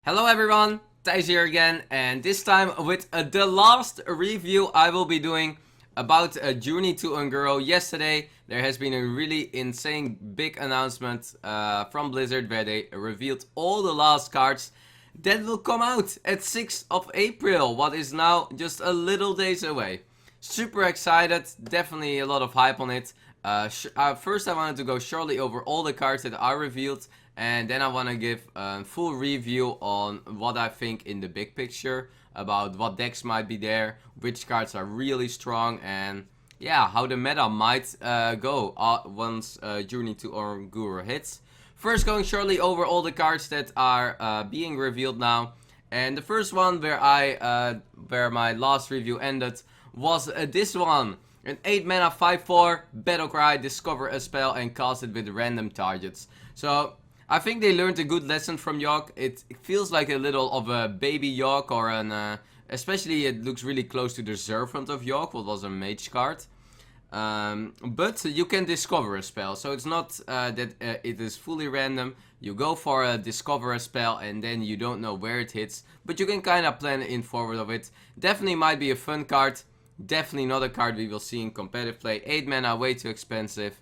Hello everyone, Thijs here again, and this time with the last review I will be doing about a Journey to Ungoro. Yesterday there has been a really insane big announcement from Blizzard where they revealed all the last cards that will come out at 6th of April, what is now just a little days away. Super excited, definitely a lot of hype on it. First I wanted to go shortly over all the cards that are revealed, and then I want to give a full review on what I think in the big picture about what decks might be there, which cards are really strong, and yeah, how the meta might go once Journey to Ungoro hits. First, going shortly over all the cards that are being revealed now, and the first one where my last review ended was this one. An 8 mana 5/4 Battlecry, discover a spell and cast it with random targets. So I think they learned a good lesson from Yogg. It feels like a little of a baby Yogg, or an especially it looks really close to the Servant of Yogg, what was a mage card. But you can discover a spell, so it's not that it is fully random. You go for a discover a spell and then you don't know where it hits, but you can kind of plan in forward of it. Definitely might be a fun card. Definitely not a card we will see in competitive play. 8 mana, way too expensive.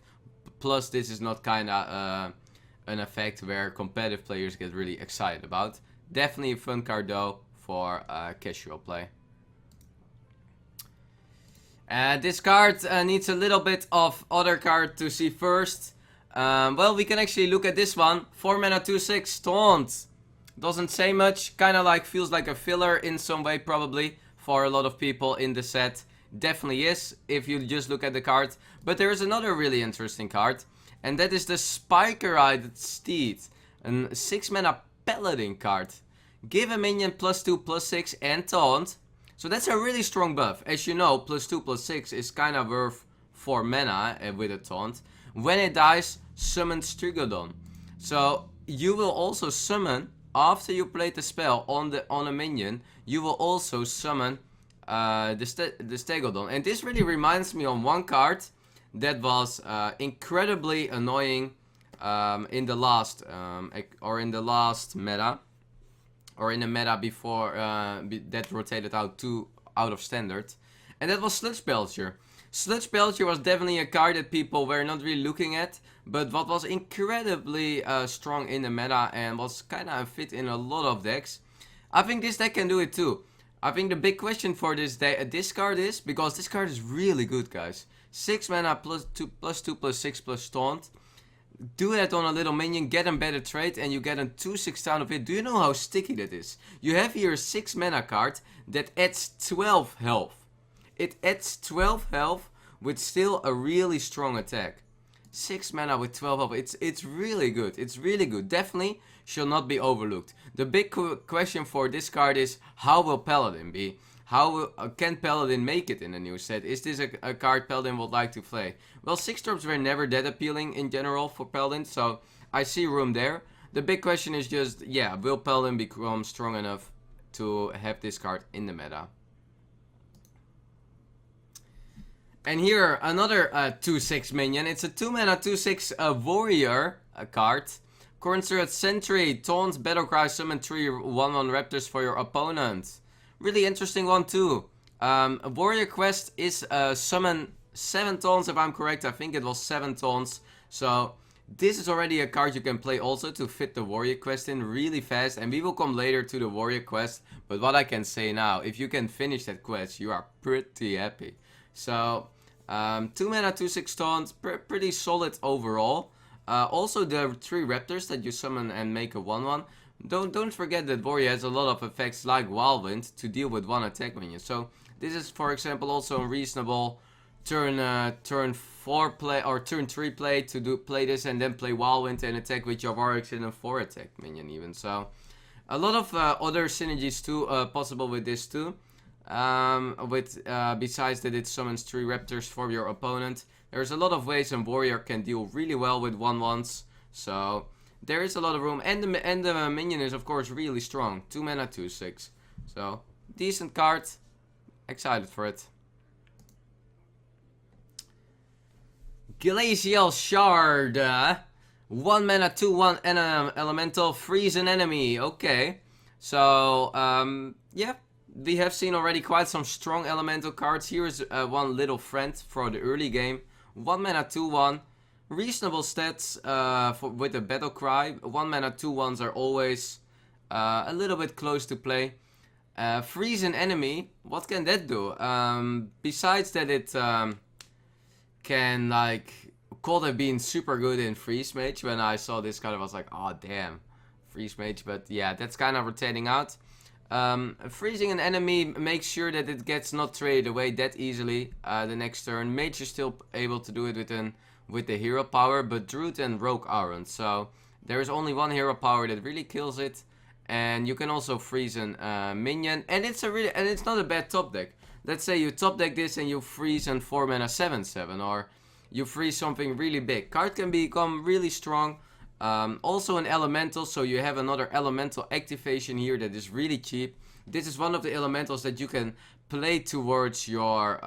Plus this is not kinda an effect where competitive players get really excited about. Definitely a fun card though for casual play. This card needs a little bit of other card to see first. Well, we can actually look at this one. 4 mana 2/6 Taunt. Doesn't say much, kinda like feels like a filler in some way probably for a lot of people in the set. Definitely is, if you just look at the card. But there is another really interesting card, and that is the Spikeridged Steed, a 6 mana Paladin card. Give a minion +2/+6 and taunt. So that's a really strong buff. As you know, +2/+6 is kind of worth 4 mana with a taunt. When it dies, summon Stegodon. So you will also summon, after you play the spell on a minion, you will also summon the Stegodon. And this really reminds me on one card that was incredibly annoying in the last meta, or in the meta before that rotated out of standard, and that was Sludge Belcher. Sludge Belcher was definitely a card that people were not really looking at, but what was incredibly strong in the meta and was kind of fit in a lot of decks. I think this deck can do it too. I think the big question for this card is, because this card is really good, guys. 6 mana +2/+6 taunt. Do that on a little minion, get him better trade, and you get a 2/6 down of it. Do you know how sticky that is? You have here a 6 mana card that adds 12 health. It adds 12 health with still a really strong attack. 6 mana with 12 health. It's really good. It's really good. Definitely should not be overlooked. The big question for this card is, how will Paladin be? How can Paladin make it in the new set? Is this a card Paladin would like to play? Well, 6-drops were never that appealing in general for Paladin, so I see room there. The big question is just, yeah, will Paladin become strong enough to have this card in the meta? And here, another 2/6 minion. It's a 2 mana 2/6 warrior card. Construct Sentry, taunt, Battlecry, summon 3 1/1 raptors for your opponent. Really interesting one too. Warrior quest is summon 7 taunts if I'm correct. I think it was 7 taunts. So this is already a card you can play also to fit the warrior quest in really fast. And we will come later to the warrior quest. But what I can say now, if you can finish that quest, you are pretty happy. So 2 mana 2/6 taunt, pretty solid overall. Also the 3 raptors that you summon and make a 1/1. Don't forget that warrior has a lot of effects like Wild to deal with 1 attack minion. So this is, for example, also a reasonable turn 4 play or turn 3 play to play this and then play Wild and attack with your warriors in a 4 attack minion even. So a lot of other synergies too possible with this too. Besides that it summons 3 raptors for your opponent. There's a lot of ways a warrior can deal really well with 1/1s. So there is a lot of room, and the minion is of course really strong. 2 mana 2/6. So decent card. Excited for it. Glacial Shard. 1 mana 2/1 elemental, freeze an enemy. Okay. So, yeah, we have seen already quite some strong elemental cards. Here is one little friend for the early game. 1 mana 2/1. Reasonable stats with a battle cry. 1 mana 2/1s are always a little bit close to play. Freeze an enemy. What can that do? Besides that it can, like, could have been super good in Freeze Mage. When I saw this card I was like, oh damn, Freeze Mage. But yeah, that's kind of rotating out. Freezing an enemy makes sure that it gets not traded away that easily the next turn. Mage is still able to do it with the hero power, but Druid and Rogue aren't. So there is only one hero power that really kills it, and you can also freeze a minion, and it's not a bad top deck. Let's say you top deck this and you freeze and 4 mana 7/7, or you freeze something really big. Card can become really strong. Also an elemental, so you have another elemental activation here that is really cheap. This is one of the elementals that you can play towards your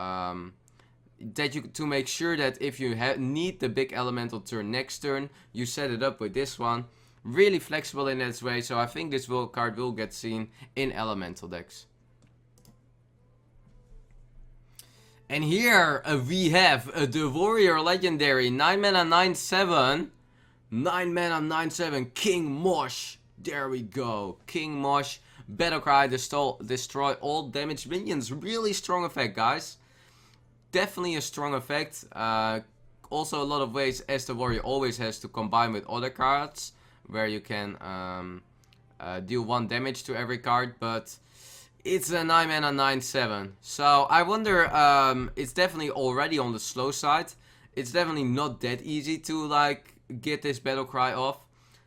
to make sure that if you need the big elemental turn next turn, you set it up with this one. Really flexible in its way, so I think this card will get seen in elemental decks. And here we have the Warrior Legendary 9 mana 9/7. 9 mana 9/7 King Mosh. There we go. King Mosh. Battlecry, destroy all damaged minions. Really strong effect, guys. Definitely a strong effect. Also a lot of ways, as the warrior always has, to combine with other cards, where you can deal 1 damage to every card. But it's a 9 mana 9/7. So I wonder, it's definitely already on the slow side. It's definitely not that easy to, like, get this battle cry off.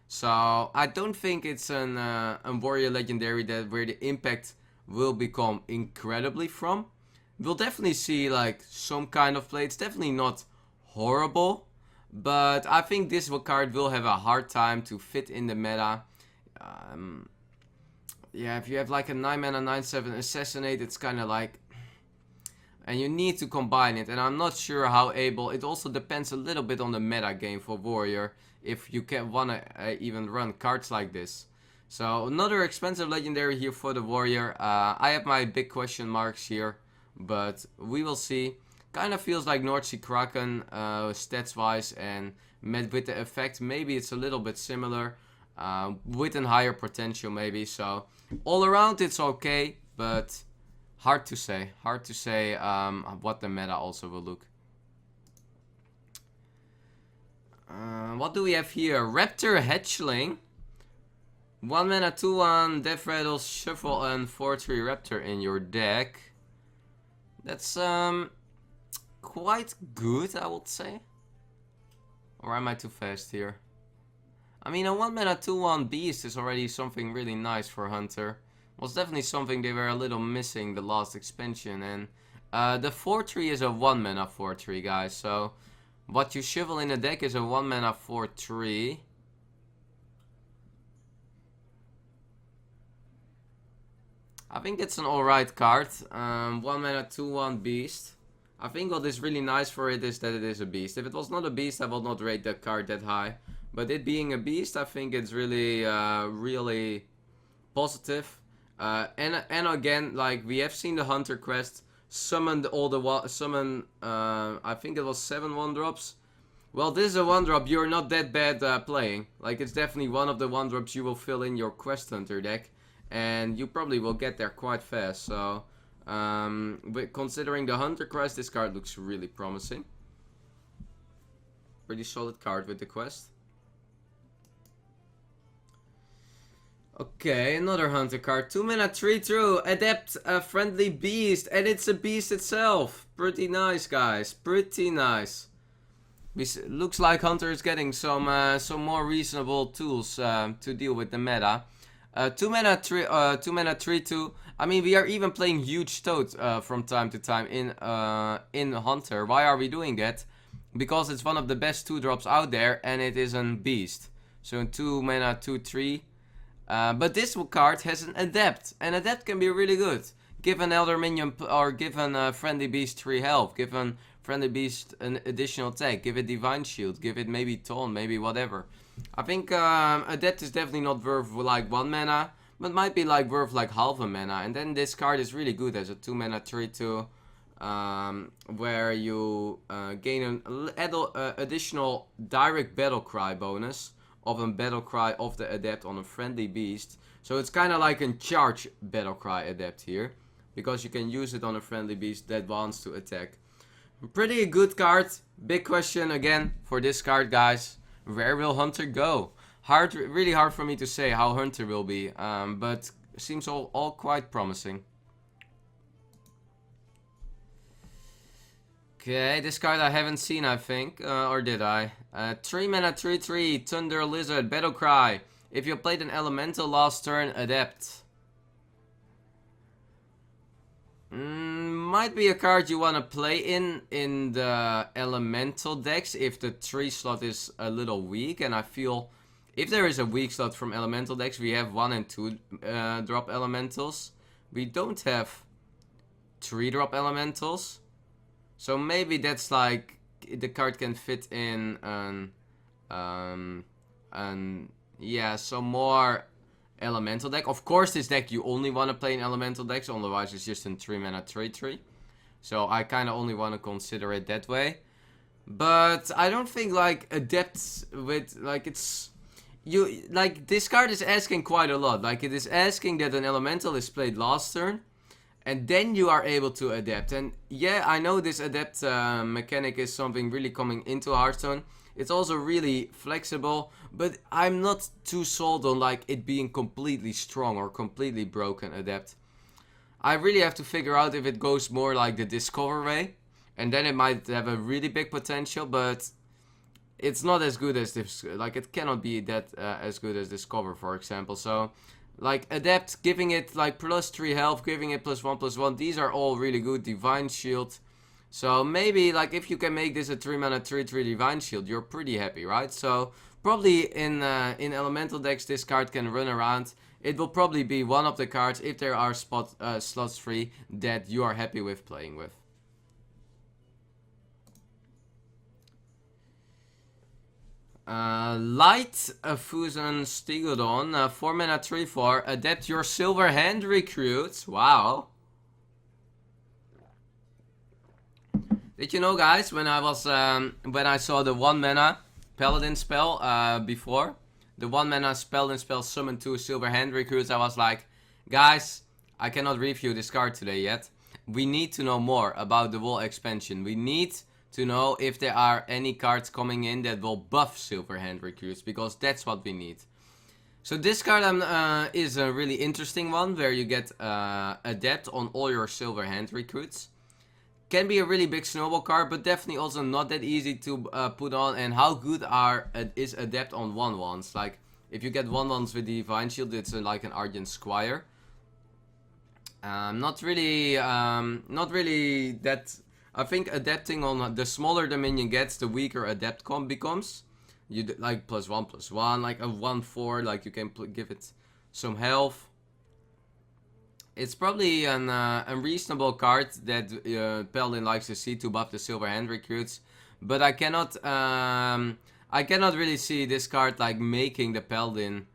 So I don't think it's a warrior legendary where the impact will become incredibly from. We'll definitely see, like, some kind of play. It's definitely not horrible, but I think this card will have a hard time to fit in the meta. Yeah, if you have like a 9 mana 9/7 assassinate, it's kind of like, and you need to combine it, and I'm not sure how able. It also depends a little bit on the meta game for warrior, if you can wanna even run cards like this. So another expensive legendary here for the warrior. I have my big question marks here, but we will see. Kind of feels like North Kraken stats wise, and with the effect maybe it's a little bit similar, with a higher potential maybe. So all around it's okay, but hard to say. Hard to say what the meta also will look. What do we have here? Raptor Hatchling. 1 mana 2/1, Death Rattle, Shuffle, and 4/3 Raptor in your deck. That's quite good, I would say. Or am I too fast here? I mean, a 1 mana 2/1 Beast is already something really nice for Hunter. Was definitely something they were a little missing the last expansion. And the 4/3 is a 1 mana 4/3, guys. So what you shovel in a deck is a 1 mana 4/3. I think it's an alright card. 1 mana 2/1 Beast. I think what is really nice for it is that it is a beast. If it was not a beast, I would not rate that card that high. But it being a beast, I think it's really, really positive. And again, like, we have seen the Hunter quest summoned all the I think it was 7 1-drops. Well, this is a 1-drop you're not that bad playing. Like, it's definitely one of the 1-drops you will fill in your Quest Hunter deck, and you probably will get there quite fast. So considering the Hunter quest, this card looks really promising. Pretty solid card with the quest. Okay, another Hunter card. 2 mana 3/2, Adept, a friendly beast, and it's a beast itself. Pretty nice, guys. Pretty nice. Looks like Hunter is getting some more reasonable tools to deal with the meta. 2 mana 3/2. I mean, we are even playing huge Toad from time to time in Hunter. Why are we doing that? Because it's one of the best 2-drops out there, and it is a beast. So 2 mana 2/3. But this card has an Adept, and Adept can be really good. Give an Elder Minion, or give a Friendly Beast 3 health, give a Friendly Beast an additional attack, give it Divine Shield, give it maybe Taunt, maybe whatever. I think Adept is definitely not worth like 1 mana, but might be like worth like half a mana. And then this card is really good as a 2 mana 3/2, where you gain an additional direct battle cry bonus of a battle cry of the adept on a friendly beast. So it's kind of like a charge battle cry adept here, because you can use it on a friendly beast that wants to attack. Pretty good card. Big question again for this card, guys. Where will Hunter go? Really hard for me to say how Hunter will be, but seems all quite promising. Okay, this card I haven't seen, I think, or did I? 3 mana 3/3 Thunder Lizard Battle Cry. If you played an elemental last turn, adept. Might be a card you want to play in the elemental decks if the 3 slot is a little weak, and I feel if there is a weak slot from elemental decks, we have 1 and 2 drop elementals. We don't have 3 drop elementals, so maybe that's like the card can fit in yeah, some more elemental deck. Of course, this deck you only want to play in elemental decks, otherwise it's just in 3 mana 3/3. So I kind of only want to consider it that way. But I don't think like adepts with like it's you like this card is asking quite a lot. Like it is asking that an elemental is played last turn, and then you are able to adapt. And yeah, I know this adapt mechanic is something really coming into Hearthstone. It's also really flexible, but I'm not too sold on like it being completely strong or completely broken adapt. I really have to figure out if it goes more like the Discover way, and then it might have a really big potential, but it's not as good as this. Like it cannot be that as good as Discover, for example. So like Adept, giving it like +3 health, giving it +1/+1, these are all really good. Divine Shield. So maybe like if you can make this a 3 mana 3/3 Divine Shield, you're pretty happy, right? So probably in elemental decks this card can run around. It will probably be one of the cards, if there are slots free, that you are happy with playing with. Lightfused Stegodon, 4 mana 3/4, adapt your silver hand recruits. Wow. Did you know, guys, when I saw the 1 mana Paladin spell before, the 1 mana Paladin spell summon 2 silver hand recruits, I was like, guys, I cannot review this card today yet. We need to know more about the whole expansion. We need to know if there are any cards coming in that will buff silver hand recruits, because that's what we need. So this card is a really interesting one, where you get adept on all your silver hand recruits. Can be a really big snowball card, but definitely also not that easy to put on. And how good is adept on 1/1s? Like if you get 1/1s with Divine Shield, it's like an Argent Squire. Not really that. I think adapting on the smaller the minion gets, the weaker adept comp becomes. You like +1/+1, like a 1/4, like you can give it some health. It's probably a reasonable card that Paladin likes to see to buff the silver hand recruits, but I cannot really see this card like making the Paladin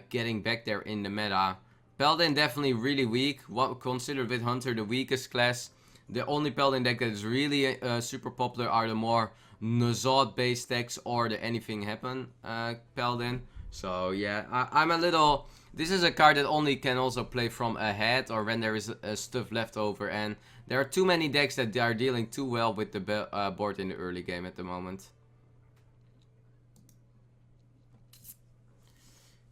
getting back there in the meta. Paladin definitely really weak. Considered with Hunter the weakest class. The only Paladin deck that is really super popular are the more Nuzad based decks or the Anything Happen Paladin. So yeah, I'm a little. This is a card that only can also play from ahead or when there is stuff left over, and there are too many decks that are dealing too well with the board in the early game at the moment.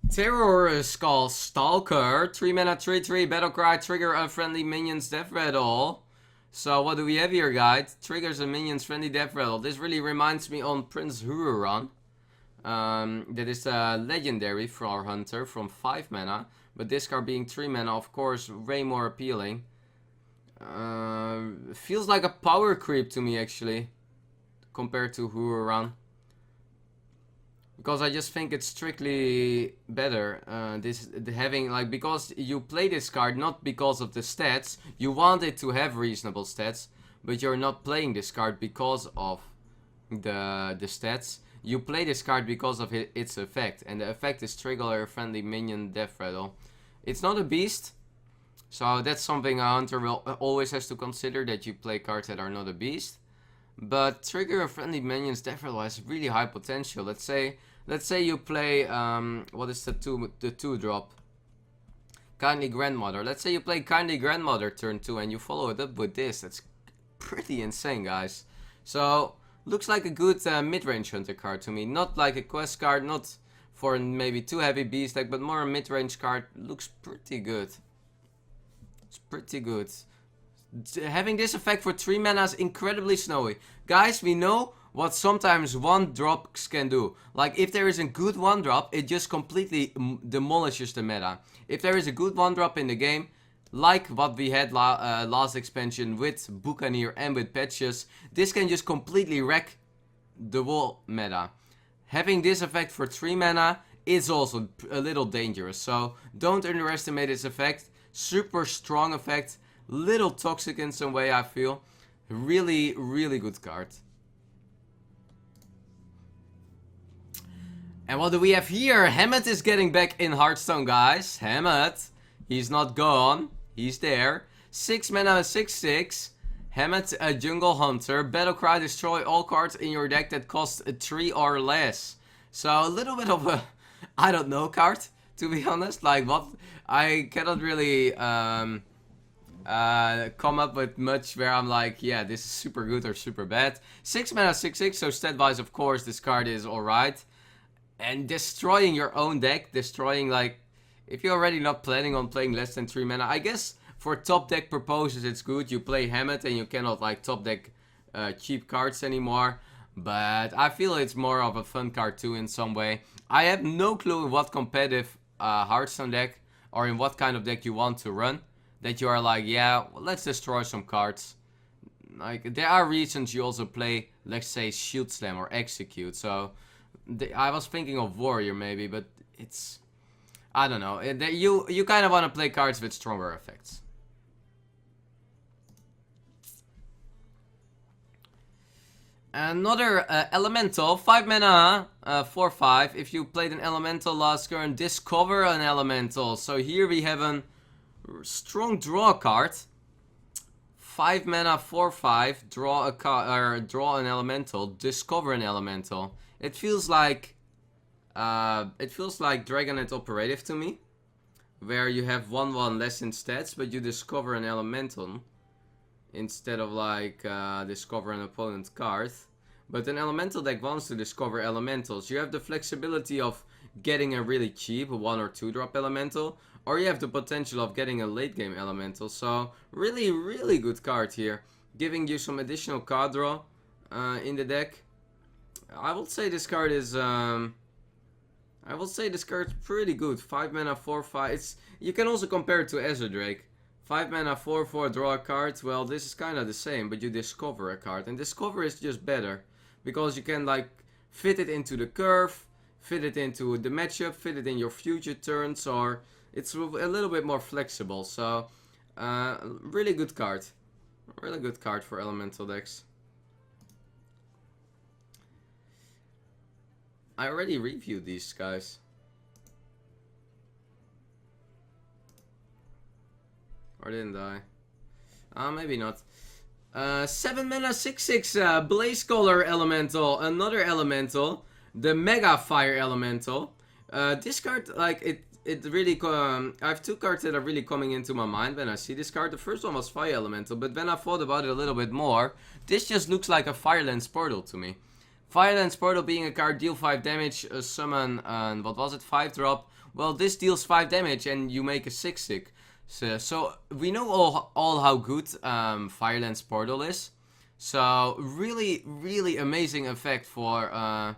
Terrorscale Stalker, 3 mana 3/3, Battlecry, trigger unfriendly minions death rattle. So what do we have here, guys? Triggers a minion's friendly death rattle. This really reminds me on Prince Huron. That is a legendary for our Hunter from 5 mana, but this card being 3 mana, of course, way more appealing. Feels like a power creep to me, actually, compared to Huron, because I just think it's strictly better. Because you play this card not because of the stats. You want it to have reasonable stats, but you're not playing this card because of the stats. you play this card because of its effect. And the effect is trigger a friendly minion death rattle. It's not a beast, so that's something a hunter will always has to consider, that you play cards that are not a beast. But trigger a friendly minion's death rattle has really high potential. Let's say you play what is the 2-drop? Kindly Grandmother. Let's say you play Kindly Grandmother turn 2 and you follow it up with this. That's pretty insane, guys. So looks like a good mid-range hunter card to me. Not like a quest card, not for maybe too heavy beast deck, but more a mid-range card. Looks pretty good. It's pretty good. Having this effect for 3 mana is incredibly snowy. Guys, we know what sometimes 1-drops can do. Like if there is a good 1-drop, it just completely demolishes the meta. If there is a good 1-drop in the game, like what we had last expansion with Buccaneer and with Patches, this can just completely wreck the whole meta. Having this effect for 3 mana is also a little dangerous, so don't underestimate its effect. Super strong effect, little toxic in some way, I feel. Really, really good card. And what do we have here? Hemet is getting back in Hearthstone, guys. Hemet, he's not gone. He's there. 6 mana, 6/6. Hemet, a jungle hunter. Battlecry, destroy all cards in your deck that cost 3 or less. So a little bit of a, I don't know, card, to be honest. Like what, I cannot really come up with much where I'm like, yeah, this is super good or super bad. 6 mana, 6/6. So stat wise, of course, this card is alright. And destroying your own deck, destroying, like, if you're already not planning on playing less than 3 mana, I guess for top deck purposes it's good. You play Hemet and you cannot like top deck cheap cards anymore. But I feel it's more of a fun card too in some way. I have no clue in what competitive Hearthstone deck or in what kind of deck you want to run, that you are like, yeah, well, let's destroy some cards. Like, there are reasons you also play, let's say, Shield Slam or Execute. So I was thinking of Warrior maybe, but it's, I don't know. You kind of want to play cards with stronger effects. Another Elemental, 5 mana, 4/5. If you played an Elemental last turn, discover an Elemental. So here we have a strong draw card. 5 mana, 4/5. Draw a card, or draw an Elemental. Discover an Elemental. It feels like Dragonet Operative to me, where you have 1/1 less in stats, but you discover an Elemental instead of like discover an opponent card. But an Elemental deck wants to discover Elementals. You have the flexibility of getting a really cheap 1 or 2-drop Elemental, or you have the potential of getting a late game Elemental. So really, really good card here, giving you some additional card draw in the deck. I would say this card is pretty good. 5 mana, 4/5. You can also compare it to Ezra Drake. 5 mana, 4/4, draw a card. Well, this is kind of the same, but you discover a card. And discover is just better, because you can like fit it into the curve, fit it into the matchup, fit it in your future turns, or it's a little bit more flexible. So, really good card. Really good card for Elemental decks. I already reviewed these guys. Or didn't I? Maybe not. 7 mana, 6/6, Blazecaller Elemental. Another Elemental. The Mega Fire Elemental. This card, like, it really... I have 2 cards that are really coming into my mind when I see this card. The first one was Fire Elemental, but when I thought about it a little bit more, this just looks like a Firelands Portal to me. Firelands Portal being a card, deal 5 damage, summon, what was it, 5-drop. Well, this deals 5 damage and you make a 6/6. So we know all how good Firelands Portal is. So really, really amazing effect for,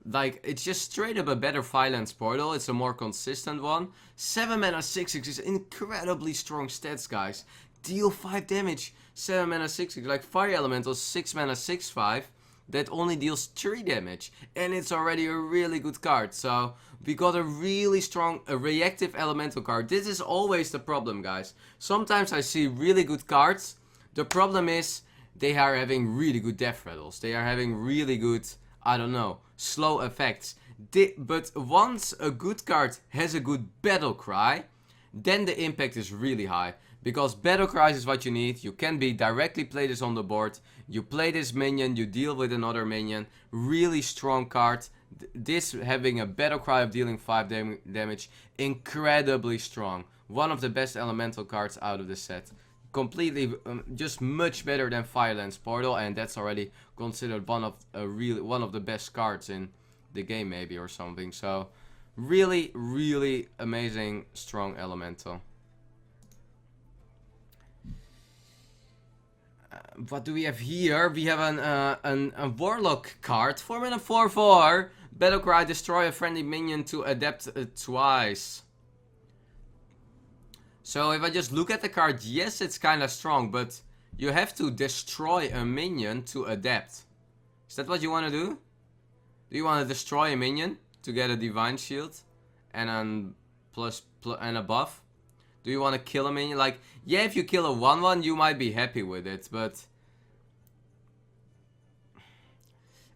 like, it's just straight up a better Firelands Portal. It's a more consistent one. 7 mana, 6/6 is incredibly strong stats, guys. Deal 5 damage, 7 mana, 6/6. Like Fire Elemental, 6 mana, 6/5. That only deals 3 damage, and it's already a really good card. So we got a really strong reactive Elemental card. This is always the problem, guys. Sometimes I see really good cards. The problem is they are having really good death rattles. They are having really good I don't know, slow effects. But once a good card has a good battle cry, then the impact is really high. Because battle cries is what you need. You can be directly play this on the board. You play this minion, you deal with another minion. Really strong card. This having a battle cry of dealing 5 damage. Incredibly strong. One of the best elemental cards out of the set. Completely, just much better than Firelands Portal. And that's already considered one of the best cards in the game maybe or something. So really, really amazing strong elemental. What do we have here? We have a Warlock card. 4 mana 4/4. Battlecry, destroy a friendly minion to adapt twice. So if I just look at the card, yes, it's kind of strong, but you have to destroy a minion to adapt. Is that what you want to do? Do you want to destroy a minion to get a Divine Shield and and a buff? Do you want to kill a minion? Like, yeah, if you kill a 1/1, you might be happy with it, but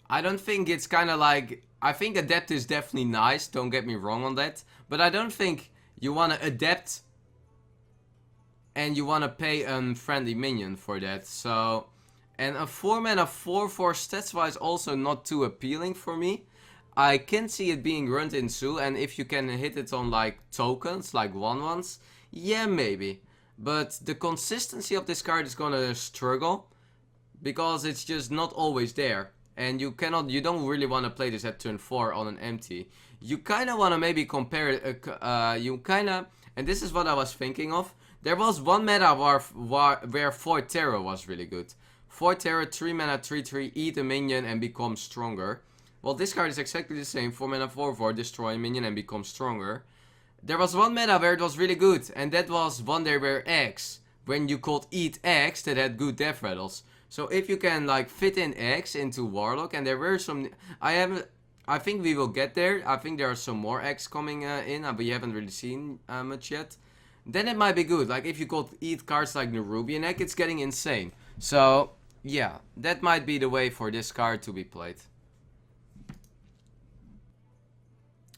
I don't think it's kind of like... I think Adapt is definitely nice, don't get me wrong on that, but I don't think you want to Adapt and you want to pay a friendly minion for that, so... And a 4 mana 4/4 stats-wise also not too appealing for me. I can see it being run in Zoo, and if you can hit it on like tokens, like 1/1s, yeah, maybe. But the consistency of this card is gonna struggle because it's just not always there. And you don't really want to play this at turn 4 on an empty. You kind of want to maybe compare it, and this is what I was thinking of. There was one meta where 4 Terror was really good. 4 Terror, 3 mana 3/3, eat a minion and become stronger. Well, this card is exactly the same. 4 mana 4/4, destroy a minion and become stronger. There was one meta where it was really good, and that was one there where X, when you called Eat X, that had good death rattles. So if you can like fit in X into Warlock, and there were some, I think we will get there. I think there are some more X coming in, but we haven't really seen much yet. Then it might be good. Like if you could eat cards like Nerubian Egg, it's getting insane. So yeah, that might be the way for this card to be played.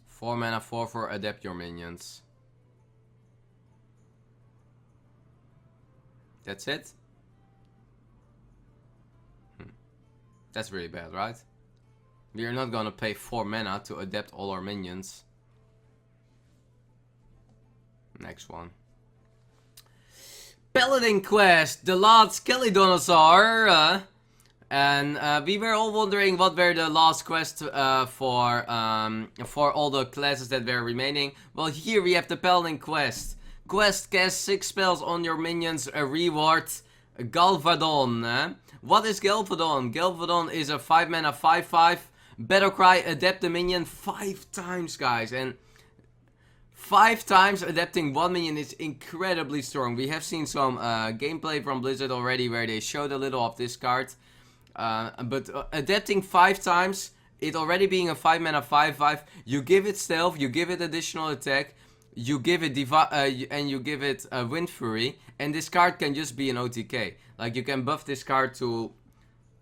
4 mana 4/4, adapt your minions. That's it? That's really bad, right? We are not gonna pay 4 mana to adapt all our minions. Next one. Paladin quest, the last Kaleidosaur. And we were all wondering what were the last quests for all the classes that were remaining. Well, here we have the Paladin quest. Quest, cast 6 spells on your minions, a reward Galvadon. What is Galvadon? Galvadon is a 5 mana 5/5. Battlecry, adapt the minion 5 times, guys. And 5 times adapting 1 minion is incredibly strong. We have seen some gameplay from Blizzard already where they showed a little of this card. But adapting 5 times, it already being a 5 mana 5/5, you give it stealth, you give it additional attack, you give it and you give it Wind Fury, and this card can just be an OTK. Like you can buff this card to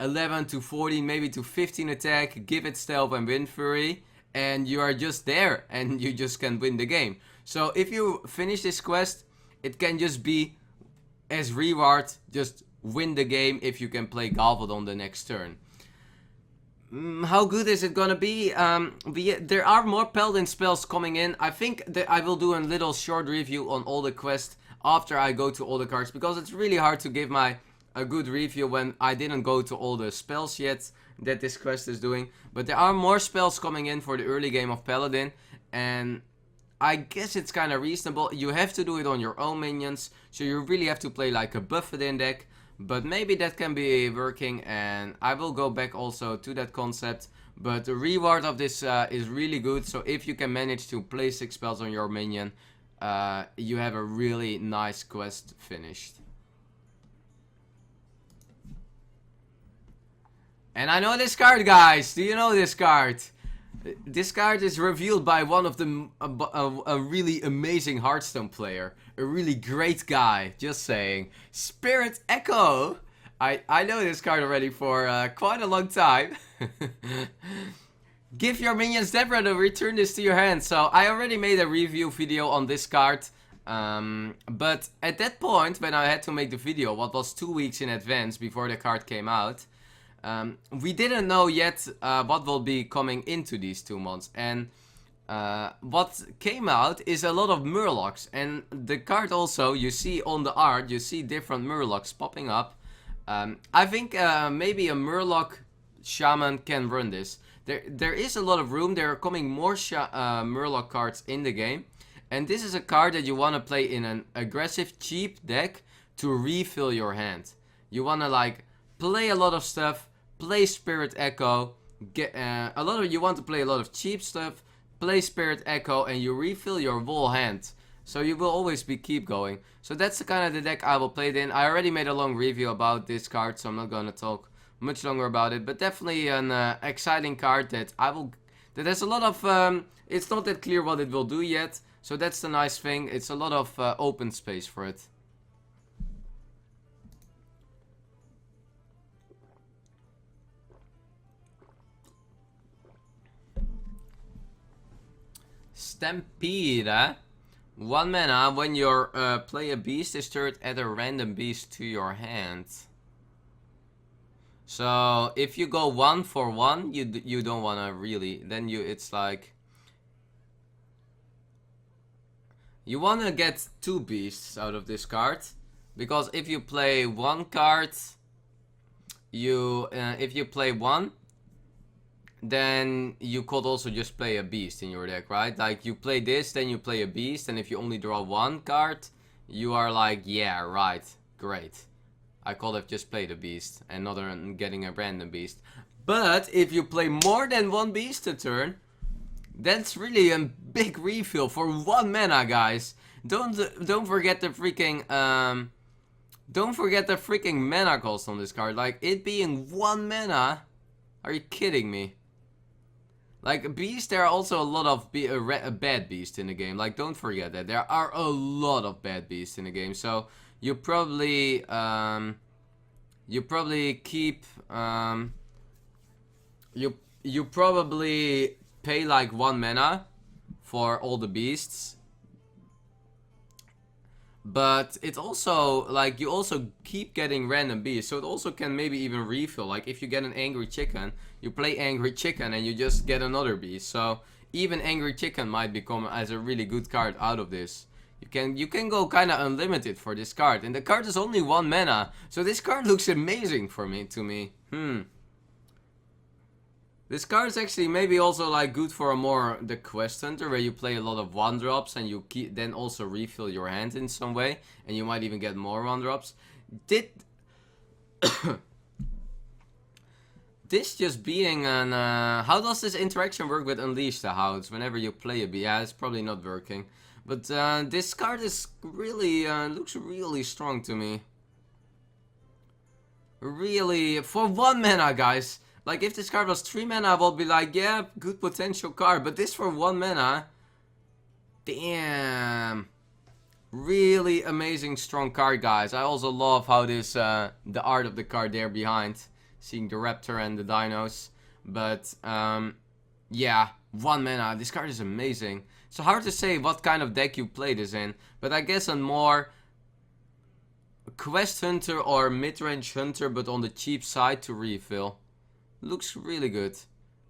11 to 14, maybe to 15 attack, give it stealth and Wind Fury, and you are just there, and you just can win the game. So if you finish this quest, it can just be as reward, just win the game if you can play Galvadon the next turn. How good is it gonna be? There are more Paladin spells coming in. I think that I will do a little short review on all the quests after I go to all the cards, because it's really hard to give a good review when I didn't go to all the spells yet that this quest is doing. But there are more spells coming in for the early game of Paladin, and I guess it's kind of reasonable. You have to do it on your own minions, so you really have to play like a buffed in deck. But maybe that can be working, and I will go back also to that concept. But the reward of this is really good, so if you can manage to play 6 spells on your minion, you have a really nice quest finished. And I know this card, guys. Do you know this card? This card is revealed by one of the a really amazing Hearthstone player, a really great guy. Just saying, Spirit Echo. I know this card already for quite a long time. Give your minions Deborah to return this to your hand. So I already made a review video on this card. But at that point, when I had to make the video, what was 2 weeks in advance before the card came out, we didn't know yet what will be coming into these 2 months. And what came out is a lot of Murlocs. And the card also, you see on the art, you see different Murlocs popping up. I think maybe a Murloc Shaman can run this. There is a lot of room. There are coming more Murloc cards in the game. And this is a card that you want to play in an aggressive, cheap deck to refill your hand. You want to like play a lot of stuff, play Spirit Echo, you want to play a lot of cheap stuff, play Spirit Echo, and you refill your whole hand. So you will always keep going. So that's the kind of the deck I will play it in. I already made a long review about this card, so I'm not gonna talk much longer about it. But definitely an exciting card that that has a lot of. It's not that clear what it will do yet. So that's the nice thing. It's a lot of open space for it. Stampede, eh? 1 mana, when you play a beast is turned, add a random beast to your hand. So if you go 1 for 1, you don't wanna really. Then it's like you wanna get 2 beasts out of this card, because if you play 1 card, if you play 1. Then you could also just play a beast in your deck, right? Like you play this, then you play a beast, and if you only draw 1 card, you are like, yeah, right, great. I could have just played a beast and not getting a random beast. But if you play more than 1 beast a turn, that's really a big refill for 1 mana, guys. Don't forget the freaking mana cost on this card. Like it being 1 mana. Are you kidding me? Like, beasts, there are also a lot of bad beasts in the game. Like, don't forget that. There are a lot of bad beasts in the game. So, you probably keep... You probably pay, like, 1 mana for all the beasts. But it's also, like, you also keep getting random beasts. So it also can maybe even refill. Like, if you get an Angry Chicken, you play Angry Chicken and you just get another beast. So even Angry Chicken might become as a really good card out of this. You can go kind of unlimited for this card. And the card is only 1 mana. So this card looks amazing to me. This card is actually maybe also like good for the Quest Hunter, where you play a lot of 1-drops and you then also refill your hand in some way, and you might even get more 1-drops. This just being an how does this interaction work with Unleash the Hounds whenever you play a beast? Yeah, it's probably not working, but this card is really looks really strong to me. Really, for 1 mana, guys. Like, if this card was 3 mana, I would be like, yeah, good potential card. But this for 1 mana, damn. Really amazing, strong card, guys. I also love how this, the art of the card there behind. Seeing the Raptor and the Dinos. But, yeah, 1 mana. This card is amazing. It's hard to say what kind of deck you play this in. But I guess a more Quest Hunter or mid-range Hunter, but on the cheap side to refill. Looks really good.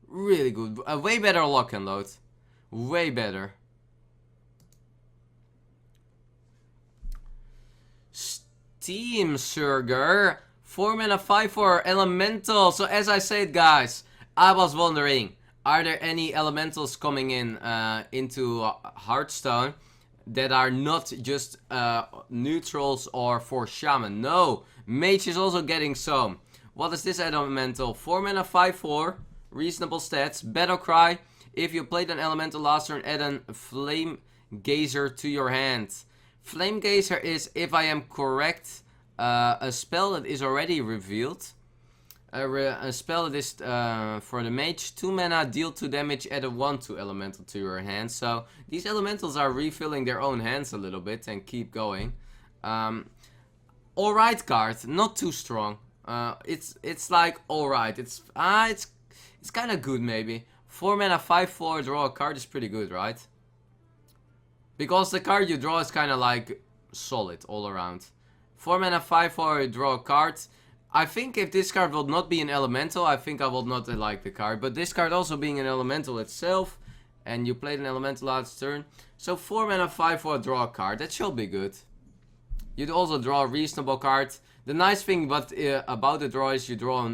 Really good. Way better lock and load. Way better. Steam Surger. 4 mana 5/4 elemental. So as I said, guys, I was wondering, are there any elementals coming in into Hearthstone that are not just neutrals or for shaman? No. Mage is also getting some. What is this elemental? 4 mana 5/4, reasonable stats. Battle Cry. If you played an elemental last turn, add a Flame Gazer to your hand. Flame Gazer is, if I am correct, a spell that is already revealed. A spell that is for the mage. 2 mana, deal 2 damage, add a 1/2 elemental to your hand. So these elementals are refilling their own hands a little bit and keep going. Alright card, not too strong. It's like alright. It's kind of good maybe. 4 mana 5/4 draw a card is pretty good, right? Because the card you draw is kind of like solid all around. 4 mana 5/4 draw a card. I think if this card will not be an elemental, I think I will not like the card. But this card also being an elemental itself, and you played an elemental last turn. So 4 mana 5/4 draw a card. That should be good. You'd also draw a reasonable card. The nice thing about the draw is you draw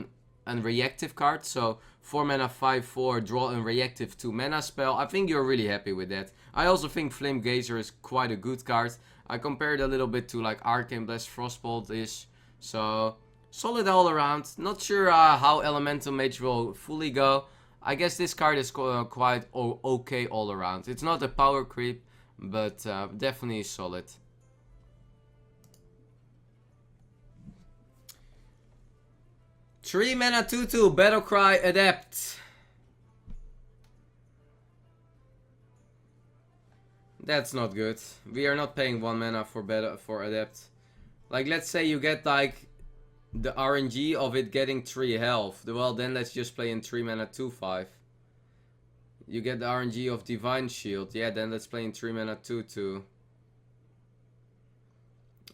an reactive card. So 4 mana 5/4 draw a reactive 2 mana spell. I think you're really happy with that. I also think Flame Gazer is quite a good card. I compared a little bit to like Arcane Blast Frostbolt is. So solid all around. Not sure how Elemental Mage will fully go. I guess this card is quite okay all around. It's not a power creep, but definitely solid. Three mana 2/2 Battlecry Adept. That's not good. We are not paying 1 mana for Adept. Like, let's say you get like the RNG of it getting 3 health. Well, then let's just play in 3 mana 2/5. You get the RNG of Divine Shield. Yeah, then let's play in 3 mana 2/2.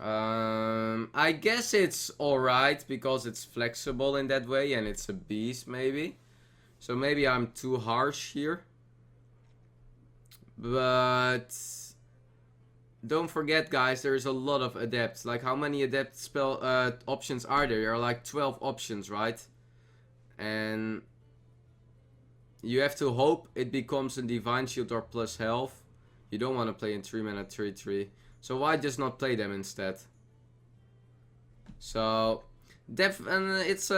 I guess it's alright because it's flexible in that way and it's a beast maybe. So maybe I'm too harsh here. But don't forget, guys, there's a lot of adepts. Like, how many adept spell options are there? There are like 12 options, right? And you have to hope it becomes a Divine Shield or plus health. You don't want to play in 3 mana 3/3. So why just not play them instead? So it's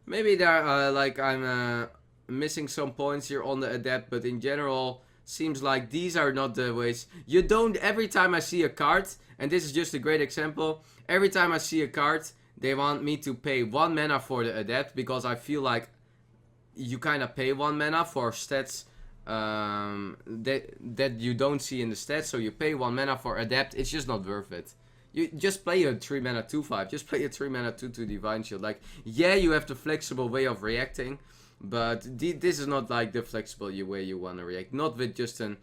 maybe there like I'm missing some points here on the adept, but in general seems like these are not the ways. You don't, every time I see a card, and this is just a great example, every time I see a card they want me to pay 1 mana for the adept, because I feel like you kind of pay 1 mana for stats that you don't see in the stats. So you pay 1 mana for adept, it's just not worth it. You just play a 3 mana 2/5, just play a 3 mana 2/2 Divine Shield. Like, yeah, you have the flexible way of reacting, but this is not like the flexible way you want to react. Not with just a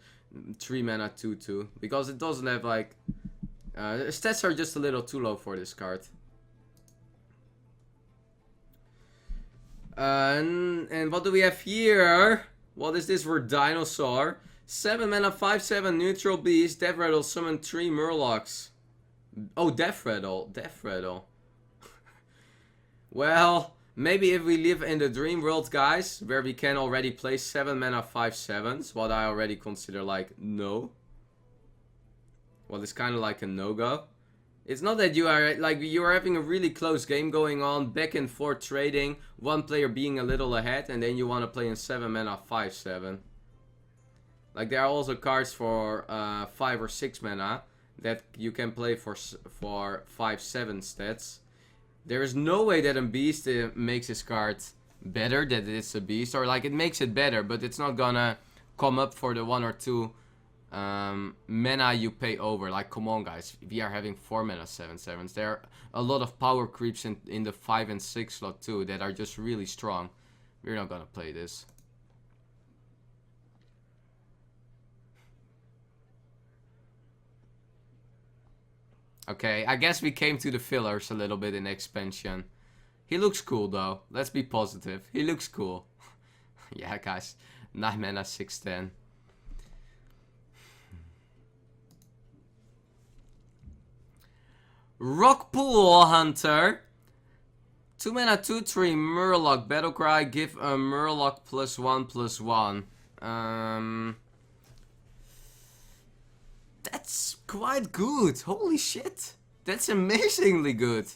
3 mana 2/2, because it doesn't have like stats are just a little too low for this card. And what do we have here? What is this for Dinosaur? 7 mana 5/7 neutral beast. Death Rattle summon 3 Murlocs. Oh, Death Rattle. Death Rattle. Well, maybe if we live in the dream world, guys, where we can already play 7 mana 5/7s, what I already consider like no. Well, it's kind of like a no-go. It's not that you are like you are having a really close game going on, back and forth trading, one player being a little ahead, and then you want to play in 7 mana 5/7. Like, there are also cards for 5 or 6 mana that you can play for 5/7 stats. There is no way that a beast makes this card better, that it's a beast, or like it makes it better, but it's not gonna come up for the 1 or 2 mana you pay over. Like, come on, guys, we are having 4 mana 7/7s. There are a lot of power creeps in the 5 and 6 slot too that are just really strong. We're not gonna play this. Okay, I guess we came to the fillers a little bit in expansion. He looks cool though. Let's be positive. He looks cool. Yeah, guys. 9 mana 6/10. Rockpool Hunter. 2 mana 2/3 Murloc. Battlecry. Give a Murloc +1/+1. That's quite good. Holy shit. That's amazingly good.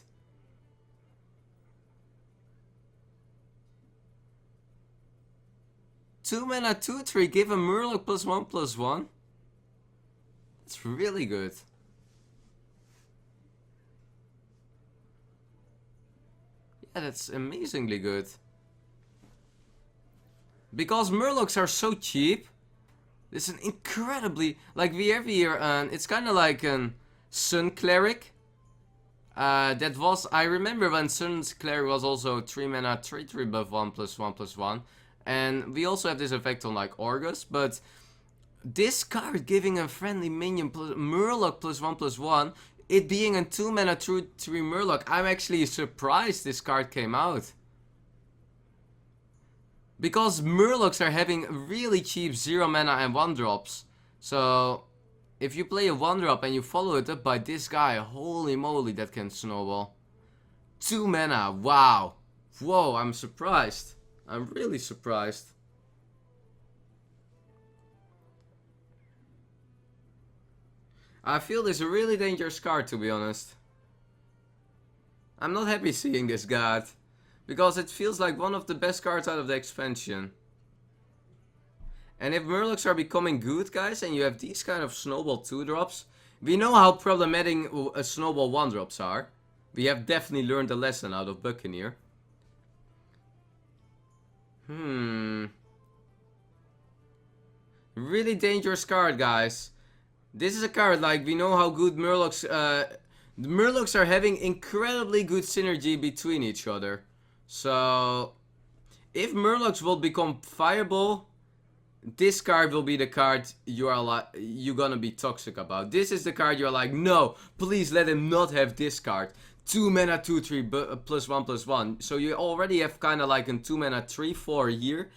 Two mana 2/3. Give a Murloc +1/+1. That's really good. Yeah, that's amazingly good. Because Murlocs are so cheap. It's an incredibly, like, we have here, it's kind of like an Sun Cleric. That was, I remember when Sun's Cleric was also 3 mana 3/3 buff 1/1/1. And we also have this effect on like Orgus, but this card giving a friendly minion plus Murloc +1/+1, it being a 2 mana 3/3 Murloc, I'm actually surprised this card came out. Because Murlocs are having really cheap 0 mana and 1 drops. So if you play a 1 drop and you follow it up by this guy, holy moly, that can snowball. 2 mana, wow. Whoa, I'm surprised. I'm really surprised. I feel this a really dangerous card, to be honest. I'm not happy seeing this card, because it feels like one of the best cards out of the expansion. And if Murlocs are becoming good, guys, and you have these kind of snowball 2-drops, we know how problematic a snowball 1-drops are. We have definitely learned a lesson out of Buccaneer. Really dangerous card, guys. This is a card, like, we know how good Murlocs... the Murlocs are having incredibly good synergy between each other. So, if Murlocs will become Fireball, this card will be the card you're gonna be toxic about. This is the card you're like, no, please let him not have this card. 2 mana 2/3 +1/+1. So you already have kind of like a 2 mana 3/4 here.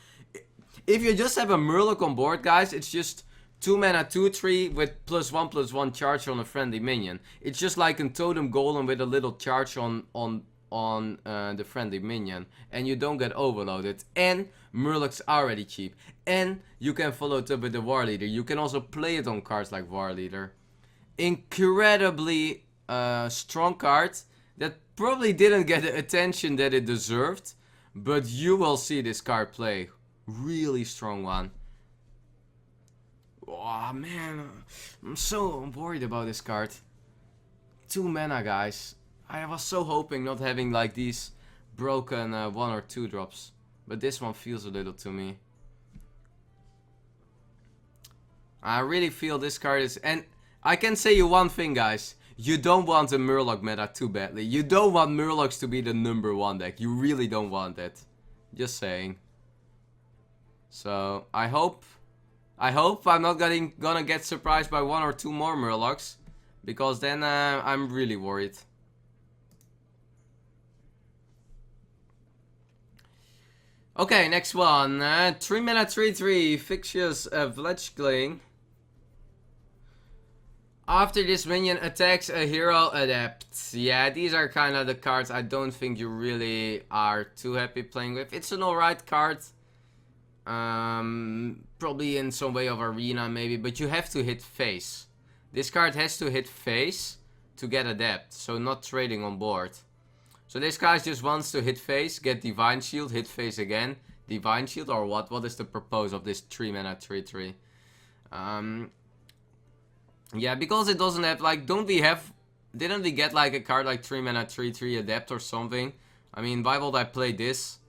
If you just have a Murloc on board, guys, it's just 2 mana 2/3 with +1/+1 charge on a friendly minion. It's just like a Totem Golem with a little charge on the friendly minion, and you don't get overloaded. And Murloc's already cheap, and you can follow it up with the War Leader. You can also play it on cards like War Leader. Incredibly strong card that probably didn't get the attention that it deserved, but you will see this card play. Really strong one. Oh man, I'm so worried about this card. 2 mana, guys. I was so hoping not having like these broken 1 or 2 drops, but this one feels a little to me. I really feel this card is, and I can say you one thing, guys. You don't want a Murloc meta too badly. You don't want Murlocs to be the #1 deck. You really don't want that. Just saying. So I hope I'm not gonna get surprised by 1 or 2 more Murlocs, because then I'm really worried. Okay, next one. 3 mana 3/3 Fictitious Fledgling. After this minion attacks a hero, adapt. Yeah, these are kind of the cards I don't think you really are too happy playing with. It's an alright card. Probably in some way of arena maybe, but you have to hit face. This card has to hit face to get adapt, so not trading on board. So this guy just wants to hit face, get Divine Shield, hit face again, Divine Shield, or what? What is the purpose of this 3 mana 3/3? Yeah, because it doesn't have, like, didn't we get like a card like 3 mana 3/3 adapt or something? I mean, why would I play this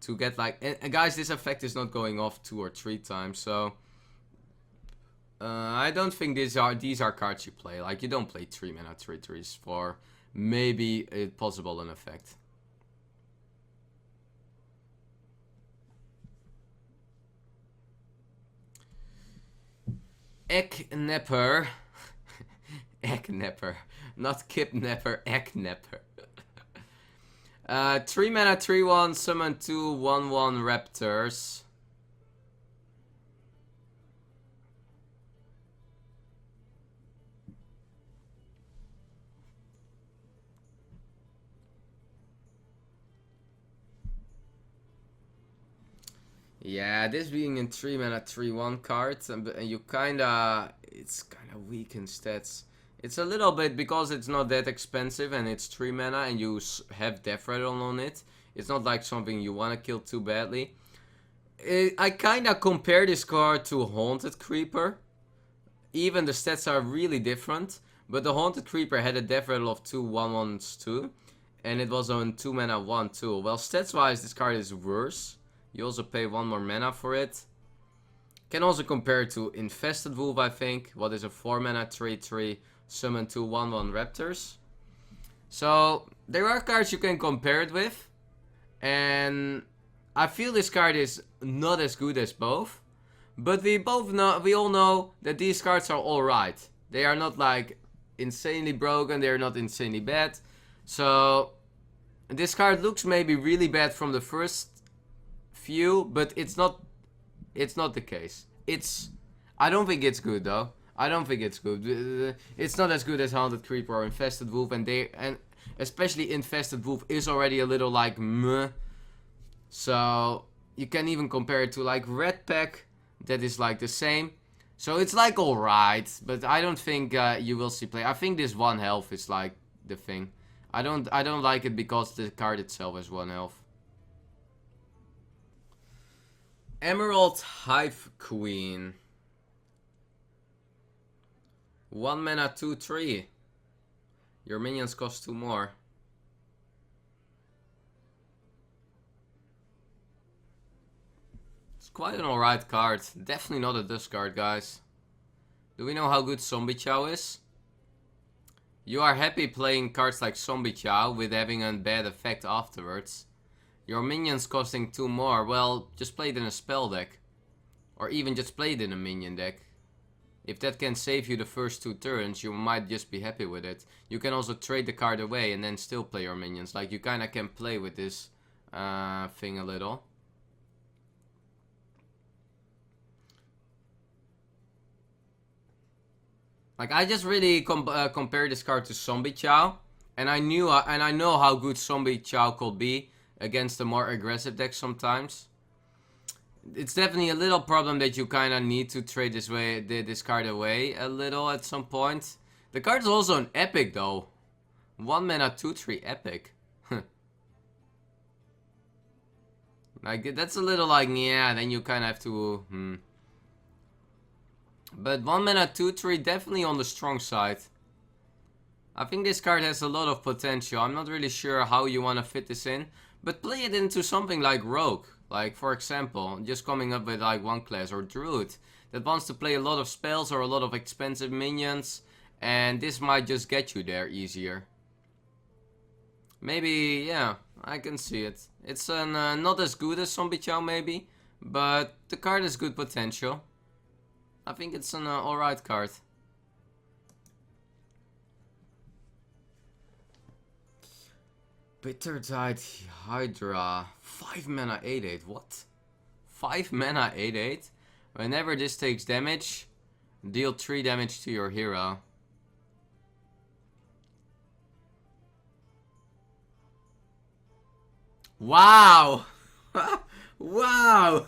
to get like, and guys, this effect is not going off 2 or 3 times, so I don't think these are cards you play. Like, you don't play 3 mana 3/3s for maybe a possible an effect. Eggnapper. Eggnapper. Not Kidnapper, Eggnapper. 3 mana 3/1, summon 2 1/1 Raptors. Yeah, this being in 3 mana 3/1 cards, and you it's kinda weak in stats. It's a little bit, because it's not that expensive and it's 3 mana and you have Deathrattle on it. It's not like something you wanna kill too badly. I kinda compare this card to Haunted Creeper. Even the stats are really different, but the Haunted Creeper had a Deathrattle of 2 1/1s too, and it was on 2 mana 1/2. Well, stats wise this card is worse. You also pay 1 more mana for it. Can also compare it to Infested Wolf, I think. What is a 4 mana 3/3, summon 2 1/1 Raptors. So there are cards you can compare it with, and I feel this card is not as good as both, but we all know that these cards are alright. They are not like insanely broken, they are not insanely bad. So this card looks maybe really bad from the first few, but it's not the case. I don't think it's good though. I don't think it's good. It's not as good as Haunted Creeper or Infested Wolf, and especially Infested Wolf is already a little like meh. So you can even compare it to like Red Pack, that is like the same. So it's like alright, but I don't think you will see play. I think this 1 health is like the thing. I don't like it because the card itself is 1 health. Emerald Hive Queen. 1 mana 2/3. Your minions cost 2 more. It's quite an alright card. Definitely not a dust card, guys. Do we know how good Zombie Chow is? You are happy playing cards like Zombie Chow with having a bad effect afterwards. Your minions costing 2 more. Well, just play it in a spell deck. Or even just play it in a minion deck. If that can save you the first 2 turns, you might just be happy with it. You can also trade the card away and then still play your minions. Like, you kinda can play with this thing a little. Like, I just really compare this card to Zombie Chow. And I know how good Zombie Chow could be against a more aggressive deck sometimes. It's definitely a little problem that you kind of need to trade this card away a little at some point. The card is also an epic though. 1 mana 2/3 epic. Like, that's a little like, yeah, then you kind of have to, But 1 mana 2/3 definitely on the strong side. I think this card has a lot of potential. I'm not really sure how you want to fit this in. But play it into something like Rogue. Like, for example, just coming up with like 1 class, or Druid that wants to play a lot of spells or a lot of expensive minions, and this might just get you there easier. Maybe, yeah, I can see it. It's not as good as Zombie Chow maybe, but the card has good potential. I think it's an alright card. Bittertide Hydra. 5 mana 8/8. What? 5 mana 8/8? Whenever this takes damage, deal 3 damage to your hero. Wow! Wow!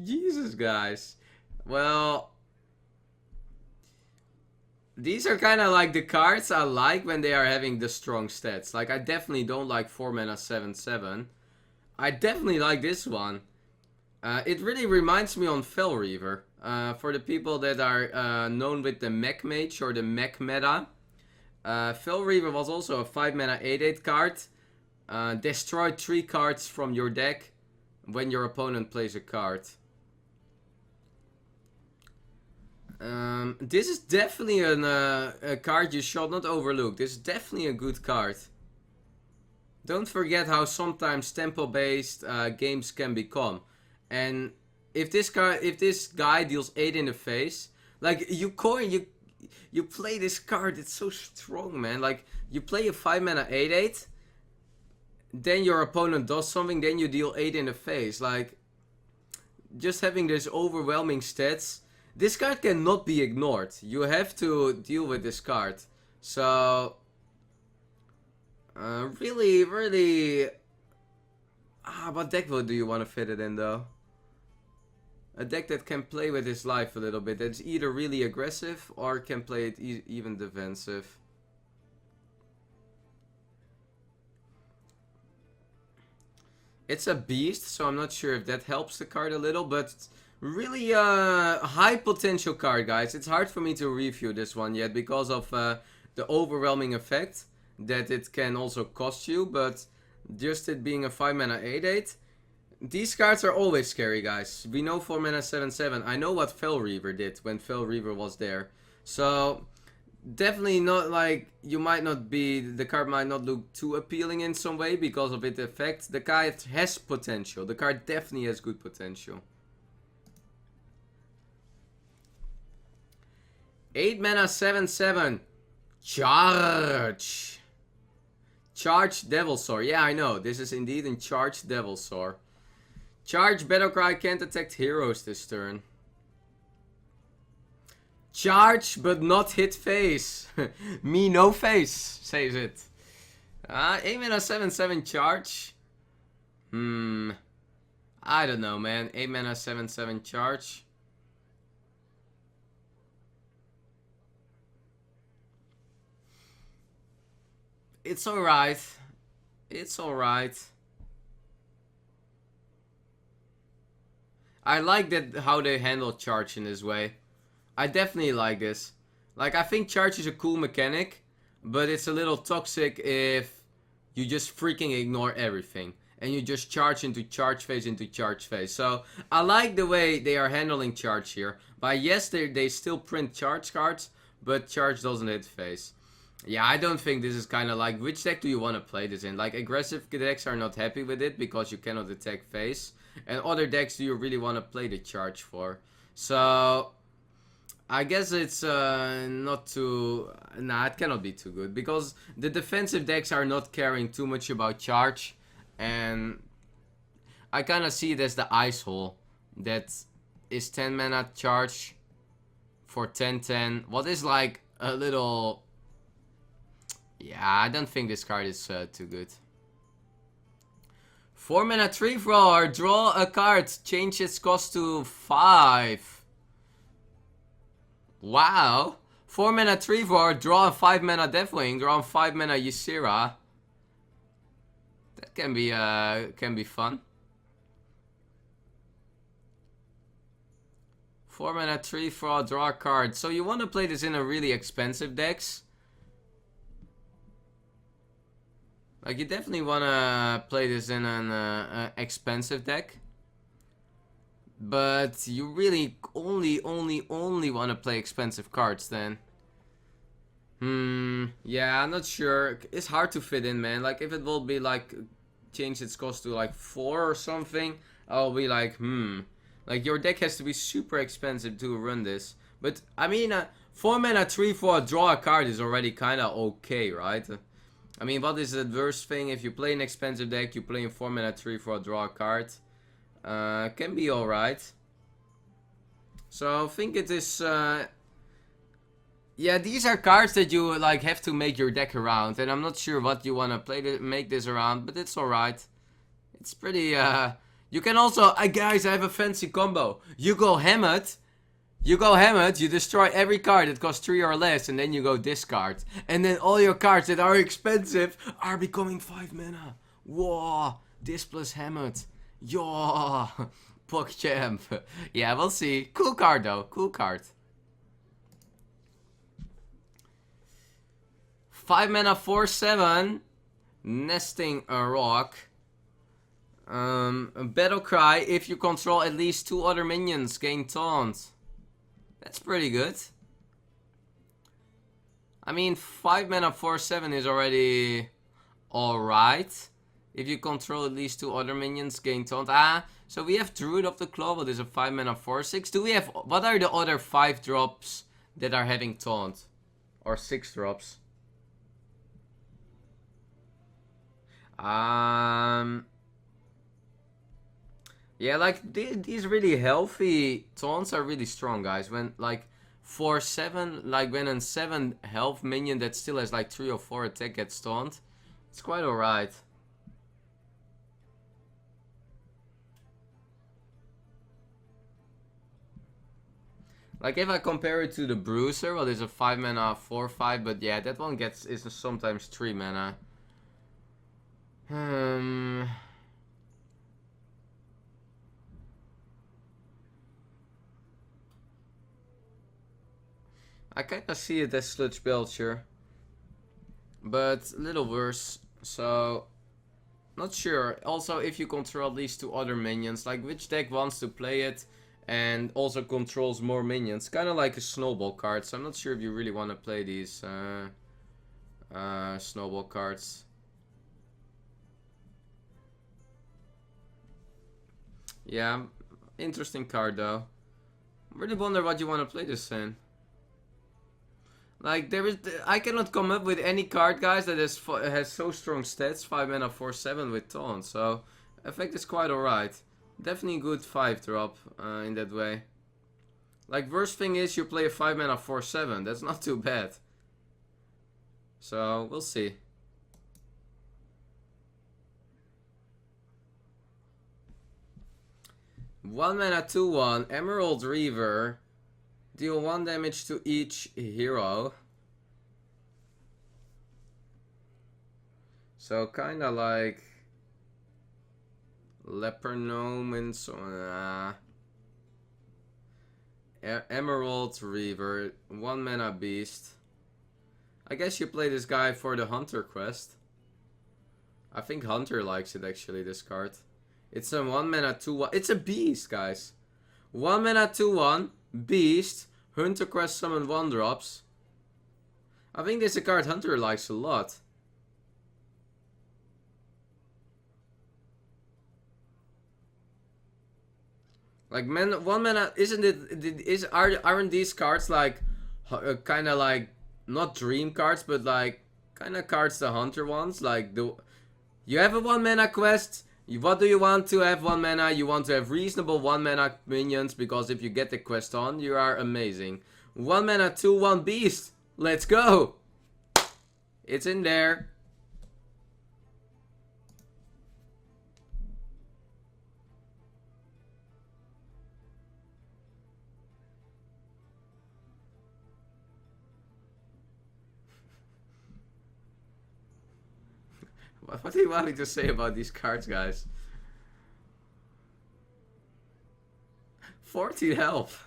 Jesus, guys. Well, these are kind of like the cards I like when they are having the strong stats. Like, I definitely don't like 4 mana 7/7. I definitely like this one. It really reminds me on Fel Reaver. For the people that are known with the Mech Mage or the Mech meta. Fel Reaver was also a 5 mana 8/8 card. Destroy 3 cards from your deck when your opponent plays a card. This is definitely a card you should not overlook. This is definitely a good card. Don't forget how sometimes tempo-based games can become. And if this guy deals 8 in the face, like, you play this card, it's so strong, man. Like, you play a 5 mana 8/8, then your opponent does something, then you deal 8 in the face. Like, just having this overwhelming stats. This card cannot be ignored. You have to deal with this card. So, really, what deck mode do you want to fit it in though? A deck that can play with his life a little bit. That's either really aggressive or can play it even defensive. It's a beast, so I'm not sure if that helps the card a little, but really high potential card, guys. It's hard for me to review this one yet because of the overwhelming effect that it can also cost you, but just it being a 5 mana 8/8, these cards are always scary, guys. We know 4 mana 7/7. I know what Fel Reaver did when Fel Reaver was there. So definitely not like, you might not be, the card might not look too appealing in some way because of its effect. The card has potential. The card definitely has good potential. 8 mana 7/7. Charge. Charge Devilsaur. Yeah, I know. This is indeed a Charge Devilsaur. Charge Battlecry can't attack heroes this turn. Charge but not hit face. Me no face, says it. 8 mana 7/7 charge. I don't know, man. 8 mana 7/7 charge. It's alright. It's alright. I like that how they handle charge in this way. I definitely like this. Like, I think charge is a cool mechanic, but it's a little toxic if you just freaking ignore everything and you just charge into charge phase into charge phase. So I like the way they are handling charge here. But yes, they still print charge cards, but charge doesn't hit phase. Yeah, I don't think this is kind of like, which deck do you want to play this in? Like, aggressive decks are not happy with it because you cannot attack phase. And other decks do you really want to play the charge for? So I guess it's not too... Nah, it cannot be too good. Because the defensive decks are not caring too much about charge. And I kind of see it as the Ice Hole. That is 10 mana charge for 10/10. What is like a little... Yeah, I don't think this card is too good. 4 mana 3/4. Draw a card. Change its cost to 5. Wow. 4 mana 3/4. Draw a 5 mana Deathwing. Draw a 5 mana Ysera. That can be fun. 4 mana 3/4. Draw a card. So you want to play this in a really expensive decks. Like, you definitely want to play this in an expensive deck. But you really only want to play expensive cards then. Yeah, I'm not sure. It's hard to fit in, man. Like, if it will be like, change its cost to like 4 or something, I'll be like, Like, your deck has to be super expensive to run this. But, I mean, 4 mana 3/4 draw a card is already kind of okay, right? I mean, what is the worst thing? If you play an expensive deck, you play in 4 mana 3/4 draw a card. Can be alright. So I think it is... yeah, these are cards that you like have to make your deck around. And I'm not sure what you want to play to make this around, but it's alright. It's pretty... you can also... guys, I have a fancy combo. You go Hemet. You destroy every card that costs 3 or less, and then you go discard. And then all your cards that are expensive are becoming 5 mana. Whoa, this plus Hemet. Yo, PogChamp. Yeah, we'll see. Cool card though, cool card. 5 mana 4/7. Nesting a Rock. Battle Cry. If you control at least 2 other minions, gain Taunt. That's pretty good. I mean, 5 mana 4/7 is already alright. If you control at least 2 other minions, gain Taunt. So we have Druid of the Claw, what is a 5 mana 4/6. Do we have... What are the other 5 drops that are having Taunt? Or 6 drops? Yeah, like, these really healthy taunts are really strong, guys. When, like, 4/7, like, when a 7 health minion that still has, like, 3 or 4 attack gets taunt, it's quite alright. Like, if I compare it to the Bruiser, well, there's a 5 mana 4/5, but yeah, that one is sometimes 3 mana. I kinda see it as Sludge Belcher, but a little worse, so not sure. Also, if you control at least 2 other minions, like which deck wants to play it and also controls more minions, kind of like a snowball card. So I'm not sure if you really want to play these snowball cards. Yeah, interesting card though. I really wonder what you want to play this in. Like, I cannot come up with any card, guys, that has so strong stats. 5 mana, 4/7 with taunt. So, effect is quite alright. Definitely a good 5-drop in that way. Like, worst thing is you play a 5 mana, 4/7. That's not too bad. So, we'll see. One mana, 2/1, Emerald Reaver. Deal 1 damage to each hero. So kinda like Leper Gnome and so Emerald Reaver, 1 mana beast. I guess you play this guy for the Hunter quest. I think Hunter likes it actually, this card. It's a 1 mana 2/1. It's a beast, guys. 1 mana 2/1. Beast. Hunter quest summon 1-drops. I think this is a card Hunter likes a lot. Like, 1 mana, isn't it? Aren't these cards like kind of like not dream cards, but like kind of cards the Hunter wants? Like, you have a 1 mana quest. What do you want to have 1 mana? You want to have reasonable 1 mana minions, because if you get the quest on, you are amazing. 1 mana 2/1 beast. Let's go. It's in there. What do you want me to say about these cards, guys? 14 health.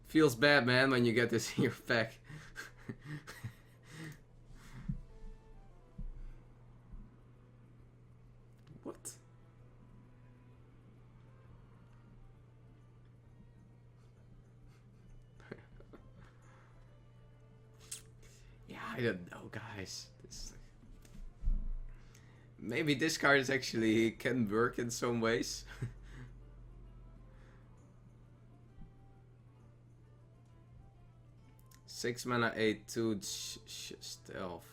Feels bad, man, when you get this in your pack. What? Yeah, I don't know, guys. Maybe this card is actually can work in some ways. 6 mana, 8/2 stealth.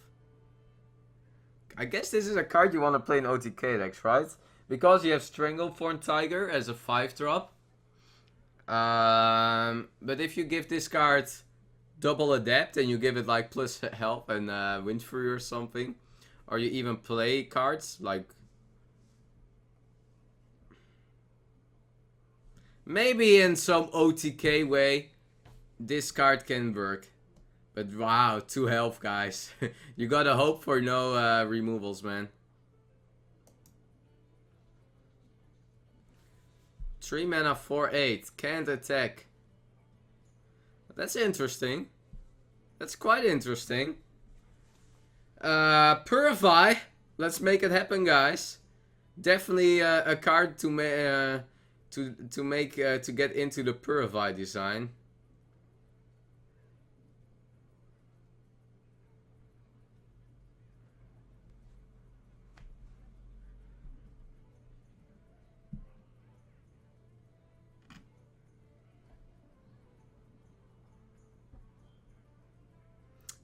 I guess this is a card you want to play in OTK decks, right? Because you have Stranglethorn Tiger as a 5-drop. But if you give this card double Adapt and you give it like plus health and Windfury or something, or you even play cards like... Maybe in some OTK way, this card can work. But wow, 2 health, guys. You gotta hope for no removals, man. 3 mana, 4/8. Can't attack. That's interesting. That's quite interesting. Purify. Let's make it happen, guys. Definitely a card to get into the Purify design.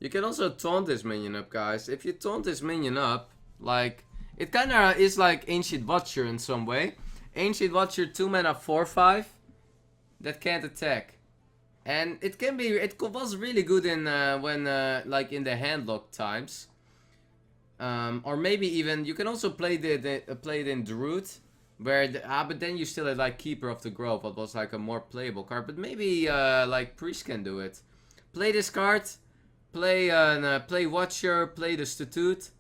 You can also taunt this minion up, guys. If you taunt this minion up, like, it kinda is like Ancient Watcher in some way. Ancient Watcher, 2 mana, 4/5. That can't attack. And it can be, it was really good in when like in the handlock times. Or maybe even, you can also play play it in Druid. Where, but then you still had like Keeper of the Grove, what was like a more playable card. But maybe like Priest can do it. Play this card. Play Watcher, play the Statute,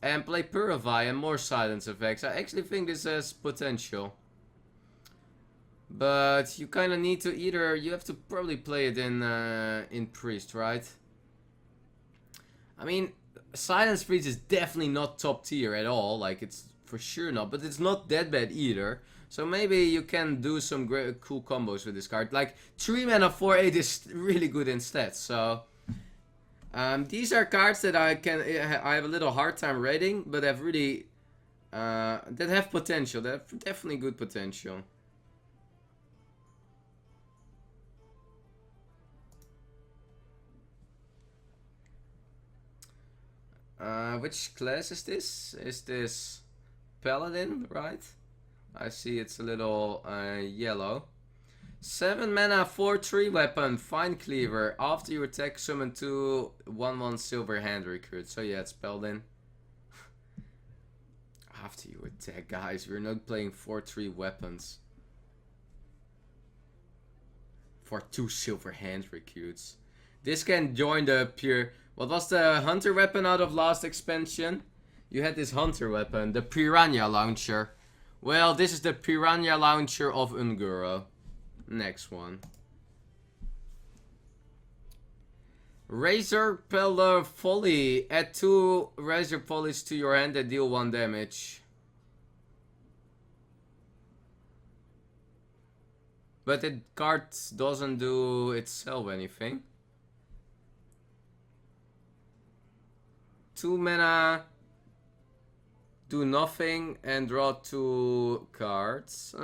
and play Purify and more silence effects. I actually think this has potential. But you kind of need to either... You have to probably play it in Priest, right? I mean, Silence Priest is definitely not top tier at all. Like, it's for sure not, but it's not that bad either. So maybe you can do some great, cool combos with this card. Like 3 mana 4/8 is really good instead. So these are cards that I have a little hard time rating, but have really that have potential. They have definitely good potential. Which class is this? Is this Paladin, right? I see it's a little yellow. 7 mana 4/3 weapon, Fine Cleaver. After you attack, summon 2 1/1 silver hand recruit. So yeah, it's Paladin. After you attack, guys, we're not playing 4/3 weapons for 2 silver hand recruits. This can join the pure. What was the hunter weapon out of last expansion? You had this hunter weapon, the Piranha Launcher. Well, this is the Piranha Launcher of Unguro. Next one. Razor Pellar Folly. Add 2 Razor Follies to your hand that deal 1 damage. But the card doesn't do itself anything. 2 mana, do nothing, and draw 2 cards.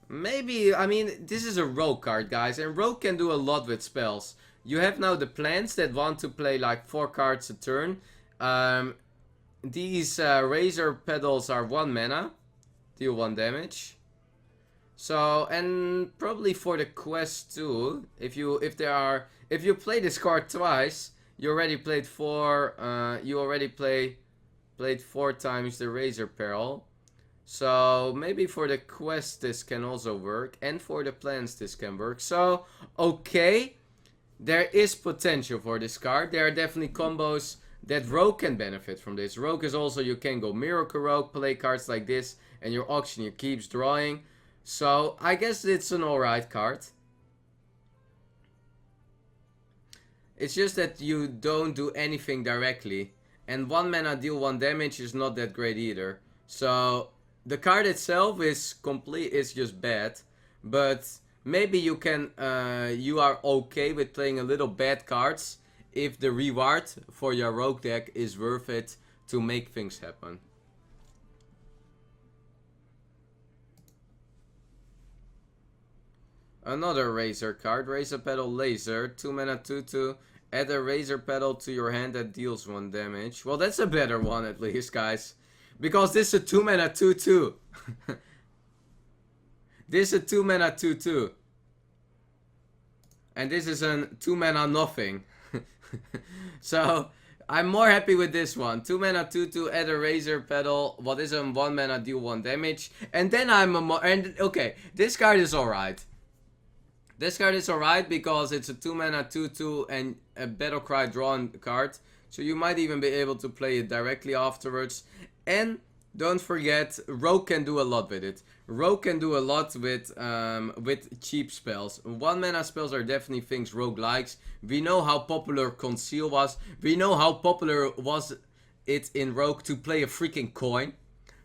Maybe, I mean, this is a rogue card, guys, and rogue can do a lot with spells. You have now the plants that want to play like 4 cards a turn. These razor pedals are 1 mana, deal 1 damage. So, and probably for the quest too, if you play this card twice, you already played 4. You already played 4 times the Razor Peril. So maybe for the quest this can also work, and for the plans this can work. So okay, there is potential for this card. There are definitely combos that Rogue can benefit from this. Rogue is also, you can go Miracle Rogue, play cards like this, and your auctioneer keeps drawing. So I guess it's an alright card. It's just that you don't do anything directly, and 1 mana deal 1 damage is not that great either. So the card itself is just bad, but maybe you can you are okay with playing a little bad cards if the reward for your rogue deck is worth it to make things happen. Another Razor card, Razor Petal Laser, 2 mana 2/2. Add a Razor Petal to your hand that deals 1 damage. Well, that's a better one at least, guys. Because this is a 2 mana 2/2. This is a 2 mana 2/2. And this is a 2 mana nothing. So, I'm more happy with this one. 2 mana 2/2, add a Razor Petal. What is a 1 mana, deal 1 damage. And then okay, this card is alright. This card is alright because it's a 2 mana 2/2 and a Battlecry drawn card. So you might even be able to play it directly afterwards. And don't forget, Rogue can do a lot with it. Rogue can do a lot with cheap spells. 1 mana spells are definitely things Rogue likes. We know how popular Conceal was. We know how popular was it in Rogue to play a freaking coin.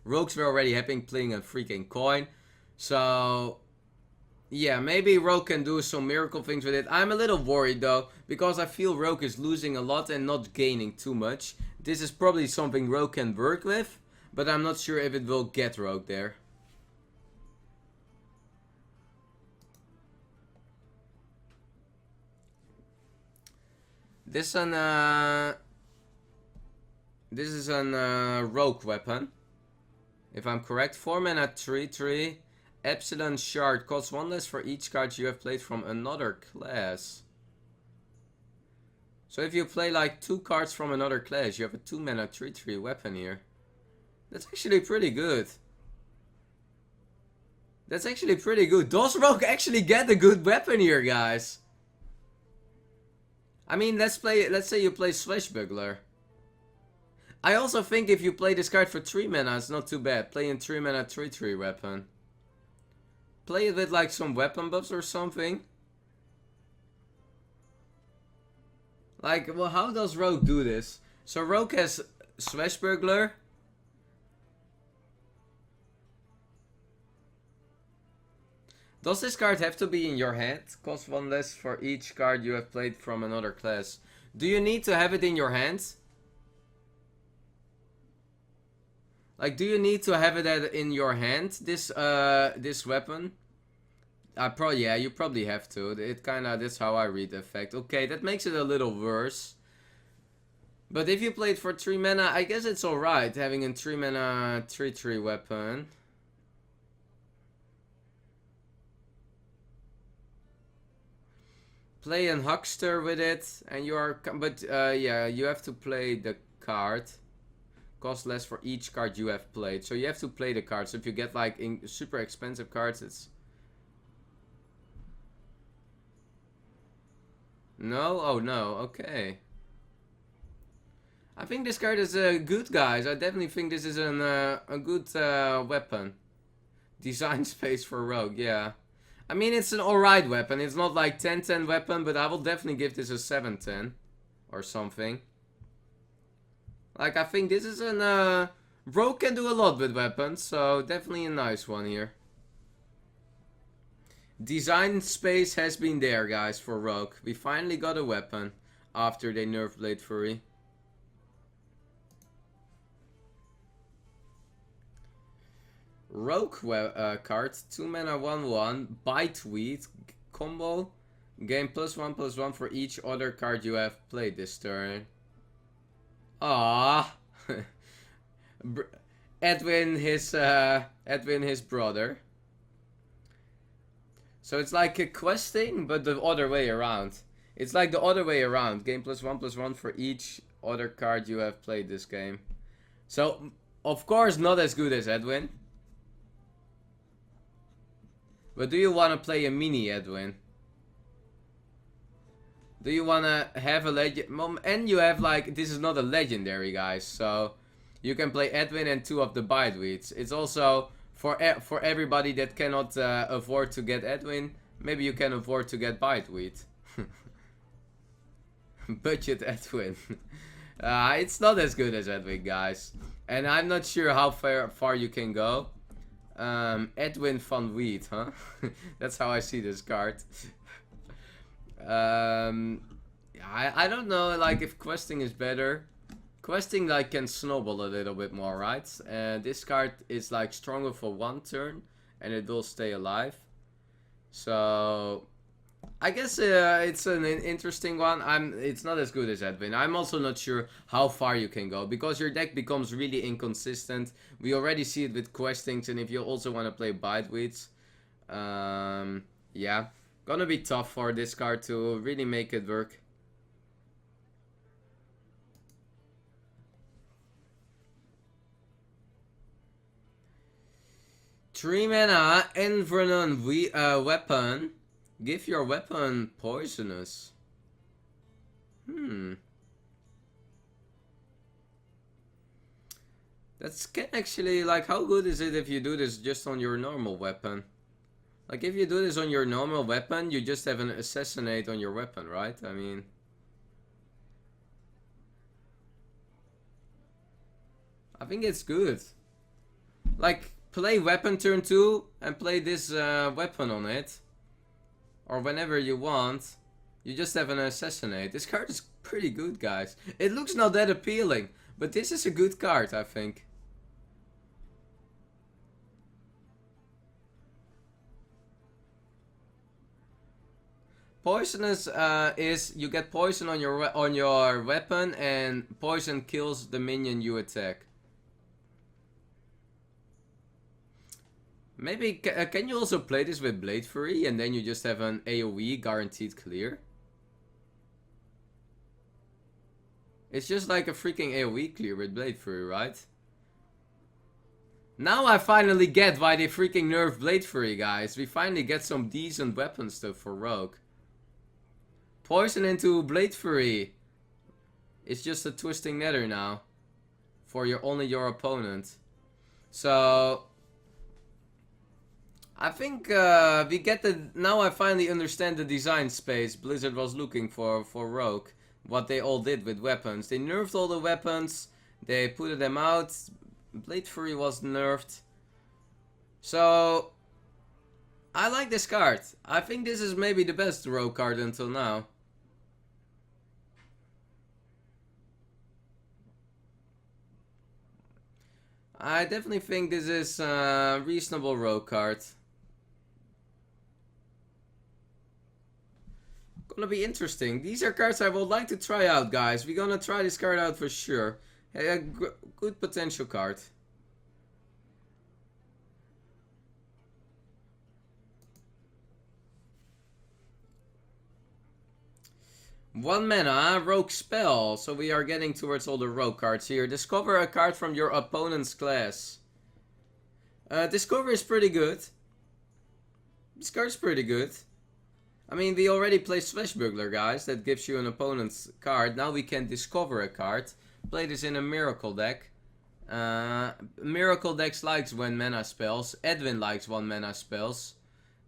Rogues were already happy playing a freaking coin. So yeah, maybe Rogue can do some miracle things with it. I'm a little worried though, because I feel Rogue is losing a lot and not gaining too much. This is probably something Rogue can work with, but I'm not sure if it will get Rogue there. This is an Rogue weapon, if I'm correct. 4 mana 3/3. Epsilon Shard costs 1 less for each card you have played from another class. So if you play like 2 cards from another class, you have a 2 mana 3/3 weapon here. That's actually pretty good. That's actually pretty good. Does Rogue actually get a good weapon here, guys? I mean, let's say you play Swashbuckler. I also think if you play this card for 3 mana, it's not too bad. Playing 3 mana 3/3 weapon. Play it with like some weapon buffs or something. Like, well, how does Rogue do this? So Rogue has Swashbuckler. Does this card have to be in your hand? Cost 1 less for each card you have played from another class. Do you need to have it in your hand? Like, do you need to have it in your hand, this weapon? Yeah, you probably have to. It kinda, that's how I read the effect. Okay, that makes it a little worse. But if you play it for 3 mana, I guess it's alright, having a 3 mana 3/3 weapon. Play an Huckster with it, and you are... But, yeah, you have to play the card. Cost less for each card you have played. So you have to play the card. So if you get, like, super expensive cards, it's... No? Oh, no. Okay. I think this card is good, guys. I definitely think this is a good weapon. Design space for Rogue, yeah. I mean, it's an alright weapon. It's not like 10/10 weapon, but I will definitely give this a 7/10 or something. Like, I think this is an... Rogue can do a lot with weapons, so definitely a nice one here. Design space has been there, guys, for Rogue. We finally got a weapon after they nerfed Blade Fury. Rogue card, 2 mana 1/1, Biteweed combo. Gain +1/+1 for each other card you have played this turn. Ah, Edwin his brother. So it's like a questing, but the other way around. It's like the other way around. Gain +1/+1 for each other card you have played this game. So, of course, not as good as Edwin. But do you want to play a mini Edwin? Do you want to have a legend? And you have, like, this is not a legendary, guys. So you can play Edwin and 2 of the Biteweeds. It's also for everybody that cannot afford to get Edwin. Maybe you can afford to get Biteweed. Budget Edwin. It's not as good as Edwin, guys. And I'm not sure how far you can go. Edwin van Weed, huh? That's how I see this card. I don't know, like, if questing is better. Questing, like, can snowball a little bit more, right? This card is, like, stronger for 1 turn, and it will stay alive. So I guess it's an interesting one. It's not as good as Edwin. I'm also not sure how far you can go, because your deck becomes really inconsistent. We already see it with questings, and if you also want to play Biteweeds, yeah, gonna be tough for this card to really make it work. Three mana Envenom weapon. Give your weapon poisonous. That's actually, like, how good is it if you do this just on your normal weapon? Like, if you do this on your normal weapon, you just have an assassinate on your weapon, right? I mean, I think it's good. Like, play weapon turn 2 and play this weapon on it. Or whenever you want. You just have an assassinate. This card is pretty good, guys. It looks not that appealing, but this is a good card, I think. Poisonous is you get poison on your weapon, and poison kills the minion you attack. Maybe, can you also play this with Blade Fury and then you just have an AoE guaranteed clear? It's just like a freaking AoE clear with Blade Fury, right? Now I finally get why they freaking nerfed Blade Fury, guys. We finally get some decent weapon stuff for Rogue. Poison into Blade Fury. It's just a Twisting Nether now. For only your opponent. So I think we get the... Now I finally understand the design space Blizzard was looking for Rogue. what they all did with weapons. They nerfed all the weapons, they put them out, Blade Fury was nerfed. So, I like this card. I think this is maybe the best rogue card until now. I definitely think this is a reasonable rogue card. Gonna be interesting. These are cards I would like to try out, guys. We're gonna try this card out for sure. A good potential card. One mana, rogue spell. So we are getting towards all the rogue cards here. Discover a card from your opponent's class. Discover is pretty good. This card's pretty good. I mean, we already play Swashbuckler, guys. That gives you an opponent's card. Now we can discover a card. Play this in a Miracle deck. Miracle decks likes 1 mana spells. Edwin likes 1 mana spells.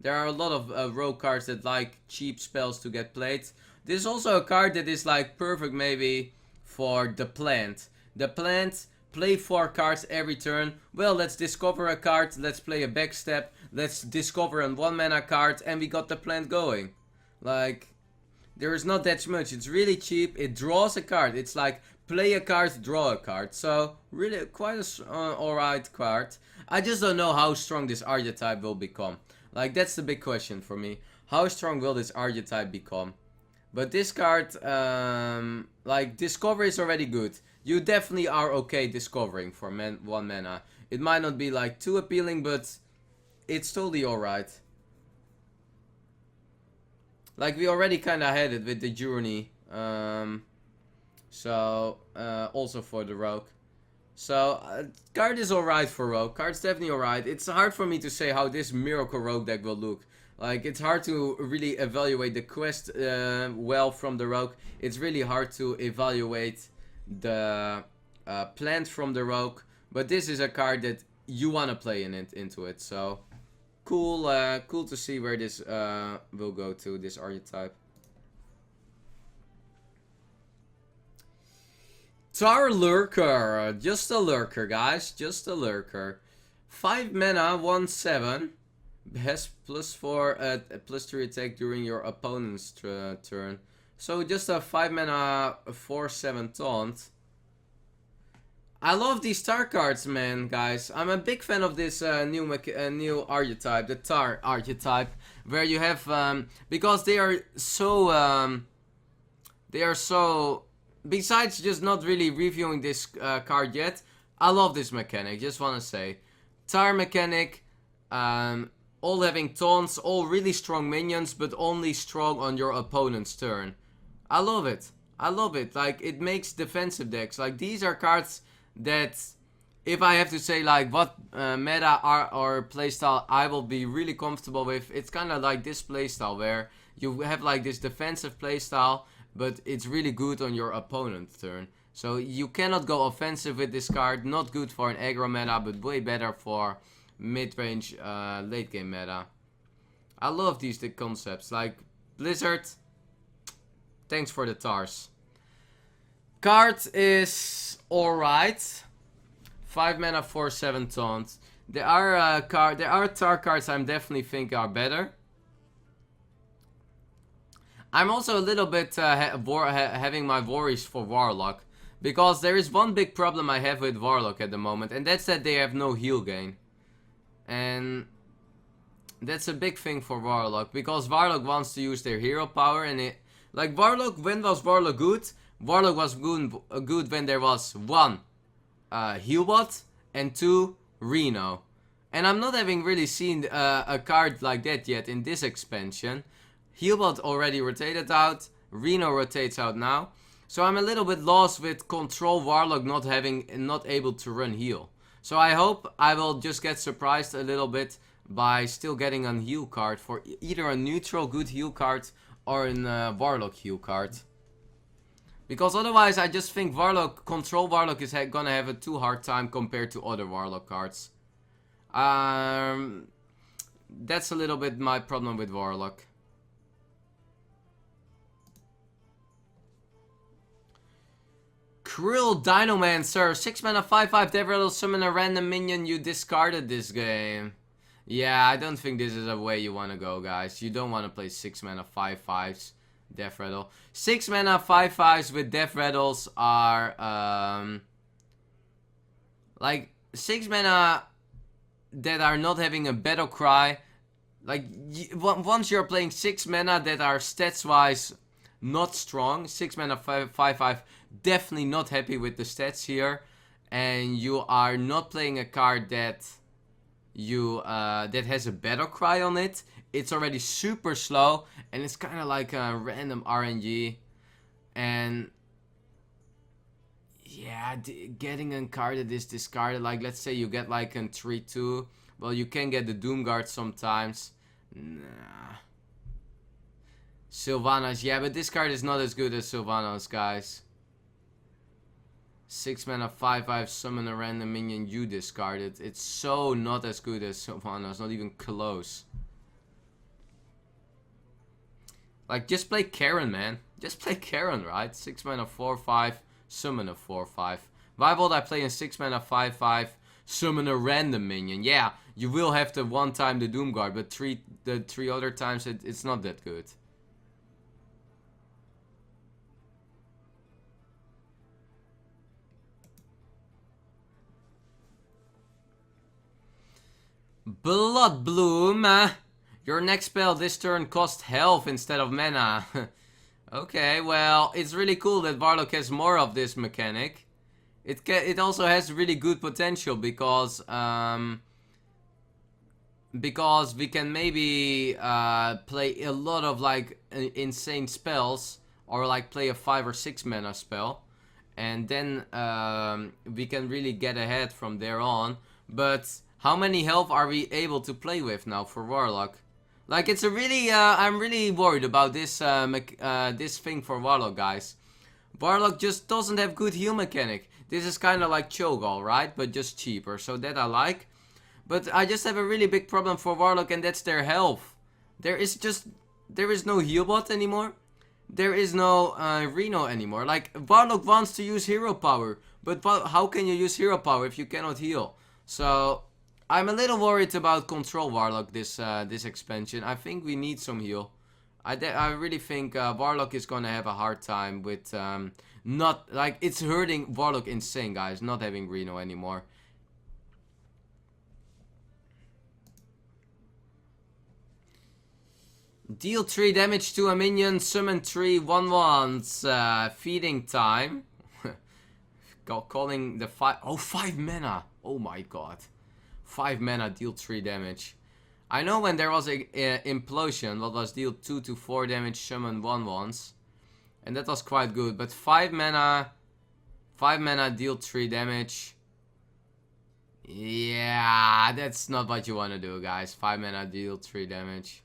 There are a lot of rogue cards that like cheap spells to get played. This is also a card that is like perfect maybe for the plant. The plant, play 4 cards every turn. Well, let's discover a card, let's play a backstep, let's discover a 1 mana card, and we got the plant going. Like, there is not that much. It's really cheap. It draws a card. It's like play a card, draw a card. So really quite a alright card. I just don't know how strong this archetype will become. Like, that's the big question for me. How strong will this archetype become? But this card, like, Discover is already good. You definitely are okay discovering for 1 mana. It might not be, like, too appealing, but it's totally alright. Like, we already kind of had it with the Journey. Also for the Rogue. So, card is alright for Rogue. Card's definitely alright. It's hard for me to say how this Miracle Rogue deck will look. Like, it's hard to really evaluate the quest well from the Rogue. It's really hard to evaluate the plant from the Rogue. But this is a card that you want to play into it. So, cool to see where this will go to, this archetype. Tar Lurker. Just a Lurker, guys. Just a Lurker. 5 mana, 1/7. Has +4 +3 attack during your opponent's turn. So just a 5 mana 4/7 taunt. I love these Tar cards, man, guys. I'm a big fan of this new archetype, the Tar archetype, where you have because they are so besides just not really reviewing this card yet. I love this mechanic. Just wanna say, Tar mechanic. All having taunts, all really strong minions, but only strong on your opponent's turn. I love it. I love it. Like, it makes defensive decks. Like, these are cards that, if I have to say, like, what meta or playstyle I will be really comfortable with, it's kind of like this playstyle, where you have, like, this defensive playstyle, but it's really good on your opponent's turn. So, you cannot go offensive with this card. Not good for an aggro meta, but way better for mid-range, late-game meta. I love these concepts. Like, Blizzard, thanks for the Tars. Card is alright. 5 mana, 4/7 taunt. There are Tar cards I'm definitely think are better. I'm also a little bit having my worries for Warlock. Because there is one big problem I have with Warlock at the moment, and that's that they have no heal gain. And that's a big thing for Warlock, because Warlock wants to use their hero power, and it, like, Warlock, when was Warlock good? Warlock was good when there was 1 Healbot and 2 Reno. And I'm not having really seen a card like that yet in this expansion. Healbot already rotated out, Reno rotates out now. So I'm a little bit lost with Control Warlock not able to run heal. So I hope I will just get surprised a little bit by still getting a heal card for either a neutral good heal card or a Warlock heal card. Because otherwise I just think Control Warlock is gonna have a too hard time compared to other Warlock cards. That's a little bit my problem with Warlock. Cruel Dinomancer, 6 mana 5/5 Death Rattle, summon a random minion you discarded this game. Yeah, I don't think this is a way you want to go, guys. You don't want to play 6 mana 5/5s Death Rattle. 6 mana 5/5s with Death Rattles are like 6 mana that are not having a battle cry. Like once you're playing 6 mana that are stats wise not strong, 6 mana 5/5, definitely not happy with the stats here, and you are not playing a card that you that has a battle cry on it. It's already super slow, and it's kind of like a random RNG, and yeah, getting a card that is discarded, like let's say you get like a 3/2, well, you can get the Doomguard sometimes. Nah. Sylvanas, yeah, but this card is not as good as Sylvanas, guys. 6 mana 5/5 summon a random minion you discarded. It's so not as good as Sylvanas, not even close. Like, just play Karen, man. Just play Karen, right? 6 mana 4/5, summon a 4/5. Why would I play a 6 mana 5/5, summon a random minion? Yeah, you will have to one time the Doomguard, but the three other times it's not that good. Blood Bloom. Your next spell this turn costs health instead of mana. Okay, well, it's really cool that Warlock has more of this mechanic. It also has really good potential because we can maybe play a lot of like insane spells, or like play a 5 or 6 mana spell, and then we can really get ahead from there on. But how many health are we able to play with now for Warlock? Like, it's a really, I'm really worried about this this thing for Warlock, guys. Warlock just doesn't have good heal mechanic. This is kind of like Cho'Gall, right? But just cheaper, so that I like. But I just have a really big problem for Warlock, and that's their health. There is no heal bot anymore. There is no Reno anymore. Like, Warlock wants to use hero power, but how can you use hero power if you cannot heal? So I'm a little worried about Control Warlock this expansion. I think we need some heal. I really think Warlock is gonna have a hard time with not, like, it's hurting Warlock insane, guys, not having Reno anymore. Deal 3 damage to a minion, summon 3 1/1s, feeding time. Calling the 5 mana. Oh my god. 5 mana, deal 3 damage. I know when there was a implosion, what was deal 2 to 4 damage, summon 1/1s. And that was quite good. But 5 mana, deal 3 damage. Yeah, that's not what you want to do, guys. 5 mana, deal 3 damage.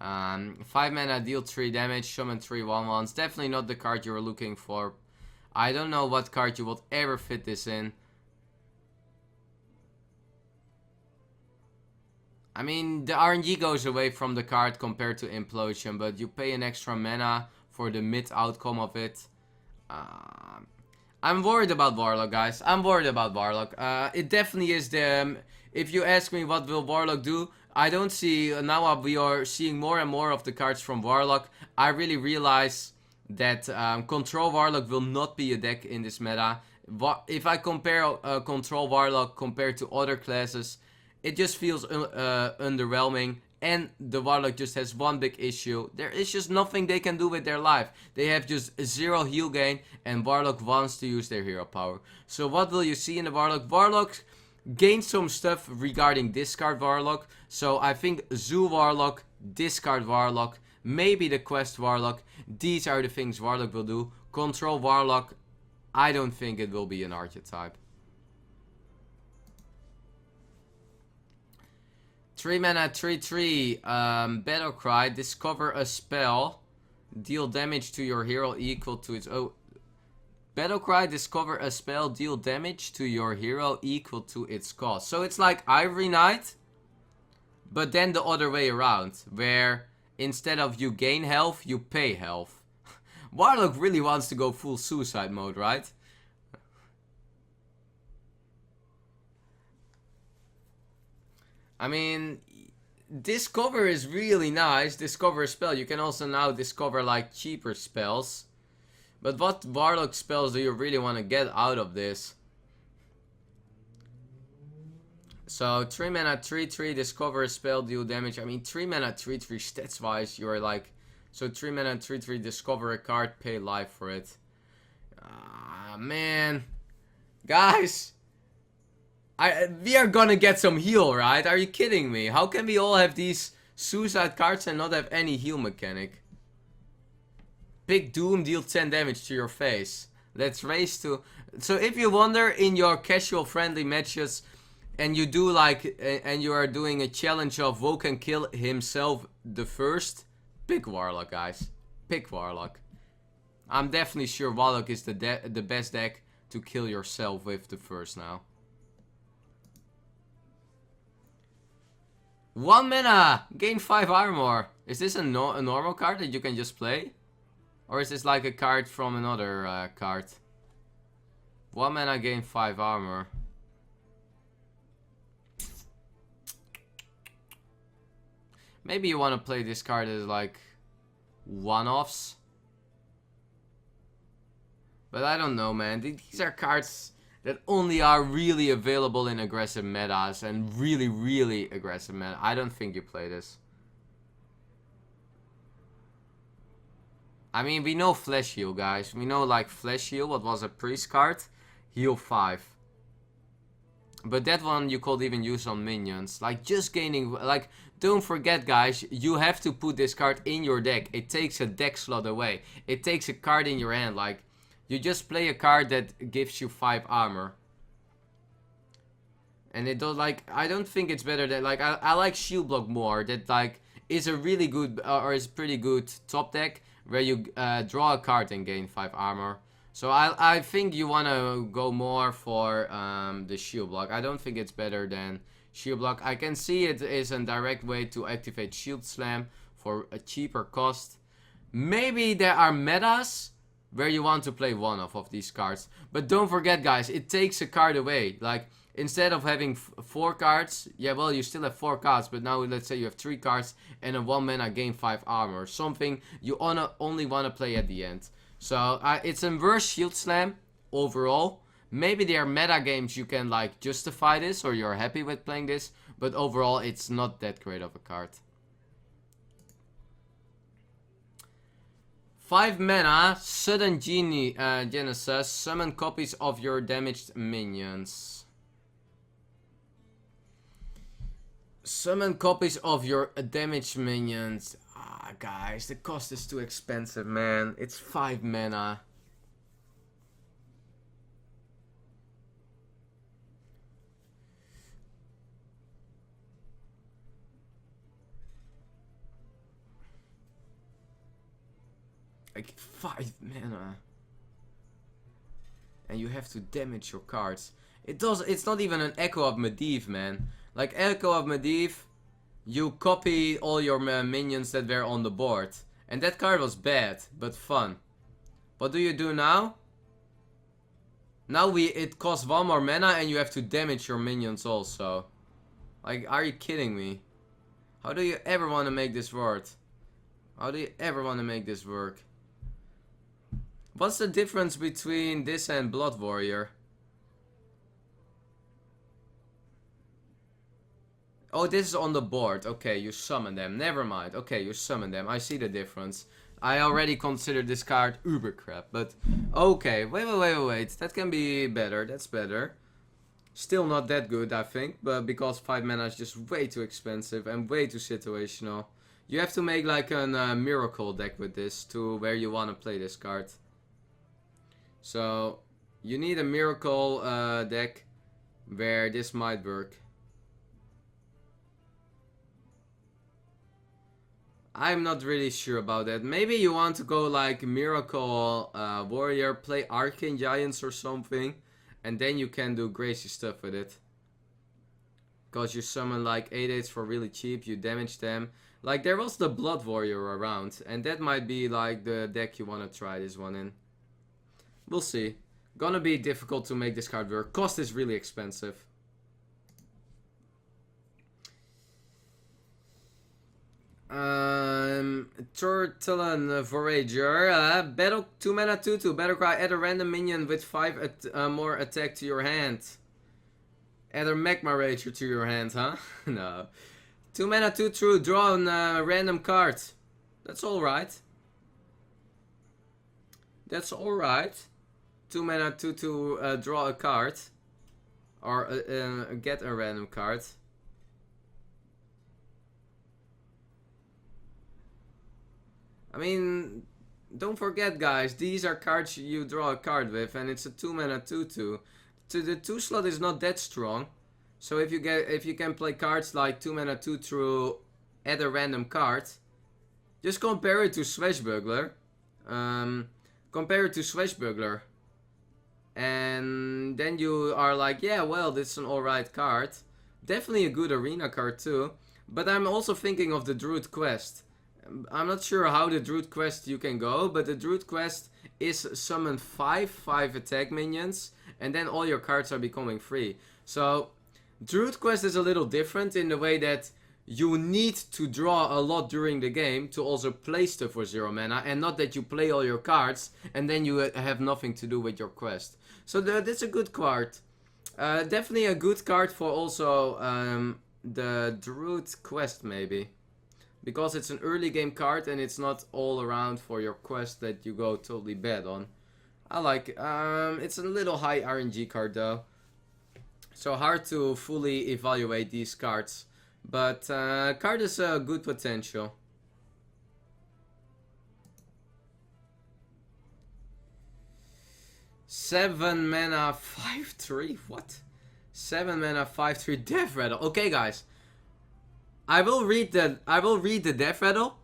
5 mana, deal 3 damage, summon 3 1/1s. Definitely not the card you were looking for. I don't know what card you would ever fit this in. I mean, the RNG goes away from the card compared to Implosion, but you pay an extra mana for the mid outcome of it. I'm worried about Warlock, guys. I'm worried about Warlock. It definitely is the... if you ask me what will Warlock do, I don't see... now we are seeing more and more of the cards from Warlock. I really realize that Control Warlock will not be a deck in this meta. If I compare Control Warlock compared to other classes, it just feels underwhelming, and the Warlock just has one big issue. There is just nothing they can do with their life. They have just 0 heal gain, and Warlock wants to use their hero power. So what will you see in the Warlock? Warlock gains some stuff regarding discard Warlock. So I think Zoo Warlock, discard Warlock, maybe the Quest Warlock. These are the things Warlock will do. Control Warlock, I don't think it will be an archetype. 3 mana, 3/3, Battle Cry, discover a spell, deal damage to your hero equal to its... oh, Battle Cry, discover a spell, deal damage to your hero equal to its cost. So it's like Ivory Knight, but then the other way around, where instead of you gain health, you pay health. Warlock really wants to go full suicide mode, right? I mean, discover is really nice. Discover a spell. You can also now discover like cheaper spells. But what Warlock spells do you really want to get out of this? So 3 mana 3/3 discover a spell, deal damage. I mean 3 mana 3/3 stats wise you're like, so 3 mana 3/3 discover a card, pay life for it. Ah man. Guys, we are gonna get some heal, right? Are you kidding me? How can we all have these suicide cards and not have any heal mechanic? Big Doom, deal 10 damage to your face. Let's race to... So if you wonder in your casual friendly matches and you do like... and you are doing a challenge of Woe can kill himself the first, pick Warlock, guys. Pick Warlock. I'm definitely sure Warlock is the best deck to kill yourself with the first now. 1 mana! Gain 5 armor. Is this a normal card that you can just play? Or is this like a card from another card? 1 mana, gain 5 armor. Maybe you want to play this card as like one-offs. But I don't know, man. These are cards that only are really available in aggressive metas. And really, really aggressive meta. I don't think you play this. I mean, we know Flesh Heal, guys. We know, like, Flesh Heal, what was a priest card? Heal 5. But that one you could even use on minions. Like, just gaining... Like, don't forget, guys, you have to put this card in your deck. It takes a deck slot away. It takes a card in your hand. Like, you just play a card that gives you 5 armor. And it does, like... I don't think it's better than... Like, I like Shield Block more. That, like, is a really good... or is pretty good top deck. Where you draw a card and gain 5 armor. So I think you want to go more for the Shield Block. I don't think it's better than Shield Block. I can see it is a direct way to activate Shield Slam for a cheaper cost. Maybe there are metas where you want to play one of these cards. But don't forget, guys, it takes a card away. Like, instead of having 4 cards, yeah, well, you still have 4 cards, but now let's say you have 3 cards and a 1 mana gain 5 armor. Something you only want to play at the end. So, it's a worse Shield Slam overall. Maybe there are meta games you can, like, justify this, or you're happy with playing this, but overall, it's not that great of a card. 5 mana, Sudden Genesis, summon copies of your damaged minions. Summon copies of your damaged minions. Ah, guys, the cost is too expensive, man. It's 5 mana. Like 5 mana. And you have to damage your cards. It's not even an Echo of Medivh, man. Like Echo of Medivh, you copy all your minions that were on the board. And that card was bad, but fun. What do you do now? Now it costs 1 more mana and you have to damage your minions also. Like, are you kidding me? How do you ever want to make this work? How do you ever want to make this work? What's the difference between this and Blood Warrior? Oh, this is on the board. Okay, you summon them. Never mind. Okay, you summon them. I see the difference. I already considered this card uber crap, but okay. Wait. That can be better. That's better. Still not that good, I think, but because 5 mana is just way too expensive and way too situational. You have to make like a miracle deck with this to where you want to play this card. So you need a miracle deck where this might work. I'm not really sure about that. Maybe you want to go like Miracle Warrior, play Arcane Giants or something. And then you can do crazy stuff with it. Because you summon like 8/8s for really cheap, you damage them. Like there was the Blood Warrior around. And that might be like the deck you want to try this one in. We'll see. Gonna be difficult to make this card work. Cost is really expensive. Tortollan Voyager. Battle 2 mana 2/2. Battle cry. Add a random minion with 5 more attack to your hand. Add a Magma Rager to your hand, huh? No. 2 mana 2/2. Draw a random card. That's alright. That's alright. 2 mana 2/2. Draw a card. Or get a random card. I mean, don't forget, guys, these are cards you draw a card with, and it's a 2 mana 2/2. The 2 slot is not that strong, so if you can play cards like 2 mana 2/2, add a random card, just compare it to Swashbuckler. Compare it to Swashbuckler, and then you are like, yeah, well, this is an alright card. Definitely a good arena card too. But I'm also thinking of the Druid Quest. I'm not sure how the Druid Quest you can go, but the Druid Quest is summon 5 attack minions, and then all your cards are becoming free. So, Druid Quest is a little different in the way that you need to draw a lot during the game to also play stuff for 0 mana, and not that you play all your cards and then you have nothing to do with your quest. So that's a good card. Definitely a good card for also the Druid Quest maybe. Because it's an early game card and it's not all around for your quest that you go totally bad on. I like it. It's a little high RNG card though. So hard to fully evaluate these cards. But card is a good potential. Seven mana 5/3. What? 7 mana 5/3 Death Rattle. Okay, guys. I will read the Death Rattle,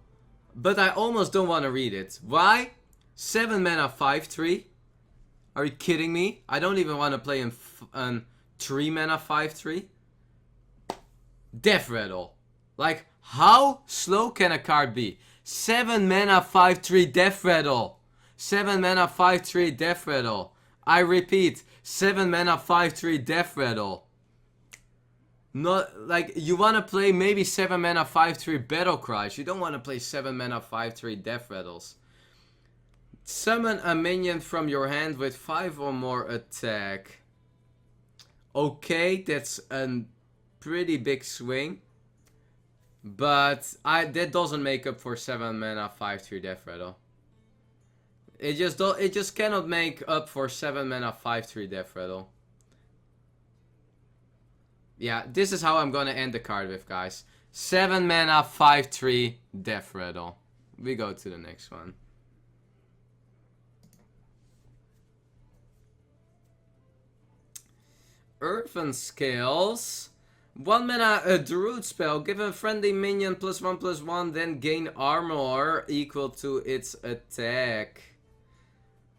but I almost don't want to read it. Why? 7 mana 5/3. Are you kidding me? I don't even want to play in 3 mana 5/3. Death Rattle. Like, how slow can a card be? 7 mana 5/3 Death Rattle. 7 mana 5/3 Death Rattle. I repeat, 7 mana 5/3 Death Rattle. Not like you want to play maybe 7 mana 5/3 Battle Cries. You don't want to play 7 mana 5/3 Death Rattles. Summon a minion from your hand with 5 or more attack. Okay, that's a pretty big swing. But that doesn't make up for 7 mana 5/3 Death Rattle. It just cannot make up for 7 mana 5/3 Death Rattle. Yeah, this is how I'm gonna end the card with, guys. 7 mana 5/3 Death Rattle. We go to the next one. Earthen Scales. 1 mana a Druid spell. Give a friendly minion +1/+1, then gain armor equal to its attack.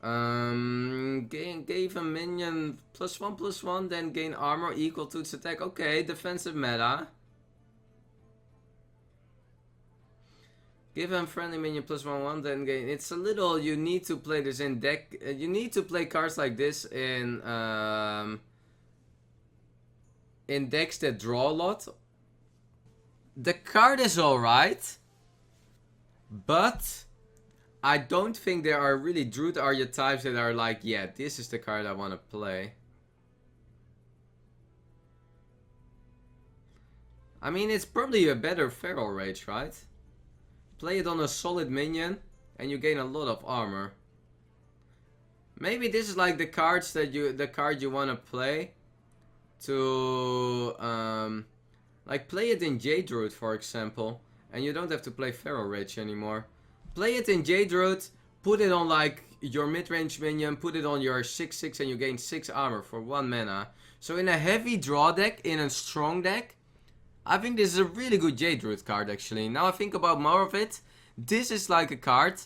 Gave a minion +1/+1, then gain armor equal to its attack. Okay, defensive meta. Give a friendly minion +1/+1, then gain. It's a little. You need to play this in deck. You need to play cards like this in decks that draw a lot. The card is alright, but I don't think there are really Druid archetypes that are like, yeah, this is the card I want to play. I mean, it's probably a better Feral Rage, right? Play it on a solid minion and you gain a lot of armor. Maybe this is like the cards that the card you want to play to like play it in Jade Druid, for example, and you don't have to play Feral Rage anymore. Play it in Jade Druid, put it on like your mid-range minion, put it on your 6/6 and you gain 6 armor for 1 mana. So in a heavy draw deck, in a strong deck, I think this is a really good Jade Druid card actually. Now I think about more of it, this is like a card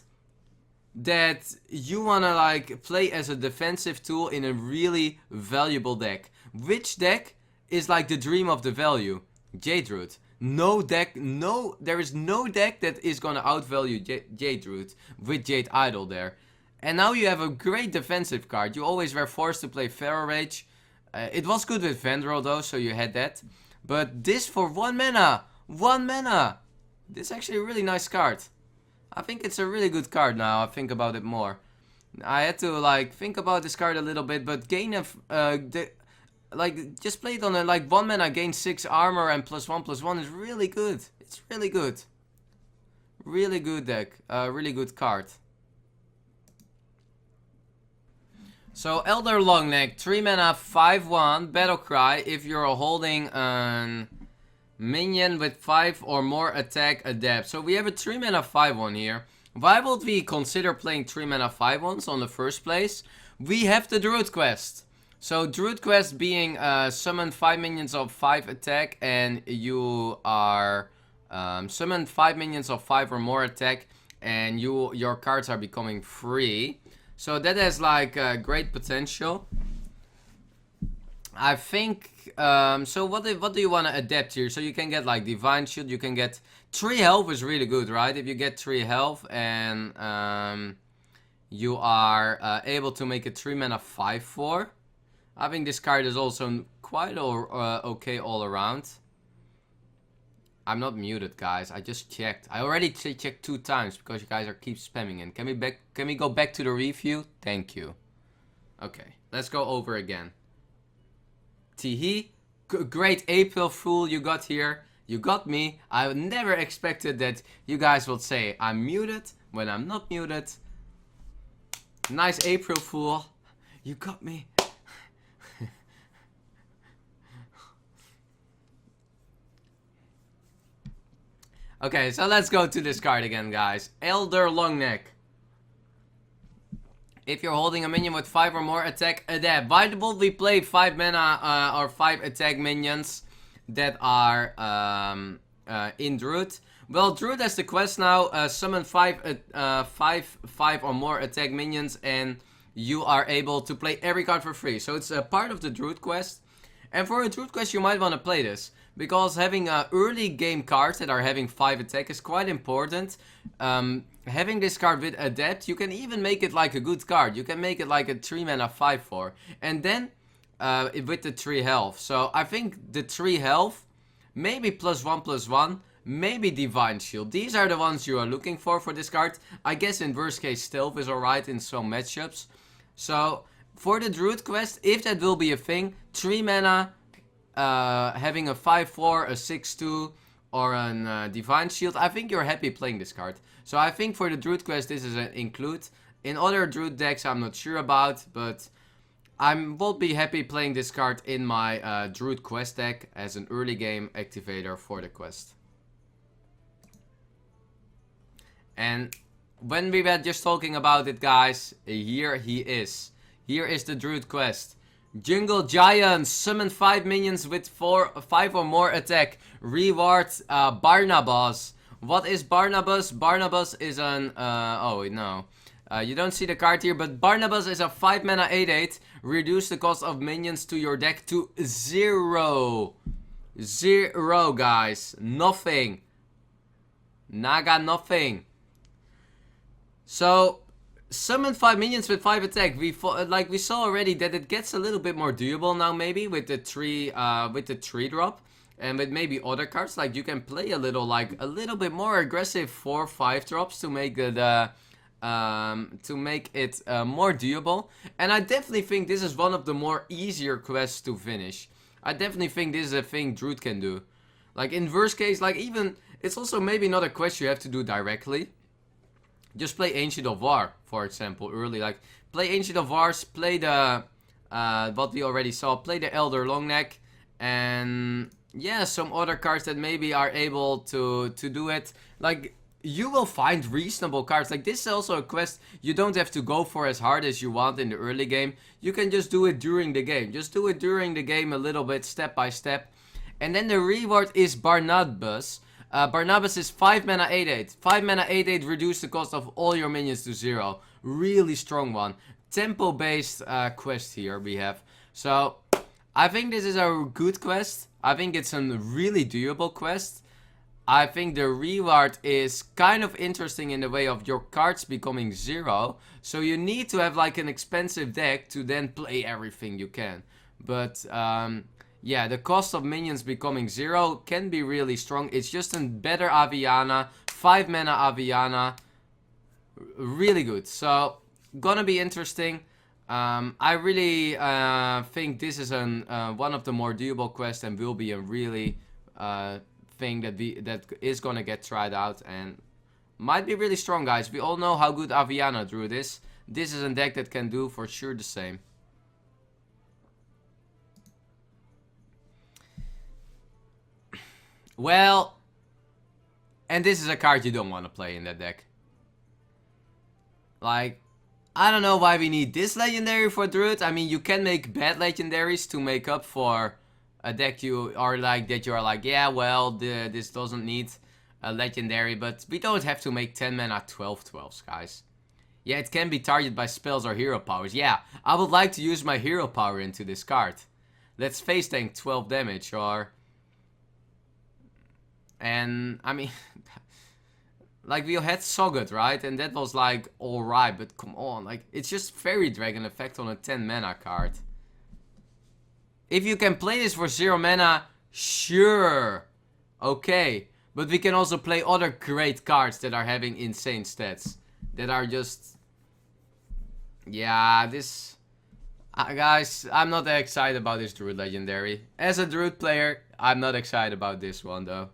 that you wanna like play as a defensive tool in a really valuable deck. Which deck is like the dream of the value? Jade Druid. There is no deck that is gonna outvalue Jade Druid with Jade Idol there. And now you have a great defensive card. You always were forced to play Feral Rage. It was good with Vendrel though, so you had that. But this for 1 mana! 1 mana! This is actually a really nice card. I think it's a really good card now. I think about it more. I had to like think about this card a little bit, but gain of like just play it on a like 1 mana, gain 6 armor and +1/+1 is really good. It's really good. Really good deck. Really good card. So Elder Longneck, 3 mana, 5/1, Battle Cry. If you're holding a minion with 5 or more attack, adapt. So we have a 3 mana 5/1 here. Why would we consider playing 3 mana 5/1s on the first place? We have the Druid Quest. So Druid Quest being summon 5 minions of 5 attack, and you are summon 5 minions of 5 or more attack, and your cards are becoming free. So that has like great potential. I think, so what do you want to adapt here? So you can get like Divine Shield, you can get 3 health is really good, right? If you get 3 health and you are able to make a 3 mana 5/4. I think this card is also quite okay all around. I'm not muted, guys. I just checked. I already checked 2 times because you guys keep spamming in. Can we go back to the review? Thank you. Okay, let's go over again. Teehee, great April Fool you got here. You got me. I never expected that you guys would say I'm muted when I'm not muted. Nice April Fool. You got me. Okay, so let's go to this card again, guys. Elder Longneck. If you're holding a minion with 5 or more attack, adapt. Why would we play 5 mana or 5 attack minions that are in Druid? Well, Druid has the quest now, summon 5 or more attack minions, and you are able to play every card for free. So it's a part of the Druid quest. And for a Druid quest, you might want to play this, because having early game cards that are having 5 attack is quite important. Having this card with Adapt, you can even make it like a good card. You can make it like a 3 mana 5/4. And then with the 3 health. So I think the 3 health, maybe +1/+1, maybe Divine Shield. These are the ones you are looking for this card. I guess in worst case Stealth is alright in some matchups. So for the Druid quest, if that will be a thing, 3 mana, having a 5/4, a 6/2, or a Divine Shield, I think you're happy playing this card. So I think for the Druid quest this is an include. In other Druid decks I'm not sure about, but I will be happy playing this card in my Druid quest deck as an early game activator for the quest. And when we were just talking about it, guys, here he is. Here is the Druid quest. Jungle Giant, summon 5 minions with 5 or more attack. Reward Barnabas. What is Barnabas? Barnabas is an, oh no. You don't see the card here, but Barnabas is a 5 mana 8/8. Reduce the cost of minions to your deck to 0. 0, guys. Nothing. Naga nothing. So, summon 5 minions with 5 attack. We saw already that it gets a little bit more doable now, maybe with the 3 drop, and with maybe other cards. Like you can play a little bit more aggressive 4/5 drops to make it more doable. And I definitely think this is one of the more easier quests to finish. I definitely think this is a thing Druid can do. Like in worst case, like even it's also maybe not a quest you have to do directly. Just play Ancient of War, for example, early. Like, play Ancient of Wars, play the, what we already saw, play the Elder Longneck, and, yeah, some other cards that maybe are able to do it. Like, you will find reasonable cards. Like, this is also a quest you don't have to go for as hard as you want in the early game. You can just do it during the game. Just do it during the game a little bit, step by step. And then the reward is Barnabas. Barnabas is 5 mana 8/8. 5 mana 8/8, reduce the cost of all your minions to 0. Really strong one. Tempo based quest here we have. So I think this is a good quest. I think it's a really doable quest. I think the reward is kind of interesting in the way of your cards becoming 0. So you need to have like an expensive deck to then play everything you can. But yeah, the cost of minions becoming 0 can be really strong. It's just a better Aviana, 5 mana Aviana, really good. So, gonna be interesting. I really think this is one of the more doable quests and will be a really thing that is gonna get tried out and might be really strong, guys. We all know how good Aviana Druid is. This is a deck that can do for sure the same. Well, and this is a card you don't want to play in that deck. Like, I don't know why we need this legendary for Druid. I mean, you can make bad legendaries to make up for a deck you are like, yeah, well, this doesn't need a legendary, but we don't have to make 10 mana 12/12s, guys. Yeah, it can be targeted by spells or hero powers. Yeah, I would like to use my hero power into this card. Let's face tank 12 damage, or... And, I mean... like, we had Soggot, right? And that was, like, alright, but come on. Like, it's just Fairy Dragon effect on a 10 mana card. If you can play this for 0 mana, sure. Okay. But we can also play other great cards that are having insane stats. That are just... yeah, this... guys, I'm not that excited about this Druid Legendary. As a Druid player, I'm not excited about this one, though.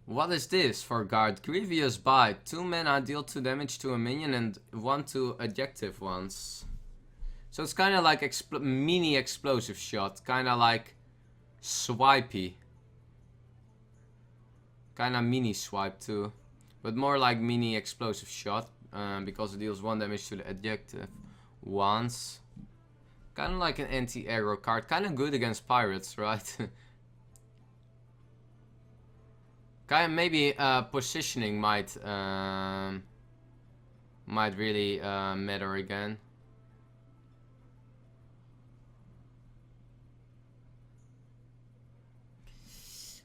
What is this for guard? Grievous Bite. 2 mana, deal 2 damage to a minion and 1 to adjective ones. So it's kind of like mini explosive shot. Kind of like swipey. Kind of mini swipe too. But more like mini explosive shot. Because it deals 1 damage to the adjective ones. Kind of like an anti-aggro card. Kind of good against pirates, right? Kind of maybe positioning might really matter again.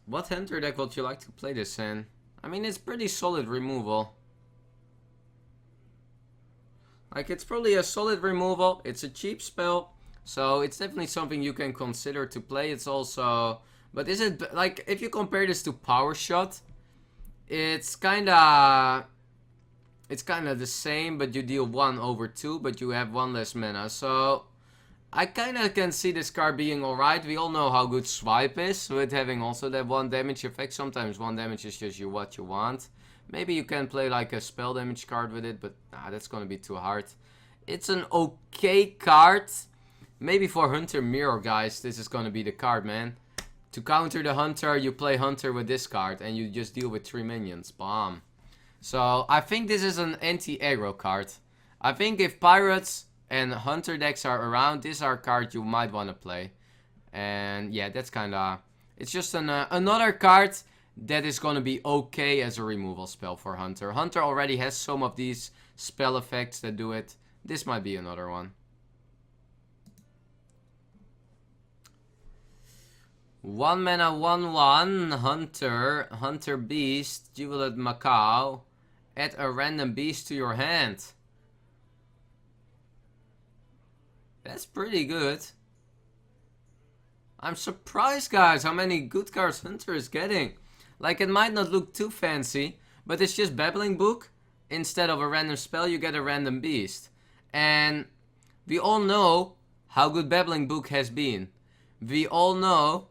What hunter deck would you like to play this in? I mean, it's pretty solid removal. Like, it's probably a solid removal. It's a cheap spell, so it's definitely something you can consider to play. It's also... but is it, like, if you compare this to Power Shot, it's kinda the same, but you deal 1 over 2, but you have 1 less mana. So, I kinda can see this card being alright. We all know how good Swipe is, with having also that 1 damage effect. Sometimes 1 damage is just what you want. Maybe you can play like a spell damage card with it, but nah, that's gonna be too hard. It's an okay card. Maybe for Hunter Mirror, guys, this is gonna be the card, man. To counter the Hunter, you play Hunter with this card, and you just deal with 3 minions. Bomb. So, I think this is an anti-aggro card. I think if Pirates and Hunter decks are around, this are cards you might want to play. And yeah, that's kinda... it's just another card that is gonna be okay as a removal spell for Hunter. Hunter already has some of these spell effects that do it. This might be another one. 1 mana 1/1 Hunter Beast, Jubilant Macaw. Add a random beast to your hand. That's pretty good. I'm surprised, guys, how many good cards Hunter is getting. Like, it might not look too fancy, but it's just Babbling Book. Instead of a random spell, you get a random beast. And we all know how good Babbling Book has been. We all know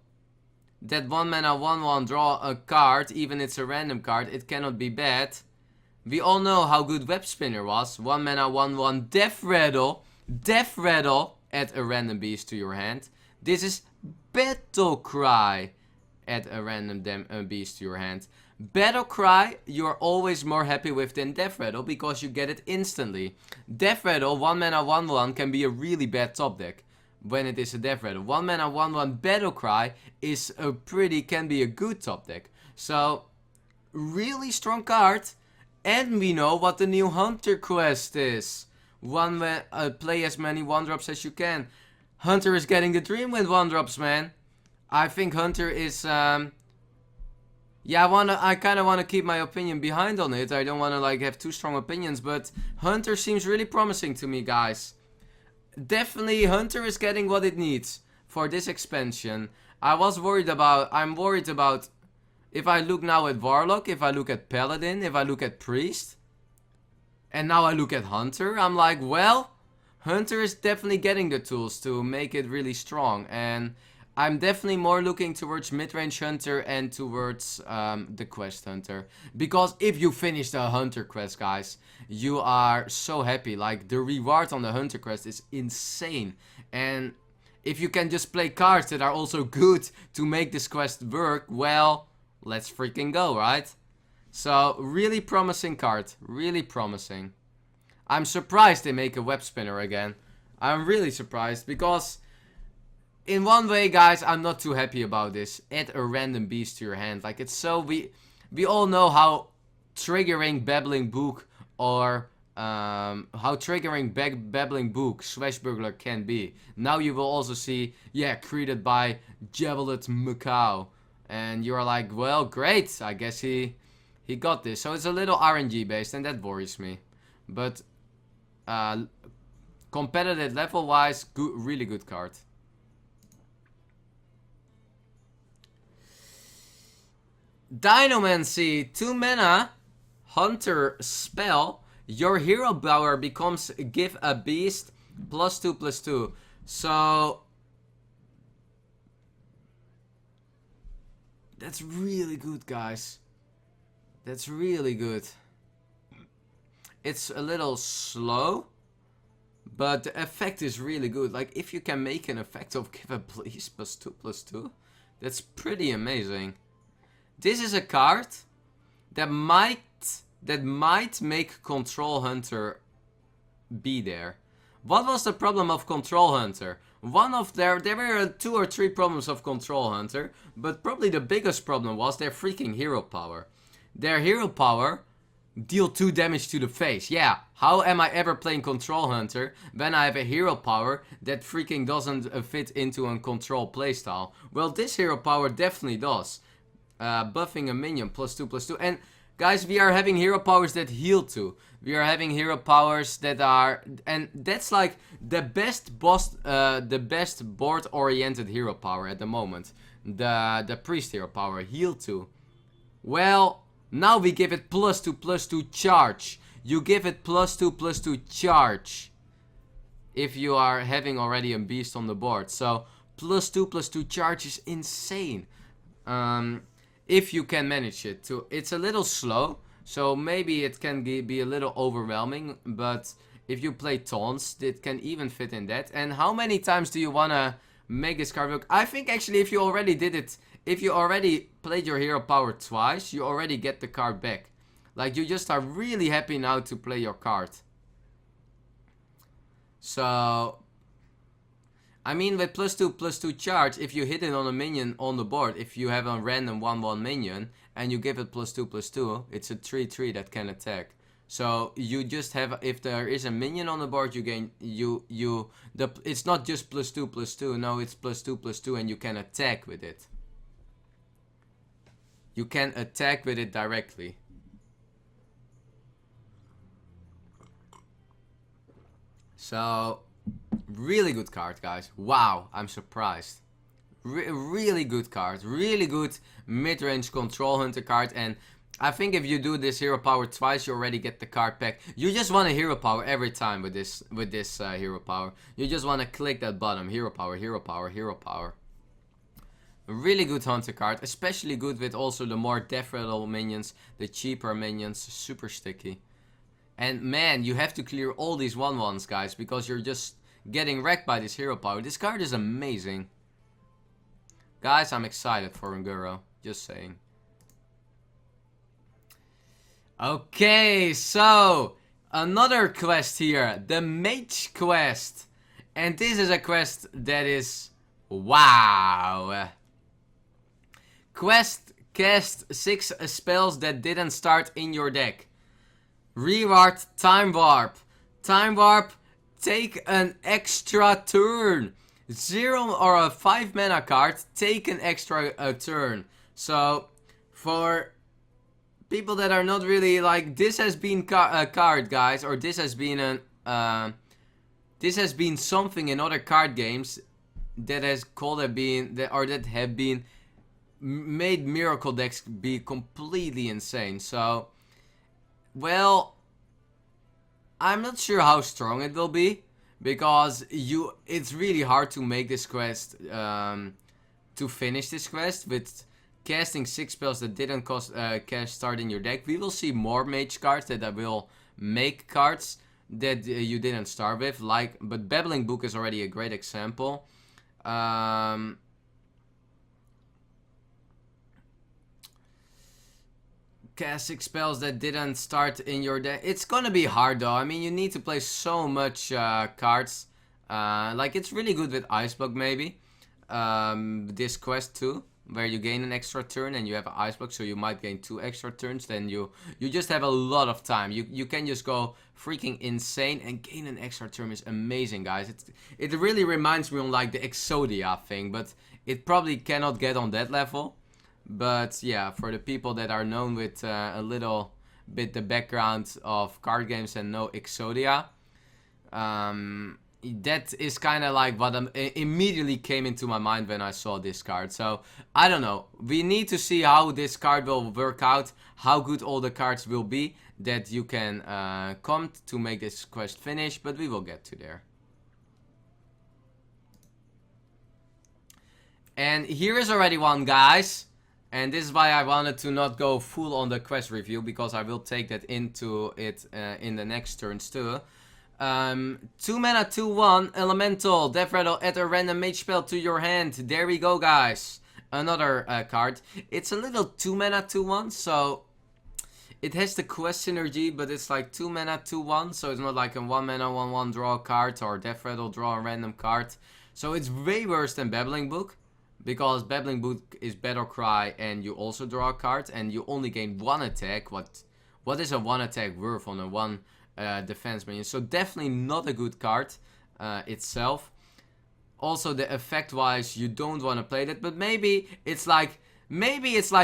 that 1 mana 1/1 draw a card, even it's a random card, it cannot be bad. We all know how good Web Spinner was. 1 mana 1/1 Death Rattle. Death Rattle, add a random beast to your hand. This is Battle Cry. Add a random beast to your hand. Battle Cry, you're always more happy with than Death Rattle because you get it instantly. Death Rattle, 1 mana 1/1 can be a really bad top deck when it is a Death Rattle. 1 mana 1/1 Battle Cry is can be a good top deck. So, really strong card. And we know what the new Hunter quest is. Play as many 1-drops as you can. Hunter is getting the Dreamwind 1-drops, man. I think Hunter is Yeah, I kind of want to keep my opinion behind on it. I don't want to like have too strong opinions, but Hunter seems really promising to me, guys. Definitely Hunter is getting what it needs for this expansion. I'm worried about if I look now at Warlock, if I look at Paladin, if I look at Priest, and now I look at Hunter, I'm like, well, Hunter is definitely getting the tools to make it really strong, and I'm definitely more looking towards mid-range Hunter and towards the quest Hunter. Because if you finish the Hunter quest, guys, you are so happy. Like, the reward on the Hunter quest is insane. And if you can just play cards that are also good to make this quest work, well, let's freaking go, right? So, really promising card. Really promising. I'm surprised they make a web spinner again. I'm really surprised because in one way, guys, I'm not too happy about this. Add a random beast to your hand. Like, it's so... We all know how triggering Babbling Book or... how triggering Babbling Book Swashbuckler can be. Now you will also see, yeah, created by Javelot Macau. And you're like, well, great. I guess he got this. So it's a little RNG based and that worries me. But competitive level wise, really good card. Dinomancy, 2 mana, Hunter spell. Your hero power becomes give a beast +2/+2. So that's really good, guys. That's really good. It's a little slow, but the effect is really good. Like, if you can make an effect of give a beast +2/+2, that's pretty amazing. This is a card that might make Control Hunter be there. What was the problem of Control Hunter? There were 2 or 3 problems of Control Hunter, but probably the biggest problem was their freaking hero power. Their hero power deal 2 damage to the face. Yeah, how am I ever playing Control Hunter when I have a hero power that freaking doesn't fit into a control playstyle? Well, this hero power definitely does. Buffing a minion +2/+2. And guys, we are having hero powers that heal too. We are having hero powers that are, and that's like the best board oriented hero power at the moment. The priest hero power, heal 2. Well, now we give it +2/+2 charge. You give it +2/+2 charge if you are having already a beast on the board. So +2/+2 charge is insane. If you can manage it to. It's a little slow, so maybe it can be a little overwhelming, but if you play taunts, it can even fit in that. And how many times do you want to make this card work? I think actually if you already did it, if you already played your hero power twice, you already get the card back. Like, you just are really happy now to play your card. So I mean, with +2/+2 charge, if you hit it on a minion on the board, if you have a random 1/1 minion and you give it +2/+2, it's a 3/3 that can attack. So you just have, if there is a minion on the board, you gain it's not just +2/+2. No, it's +2/+2, and you can attack with it. You can attack with it directly. So really good card, guys. Wow, I'm surprised. Really good card. Really good mid-range Control Hunter card. And I think if you do this hero power twice, you already get the card back. You just want a hero power every time with this hero power. You just want to click that button. Hero power, hero power, hero power. A really good Hunter card. Especially good with also the more death rattle minions. The cheaper minions. Super sticky. And man, you have to clear all these 1/1s, guys. Because you're just getting wrecked by this hero power. This card is amazing. Guys, I'm excited for Unguro. Just saying. Okay, so another quest here. The Mage quest. And this is a quest that is... wow. Quest, cast 6 spells that didn't start in your deck. Reward Time Warp. Time Warp, take an extra turn. 0 or a 5 mana card, take an extra turn. So For people that are not really like, this has been a card, guys, or this has been an this has been something in other card games that has that have been made miracle decks be completely insane. So, well, I'm not sure how strong it will be, because it's really hard to make this quest, to finish this quest with casting 6 spells that didn't cost cash start in your deck. We will see more mage cards that will make cards that you didn't start with, but Babbling Book is already a great example. Cast 6 spells that didn't start in your deck. It's gonna be hard though. I mean, you need to play so much cards. Like, it's really good with Ice Block maybe. This quest too, where you gain an extra turn and you have an Ice Block, so you might gain 2 extra turns. Then you just have a lot of time. You can just go freaking insane, and gain an extra turn is amazing, guys. It really reminds me of like the Exodia thing, but it probably cannot get on that level. But yeah, for the people that are known with a little bit the background of card games and know Exodia, that is kind of like what immediately came into my mind when I saw this card. So, I don't know. We need to see how this card will work out, how good all the cards will be that you can come to make this quest finish, but we will get to there. And here is already one, guys. And this is why I wanted to not go full on the quest review, because I will take that into it in the next turns too. 2 mana, 2/1, Elemental, Death Rattle, add a random mage spell to your hand. There we go, guys. Another card. It's a little 2 mana, 2/1, so it has the quest synergy, but it's like 2 mana, 2/1, so it's not like a 1 mana, 1/1 draw a card, or Death Rattle, draw a random card. So it's way worse than Babbling Book, because Babbling Book is Battle Cry and you also draw a card, and you only gain 1 attack. What is a 1 attack worth on a 1 defense minion? So definitely not a good card itself. Also, the effect wise, you don't want to play that, but maybe it's like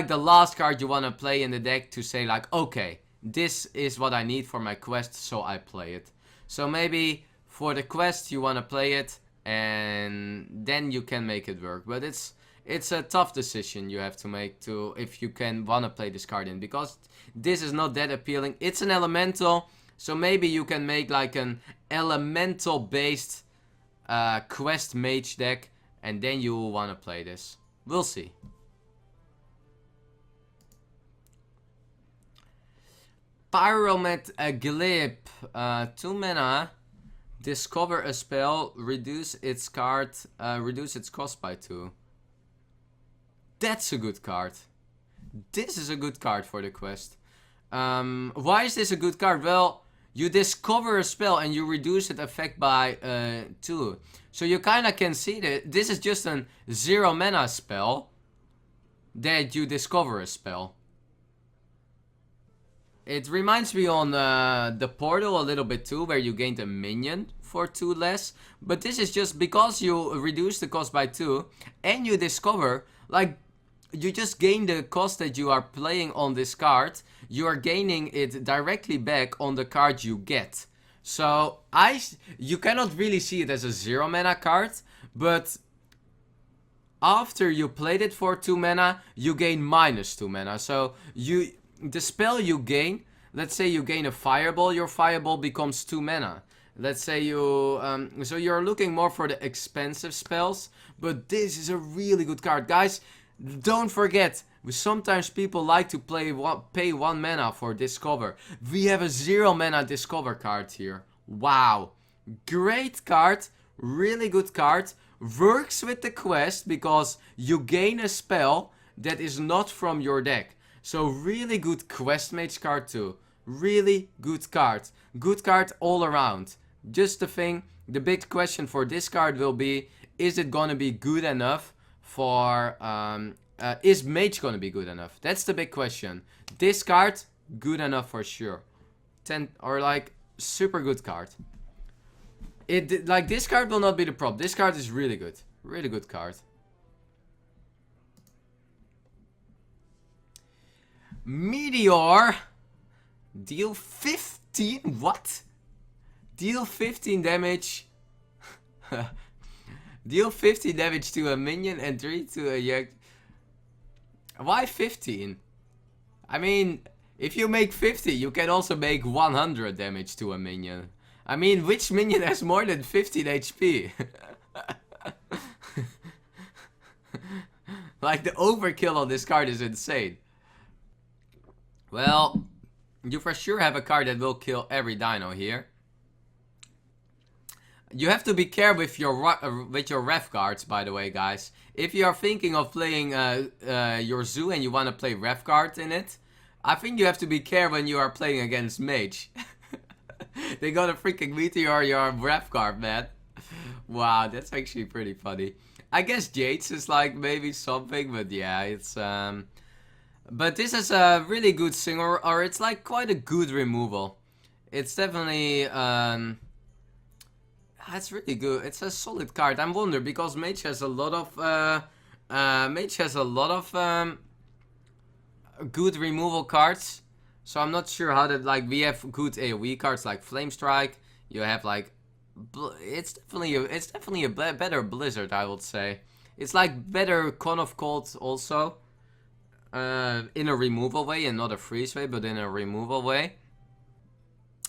the last card you want to play in the deck to say like, okay, this is what I need for my quest, so I play it. So maybe for the quest you want to play it, and then you can make it work. But it's a tough decision you have to make if you want to play this card in, because this is not that appealing. It's an elemental, so maybe you can make like an elemental based quest mage deck, and then you will want to play this. We'll see. Pyromet Glib, 2 mana. Discover a spell, reduce its cost by 2. That's a good card. This is a good card for the quest. Why is this a good card? Well, you discover a spell and you reduce its effect by 2. So you kinda can see that this is just a 0 mana spell that you discover a spell. It reminds me on the Portal a little bit too, where you gained a minion for 2 less. But this is just because you reduce the cost by 2 and you discover, like, you just gain the cost that you are playing on this card. You are gaining it directly back on the card you get. So you cannot really see it as a 0 mana card, but after you played it for 2 mana, you gain -2 mana. So the spell you gain, let's say you gain a fireball, your fireball becomes 2 mana. Let's say so you're looking more for the expensive spells, but this is a really good card. Guys, don't forget, sometimes people like to pay 1 mana for Discover. We have a 0 mana Discover card here. Wow. Great card, really good card. Works with the quest because you gain a spell that is not from your deck. So really good quest mage card too. Really good card. Good card all around. Just the big question for this card will be, is it gonna be good enough for, is mage gonna be good enough? That's the big question. This card, good enough for sure. 10, or like, super good card. Like, this card will not be the problem. This card is really good. Really good card. Meteor. Deal 15? What? Deal 15 damage. Deal 50 damage to a minion and 3 to a yak. Why 15? I mean, if you make 50, you can also make 100 damage to a minion. I mean, which minion has more than 15 HP? Like, the overkill on this card is insane. Well, you for sure have a card that will kill every dino here. You have to be careful with your ref cards, by the way, guys. If you are thinking of playing your zoo and you want to play ref card in it, I think you have to be careful when you are playing against Mage. They got a freaking Meteor your ref card, man. Wow, that's actually pretty funny. I guess Jade's is like maybe something, but yeah, it's but this is a really good singer, or it's like quite a good removal. It's definitely it's really good. It's a solid card. I'm wondering because Mage has a lot of good removal cards. So I'm not sure how that, like, we have good AoE cards like Flame Strike. You have like it's definitely a better Blizzard, I would say. It's like better Con of Cold also. In a removal way and not a freeze way, but in a removal way.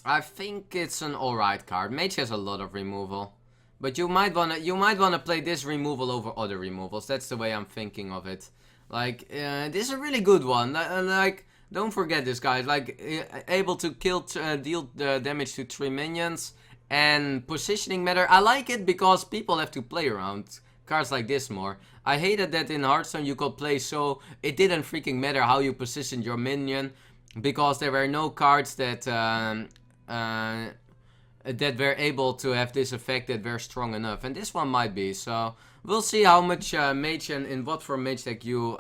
I think it's an alright card. Mage has a lot of removal, but you might wanna play this removal over other removals. That's the way I'm thinking of it. Like, this is a really good one. Like, don't forget this, guys. Like, able to deal damage to 3 minions and positioning matter. I like it because people have to play around cards like this more. I hated that in Hearthstone you could play so it didn't freaking matter how you positioned your minion, because there were no cards that that were able to have this effect that were strong enough, and this one might be. So we'll see how much Mage and in what form Mage deck you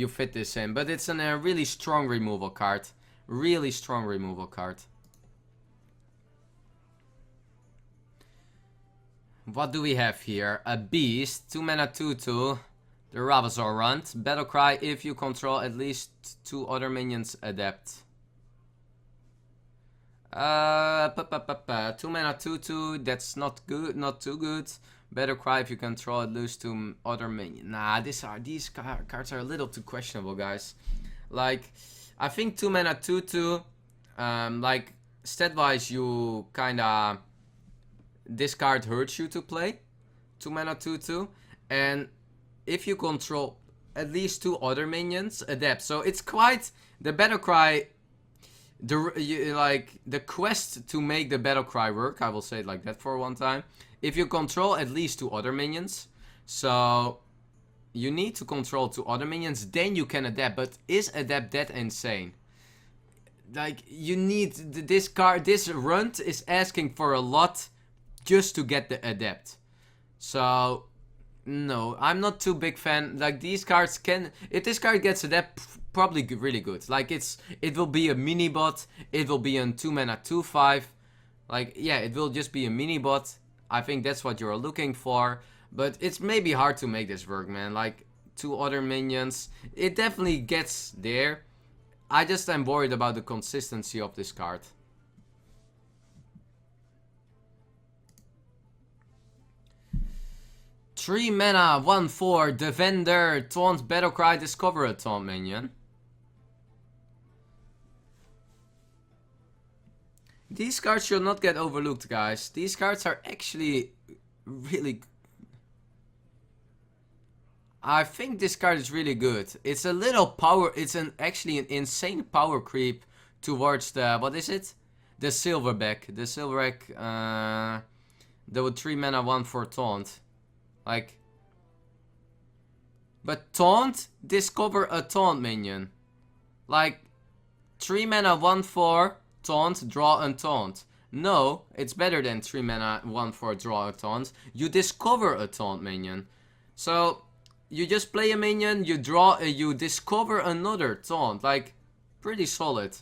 fit this in. But it's a really strong removal card, really strong removal card. What do we have here? A Beast, 2 mana 2/2. The Ravenous Runt. Battle Cry if you control at least 2 other minions adept. 2 mana 2/2. That's not good, not too good. Battle Cry if you control at least 2 other minions. Nah, these cards are a little too questionable, guys. Like, I think 2 mana 2/2. Like, stat wise, you kinda. This card hurts you to play 2 mana 2/2, and if you control at least 2 other minions, adept. So it's quite the Battle Cry. The quest to make the Battle Cry work. I will say it like that for one time. If you control at least 2 other minions, so you need to control 2 other minions, then you can adapt. But is adapt that insane? Like, you need this card. This runt is asking for a lot just to get the adept. So no, I'm not too big fan. Like, these cards can, if this card gets adept, probably really good. Like, it will be a mini bot. It will be a 2 mana 2/5. Like, yeah, it will just be a mini bot. I think that's what you're looking for. But it's maybe hard to make this work, man. Like, 2 other minions, it definitely gets there. I just am worried about the consistency of this card. Three mana, 1/4, Defender, Taunt, Battle Cry, discover a Taunt minion. These cards should not get overlooked, guys. These cards are actually really. I think this card is really good. It's a little power. It's actually an insane power creep towards the, what is it? The Silverback. The Silverback. The 3 mana 1/4 Taunt. Like, but Taunt, discover a Taunt minion. Like, 3 mana 1/4 Taunt, draw a Taunt. No, it's better than 3 mana 1/4 draw a Taunt. You discover a Taunt minion. So you just play a minion, you draw, you discover another Taunt. Like, pretty solid.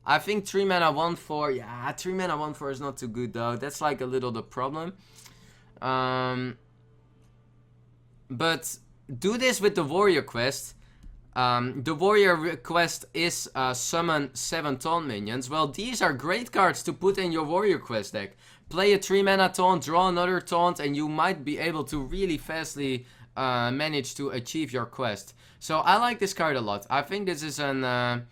I think 3 mana 1/4. Yeah, 3 mana 1/4 is not too good though. That's like a little the problem. But do this with the warrior quest. The warrior request is summon 7 taunt minions. Well, these are great cards to put in your warrior quest deck. Play a 3 mana taunt, draw another taunt, and you might be able to really fastly manage to achieve your quest. So I like this card a lot. I think this is an...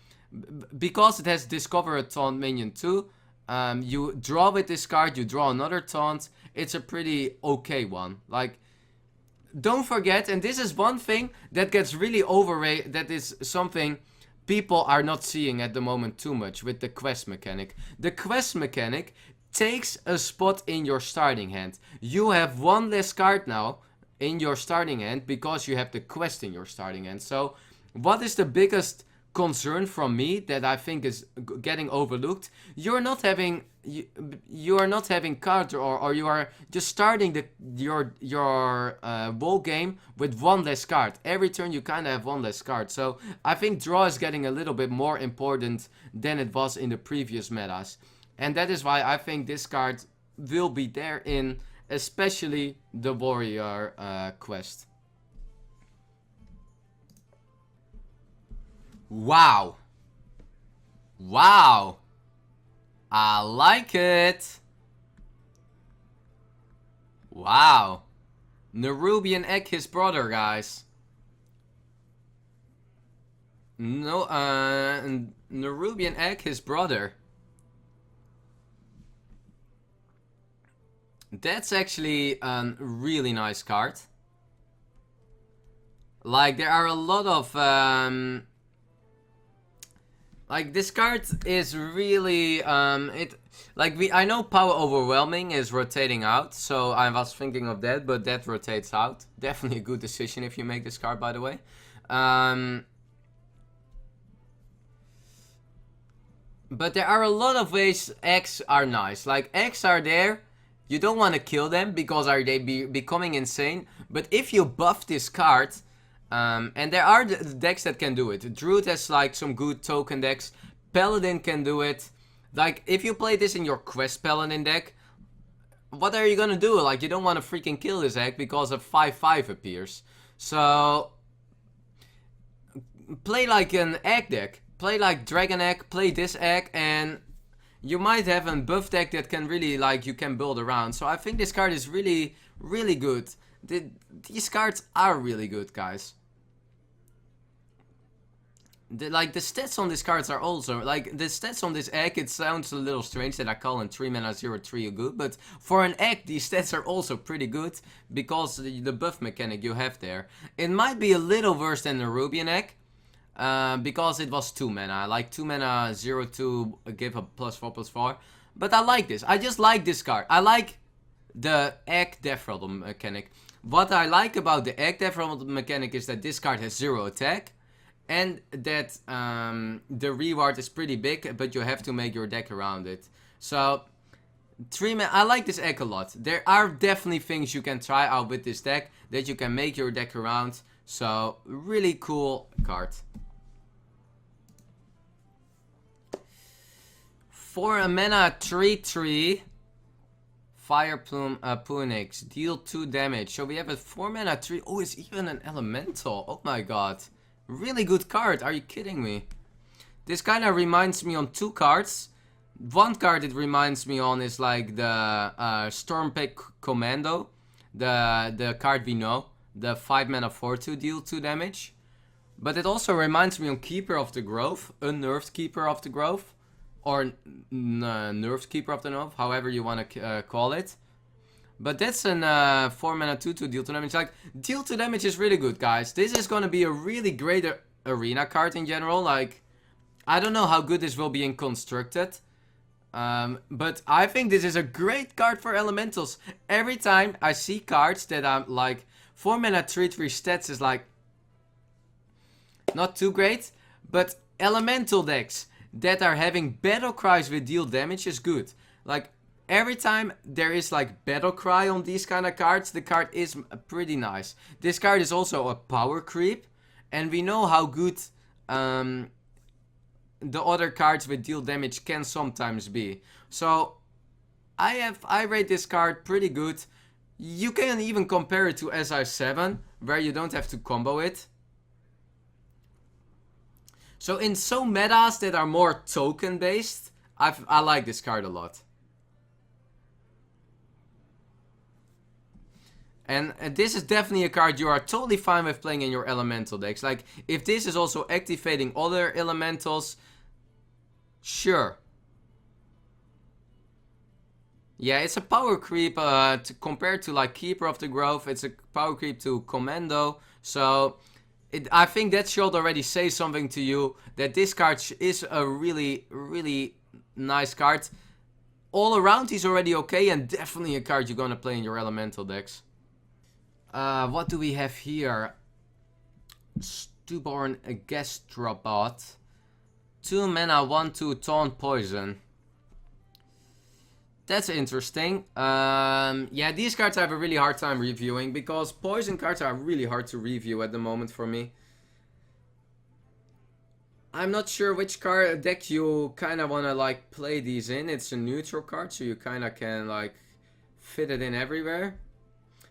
because it has discover a taunt minion too. You draw with this card, you draw another taunt. It's a pretty okay one. Like, don't forget, and this is one thing that gets really overrated, that is something people are not seeing at the moment too much with the quest mechanic. The quest mechanic takes a spot in your starting hand. You have one less card now in your starting hand because you have the quest in your starting hand. So what is the biggest concern from me that I think is getting overlooked? You're not having you are not having card or you are just starting your whole game with one less card. Every turn you kind of have one less card. So I think draw is getting a little bit more important than it was in the previous metas. And that is why I think this card will be there in especially the warrior quest. Wow. Wow. I like it. Wow. Nerubian Egg, his brother, guys. No, Nerubian Egg, his brother. That's actually a really nice card. Like, there are a lot of... like, this card is really, I know Power Overwhelming is rotating out, so I was thinking of that, but that rotates out. Definitely a good decision if you make this card, by the way. But there are a lot of ways X are nice. Like, X are there, you don't want to kill them because they becoming insane. But if you buff this card... and there are decks that can do it. Druid has like some good token decks. Paladin can do it. Like, if you play this in your quest Paladin deck, what are you gonna do? Like, you don't want to freaking kill this egg because a 5/5 appears. So, play like an egg deck. Play like Dragon Egg, play this egg, and you might have a buff deck that can really, like, you can build around. So I think this card is really, really good. These cards are really good, guys. The stats on these cards are also, like, the stats on this egg, it sounds a little strange that I call in 3 mana 0/3 good, but for an egg, these stats are also pretty good, because the buff mechanic you have there. It might be a little worse than the Nerubian egg, because it was 2 mana, like 2 mana 0/2 give a +4/+4, but I like this. I just like this card. I like the egg Death Rattle mechanic. What I like about the egg Death Rattle mechanic is that this card has 0 attack, and that the reward is pretty big, but you have to make your deck around it. So, I like this egg a lot. There are definitely things you can try out with this deck that you can make your deck around. So, really cool card. For a mana 3/3, Fire Plume Punix, deal 2 damage. So we have a 4 mana 3. Oh, it's even an elemental. Oh my god. Really good card. Are you kidding me? This kind of reminds me on 2 cards. One card it reminds me on is like the Stormpeck Commando. The card we know. The 5 mana 4/2 deal 2 damage. But it also reminds me on Keeper of the Grove. Unnerved Keeper of the Grove. Or Nerfed Keeper of the Grove. However you want to call it. But that's an 4 mana 2/2 deal 2 damage. Like, deal 2 damage is really good, guys. This is going to be a really great arena card in general. Like, I don't know how good this will be in Constructed. But I think this is a great card for elementals. Every time I see cards that I'm like, 4 mana 3/3 stats is like, not too great. But elemental decks that are having battle cries with deal damage is good. Like, every time there is like battle cry on these kind of cards, the card is pretty nice. This card is also a power creep, and we know how good the other cards with deal damage can sometimes be. So I rate this card pretty good. You can even compare it to SI7, where you don't have to combo it. So in some metas that are more token based, I like this card a lot. And this is definitely a card you are totally fine with playing in your elemental decks. Like, if this is also activating other elementals, sure. Yeah, it's a power creep compared to like Keeper of the Grove. It's a power creep to Commando. So I think that should already say something to you, that this card is a really, really nice card. All around he's already okay, and definitely a card you're gonna play in your elemental decks. What do we have here? Stewborn Gastrobot. 2 mana, 1/2 Taunt Poison. That's interesting. Yeah, these cards I have a really hard time reviewing, because poison cards are really hard to review at the moment for me. I'm not sure which card deck you kind of want to like play these in. It's a neutral card, so you kind of can like fit it in everywhere.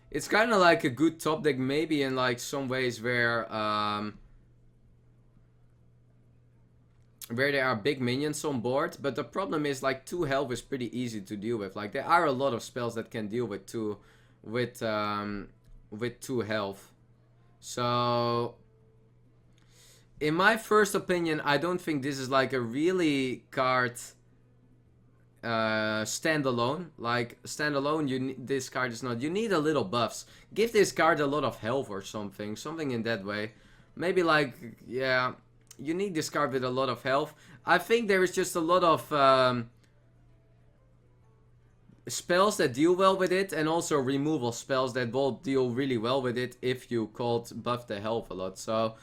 It's kind of like a good top deck maybe in like some ways where there are big minions on board, but the problem is like 2 health is pretty easy to deal with. Like, there are a lot of spells that can deal with 2 health. So in my first opinion, I don't think this is like a really card standalone. Like, standalone, this card is not. You need a little buffs. Give this card a lot of health or something in that way. Maybe like, yeah, you need this card with a lot of health. I think there is just a lot of spells that deal well with it, and also removal spells that will deal really well with it if you buff the health a lot. So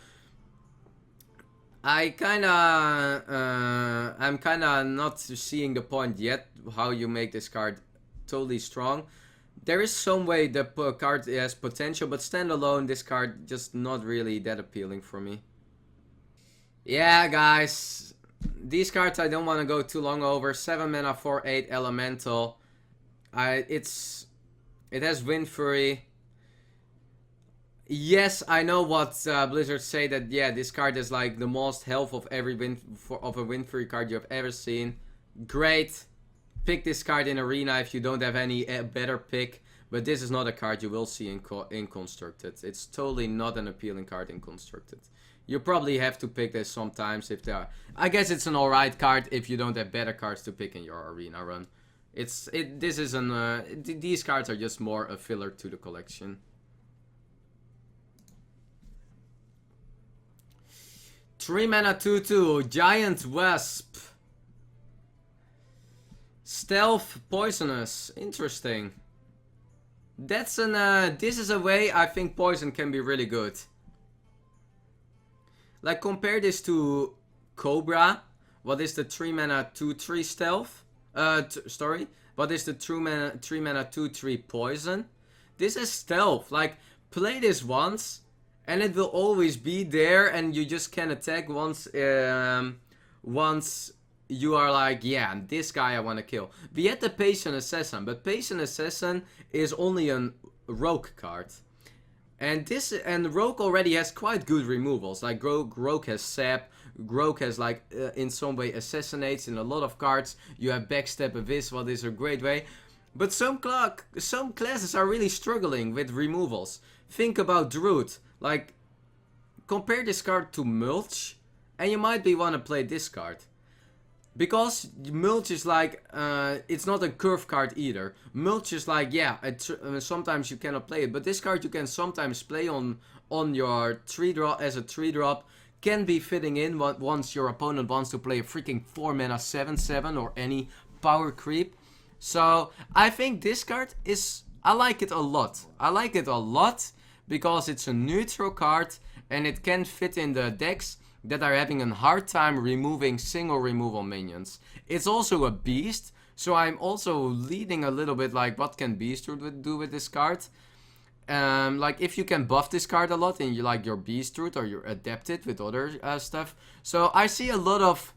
I'm kinda not seeing the point yet how you make this card totally strong. There is some way the card has potential, but standalone, this card just not really that appealing for me. Yeah, guys, these cards I don't want to go too long over. 7 mana, 4/8 elemental. It has Wind Fury. Yes, I know what Blizzard say, that yeah, this card is like the most health of every of a Wind Fury card you have ever seen. Great, pick this card in Arena if you don't have any better pick. But this is not a card you will see in Constructed. It's totally not an appealing card in Constructed. You probably have to pick this sometimes if there are. I guess it's an alright card if you don't have better cards to pick in your Arena run. These cards are just more a filler to the collection. Three mana 2/2 Giant Wasp. Stealth Poisonous. Interesting. That's this is a way I think poison can be really good. Like, compare this to Cobra. What is the 3 mana 2/3 stealth? What is the 3 mana 2/3 poison? This is stealth. Like, play this once, and it will always be there, and you just can attack once you are like, yeah, this guy I want to kill. We had the Patient Assassin, but Patient Assassin is only a rogue card. And Rogue already has quite good removals. Like, Rogue has Sap, Rogue has like in some way Assassinates in a lot of cards. You have Backstab Abyss, what is a great way. But some classes are really struggling with removals. Think about Druid. Like, compare this card to Mulch, and you might want to play this card. Because Mulch is like, it's not a curve card either. Mulch is like, yeah, sometimes you cannot play it. But this card you can sometimes play on your 3-drop as a 3-drop. Can be fitting in once your opponent wants to play a freaking 4 mana 7/7 or any power creep. So I think this card is, I like it a lot. I like it a lot because it's a neutral card and it can fit in the decks that are having a hard time removing single removal minions. It's also a beast, so I'm also leading a little bit like, what can Beastroot do with this card? Like, if you can buff this card a lot and you like your Beastroot or you're adapted with other stuff. So I see a lot of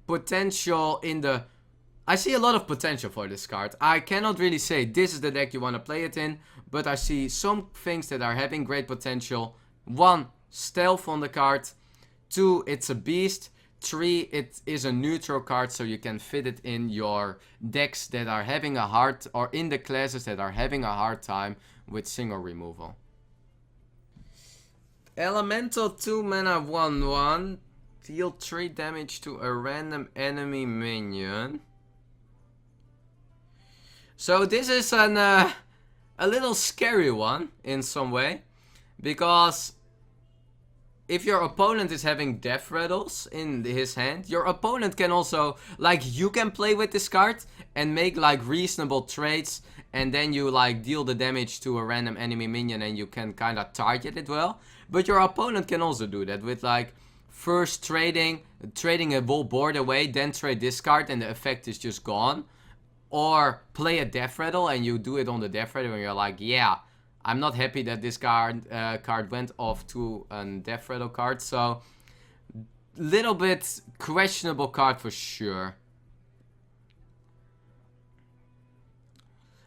potential for this card. I cannot really say this is the deck you want to play it in, but I see some things that are having great potential. 1, stealth on the card. 2, it's a beast. 3, it is a neutral card, so you can fit it in your decks that are having a hard, or in the classes that are having a hard time with single removal. Elemental 2 mana 1/1. Deal 3 damage to a random enemy minion. So this is a little scary one in some way, because if your opponent is having death rattles in his hand, your opponent can also, like, you can play with this card and make like reasonable trades, and then you like deal the damage to a random enemy minion and you can kind of target it well. But your opponent can also do that with like first trading a whole board away, then trade this card and the effect is just gone. Or play a death rattle and you do it on the death rattle and you're like, yeah, I'm not happy that this card went off to a death rattle card. So, little bit questionable card for sure.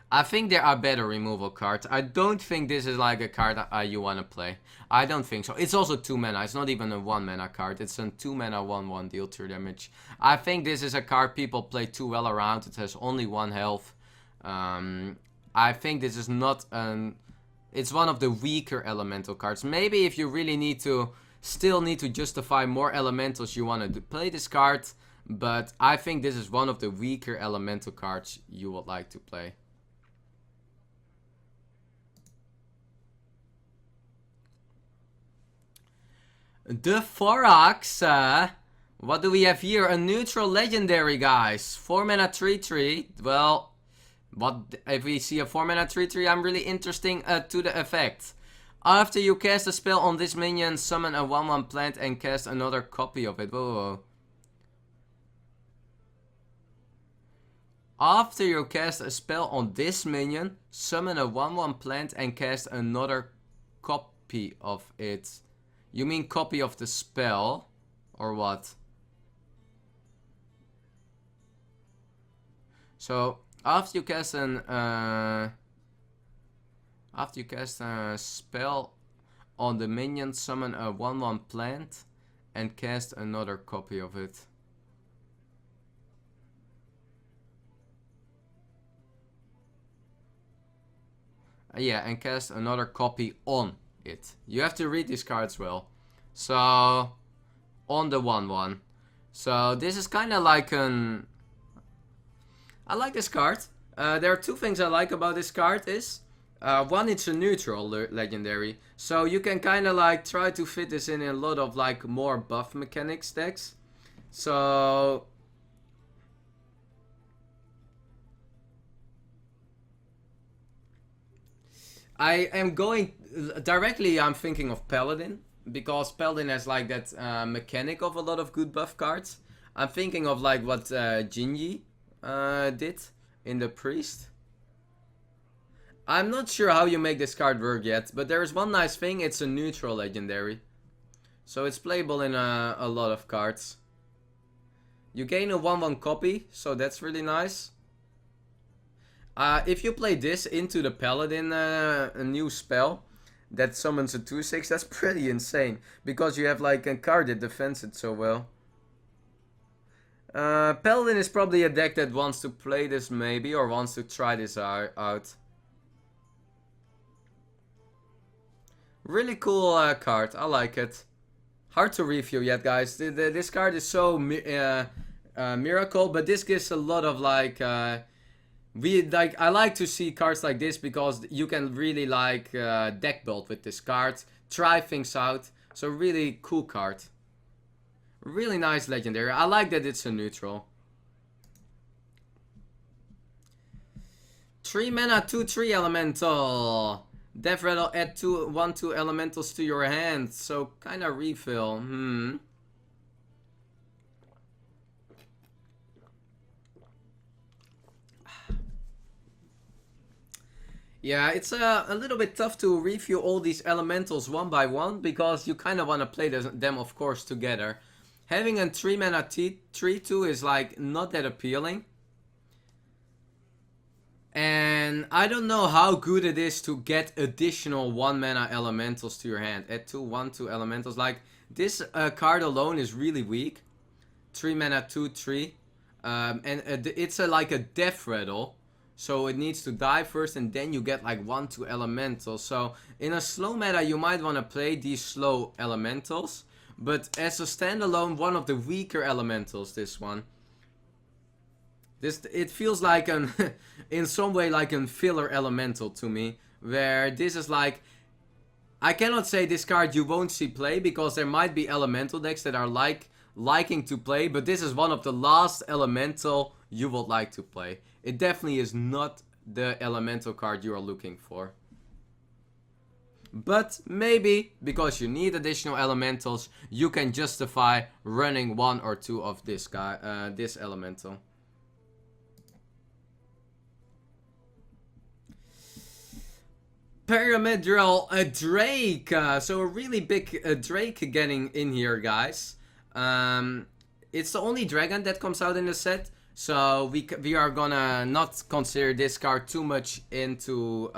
I think there are better removal cards. I don't think this is like a card you want to play. I don't think so. It's also 2 mana. It's not even a 1 mana card. It's a 2 mana 1/1 deal 2 damage. I think this is a card people play too well around. It has only 1 health. I think this is not an... It's one of the weaker elemental cards. Maybe if you really still need to justify more elementals, you want to play this card. But I think this is one of the weaker elemental cards you would like to play. The Thorax, what do we have here? A neutral legendary, guys. 4 mana 3/3. Well, what if we see a 4 mana 3/3? I'm really interesting to the effect. After you cast a spell on this minion, summon a 1/1 plant and cast another copy of it. Whoa. After you cast a spell on this minion, summon a 1/1 plant and cast another copy of it. You mean copy of the spell? Or what? So, after you cast a spell on the minion, summon a 1/1 plant and cast another copy of it. Yeah, and cast another copy on it. You have to read these cards well. So, on the 1/1. So, this is kind of like an... I like this card. There are 2 things I like about this card is... one, it's a neutral legendary. So, you can kind of like try to fit this in a lot of like more buff mechanics decks. So... I am going... Directly, I'm thinking of Paladin. Because Paladin has like that mechanic of a lot of good buff cards. I'm thinking of like what Jinji did in the Priest. I'm not sure how you make this card work yet. But there is one nice thing. It's a neutral legendary. So it's playable in a lot of cards. You gain a 1/1 copy. So that's really nice. If you play this into the Paladin a new spell that summons a 2/6, that's pretty insane. Because you have like a card that defends it so well. Paladin is probably a deck that wants to play this maybe, or wants to try this out. Really cool card, I like it. Hard to review yet, guys. This card is so miracle, but this gives a lot of like... I like to see cards like this because you can really like deck build with this card, try things out. So really cool card. Really nice legendary. I like that it's a neutral. 3 mana 2/3 elemental. Death rattle, add 1/2 elementals to your hand. So kind of refill. Yeah, it's a little bit tough to review all these elementals one by one, because you kind of want to play them, of course, together. Having a 3 mana 3/2 is like not that appealing. And I don't know how good it is to get additional 1 mana elementals to your hand. Add 1/2 elementals. Like, this card alone is really weak. 3 mana 2/3. It's like a death rattle. So it needs to die first and then you get like 1/2 elementals. So in a slow meta you might want to play these slow elementals. But as a standalone, one of the weaker elementals, this one. It feels like an in some way like a filler elemental to me. Where this is like, I cannot say this card you won't see play because there might be elemental decks that are liking to play, but this is one of the last elemental you would like to play. It definitely is not the elemental card you are looking for. But maybe, because you need additional elementals, you can justify running 1 or 2 of this guy, this elemental. Pyramidal Drake, so a really big Drake getting in here, guys. It's the only dragon that comes out in the set, so we are gonna not consider this card too much into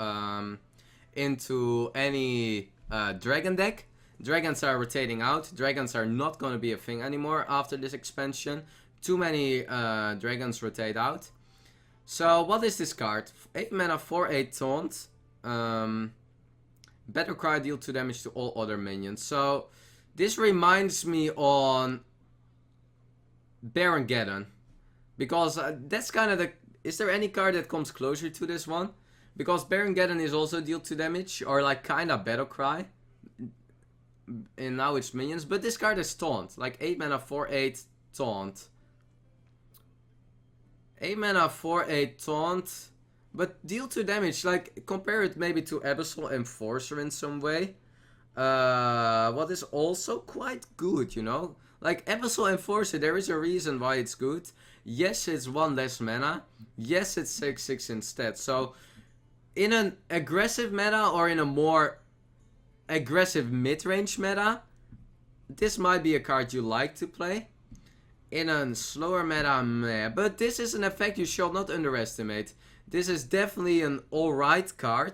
any dragon deck. Dragons are rotating out. Dragons are not gonna be a thing anymore after this expansion. Too many dragons rotate out. So what is this card? 8 mana 4/8 taunt. Battle cry, deal 2 damage to all other minions. So this reminds me on Baron, because that's kind of the... Is there any card that comes closer to this one? Because Baron is also deal 2 damage, or like kind of Battle Cry. And now it's minions, but this card is taunt, like 8 mana 4/8 taunt. 8 mana 4/8 taunt, but deal 2 damage. Like, compare it maybe to Abyssal Enforcer in some way. What is also quite good, you know? Like, Abyssal Enforcer, there is a reason why it's good. Yes, it's 1 less mana. Yes, it's 6/6 instead. So, in an aggressive meta or in a more aggressive mid-range meta, this might be a card you like to play. In a slower meta, meh. But this is an effect you should not underestimate. This is definitely an alright card,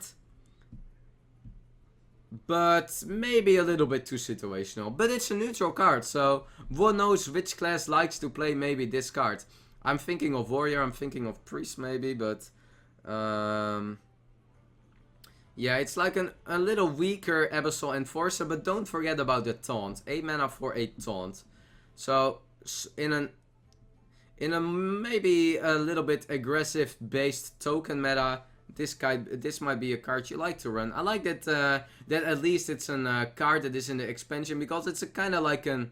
but maybe a little bit too situational. But it's a neutral card, so one knows which class likes to play maybe this card. I'm thinking of Warrior, I'm thinking of Priest maybe, but... yeah, it's like a little weaker Abyssal Enforcer, but don't forget about the taunt. 8 mana 4/8 taunt. So, in a maybe a little bit aggressive based token meta, this might be a card you like to run. I like that that at least it's a card that is in the expansion, because it's a kind of like a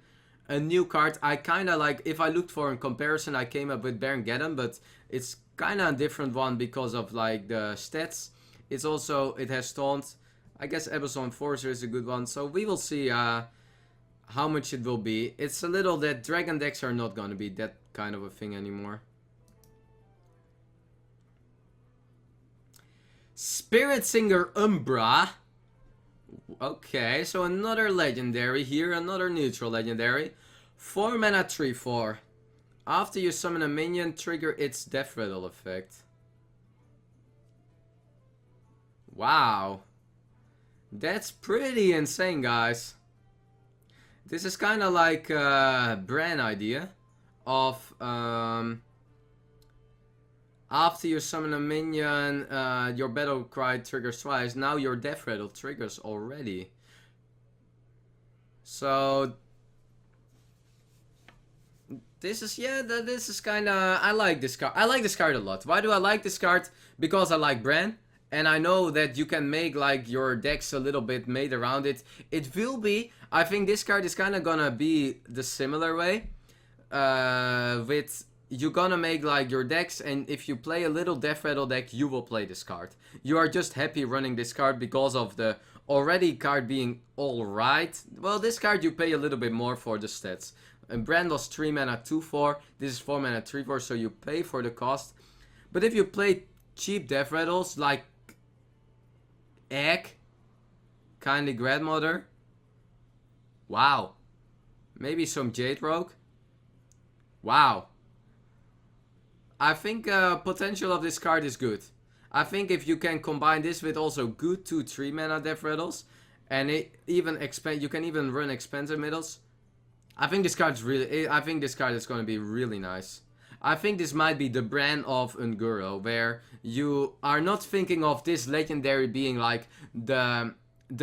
new card. I kind of like, if I looked for a comparison, I came up with Baron, but it's kind of a different one because of like the stats. It's also, it has taunt. I guess Abyssal Enforcer is a good one, so we will see how much it will be. It's a little that dragon decks are not gonna be that kind of a thing anymore. Spirit Singer Umbra. Okay, so another legendary here, another neutral legendary. 4 mana 3/4. After you summon a minion, trigger its death rattle effect. Wow. That's pretty insane, guys. This is kind of like a Bran idea of after you summon a minion, your battle cry triggers twice. Now your death rattle triggers already. So this is, yeah, this is kind of, I like this card. I like this card a lot. Why do I like this card? Because I like Bran. And I know that you can make like your decks a little bit made around it. It will be, I think this card is kind of gonna be the similar way. With, you're gonna make like your decks, and if you play a little Death Rattle deck, you will play this card. You are just happy running this card because of the already card being alright. Well, this card you pay a little bit more for the stats. And Bran was 3 mana 2/4. This is 4 mana 3/4, so you pay for the cost. But if you play cheap Death Rattles like Egg, Kindly Grandmother, wow, maybe some Jade Rogue, wow, I think potential of this card is good. I think if you can combine this with also good 2/3 mana Death Rattles, and it even you can even run expensive middles, I think this card's really... I think this card is going to be really nice. I think this might be the brand of Unguro, where you are not thinking of this legendary being like the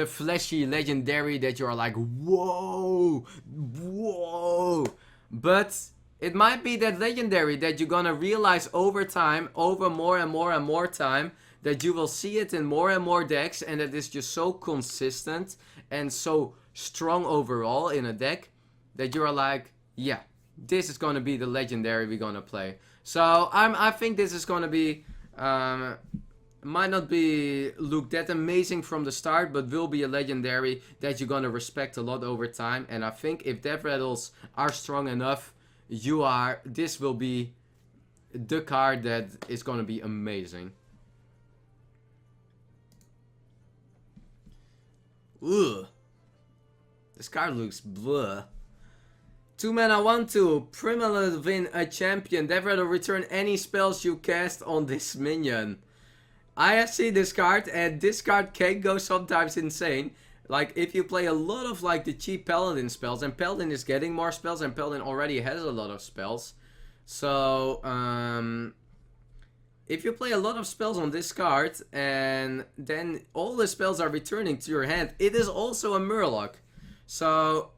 fleshy legendary that you are like, whoa, whoa. But it might be that legendary that you're gonna realize over time, over more and more and more time, that you will see it in more and more decks, and that it's just so consistent and so strong overall in a deck that you're like, yeah, this is gonna be the legendary we're gonna play. So I think this is gonna be might not be look that amazing from the start, but will be a legendary that you're gonna respect a lot over time. And I think if Death Rattles are strong enough, this will be the card that is gonna be amazing. Ugh. This card looks blah. 2 mana 1/2. Primalist win a champion. Death Rattle return any spells you cast on this minion. I have seen this card, and this card can go sometimes insane. Like, if you play a lot of like the cheap Paladin spells, and Paladin is getting more spells, and Paladin already has a lot of spells. So, if you play a lot of spells on this card, and then all the spells are returning to your hand, it is also a Murloc. So,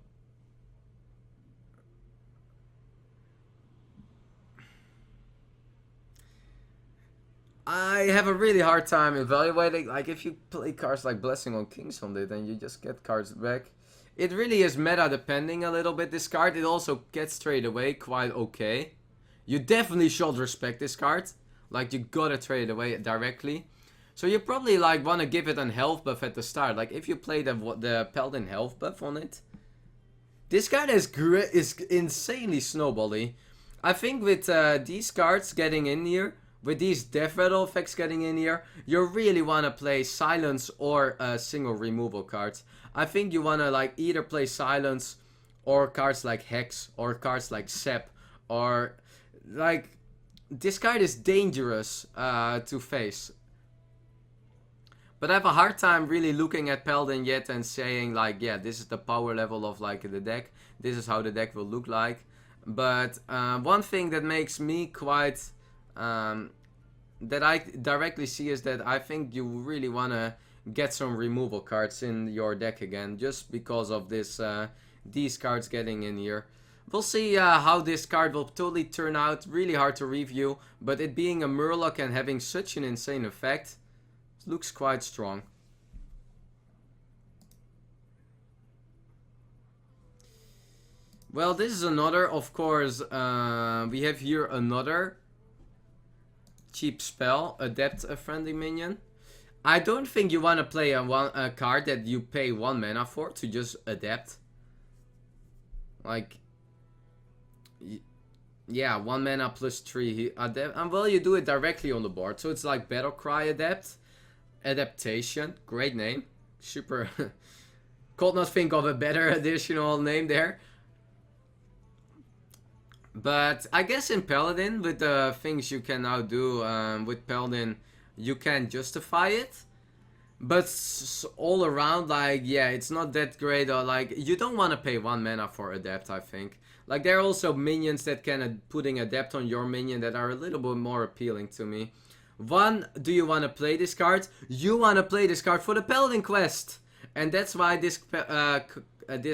I have a really hard time evaluating. Like, if you play cards like Blessing on Kings on it, then you just get cards back. It really is meta depending a little bit, this card. It also gets traded away quite okay. You definitely should respect this card. Like, you gotta trade it away directly. So you probably like wanna give it an health buff at the start. Like, if you play the Paladin health buff on it. This card is insanely snowbally. I think with these cards getting in here, with these Death Rattle effects getting in here, you really want to play Silence or single removal cards. I think you want to like either play Silence or cards like Hex or cards like Sep, or like this card is dangerous to face. But I have a hard time really looking at Paladin yet and saying like, yeah, this is the power level of like the deck. This is how the deck will look like. But one thing that makes me quite... that I directly see is that I think you really want to get some removal cards in your deck again, just because of this these cards getting in here. We'll see how this card will totally turn out. Really hard to review, but it being a Murloc and having such an insane effect, looks quite strong. Well, this is another, of course, we have here another cheap spell, Adept a friendly minion. I don't think you want to play a card that you pay 1 mana for to just Adept. Like, yeah, 1 mana plus 3 Adept. And well, you do it directly on the board. So it's like Battle Cry Adept. Adaptation. Great name. Super. Could not think of a better additional name there. But I guess in Paladin, with the things you can now do with Paladin, you can justify it. But all around, like, yeah, it's not that great. Or like, you don't want to pay 1 mana for Adept, I think. Like, there are also minions that can putting Adept on your minion that are a little bit more appealing to me. One, do you want to play this card? You want to play this card for the Paladin quest. And that's why this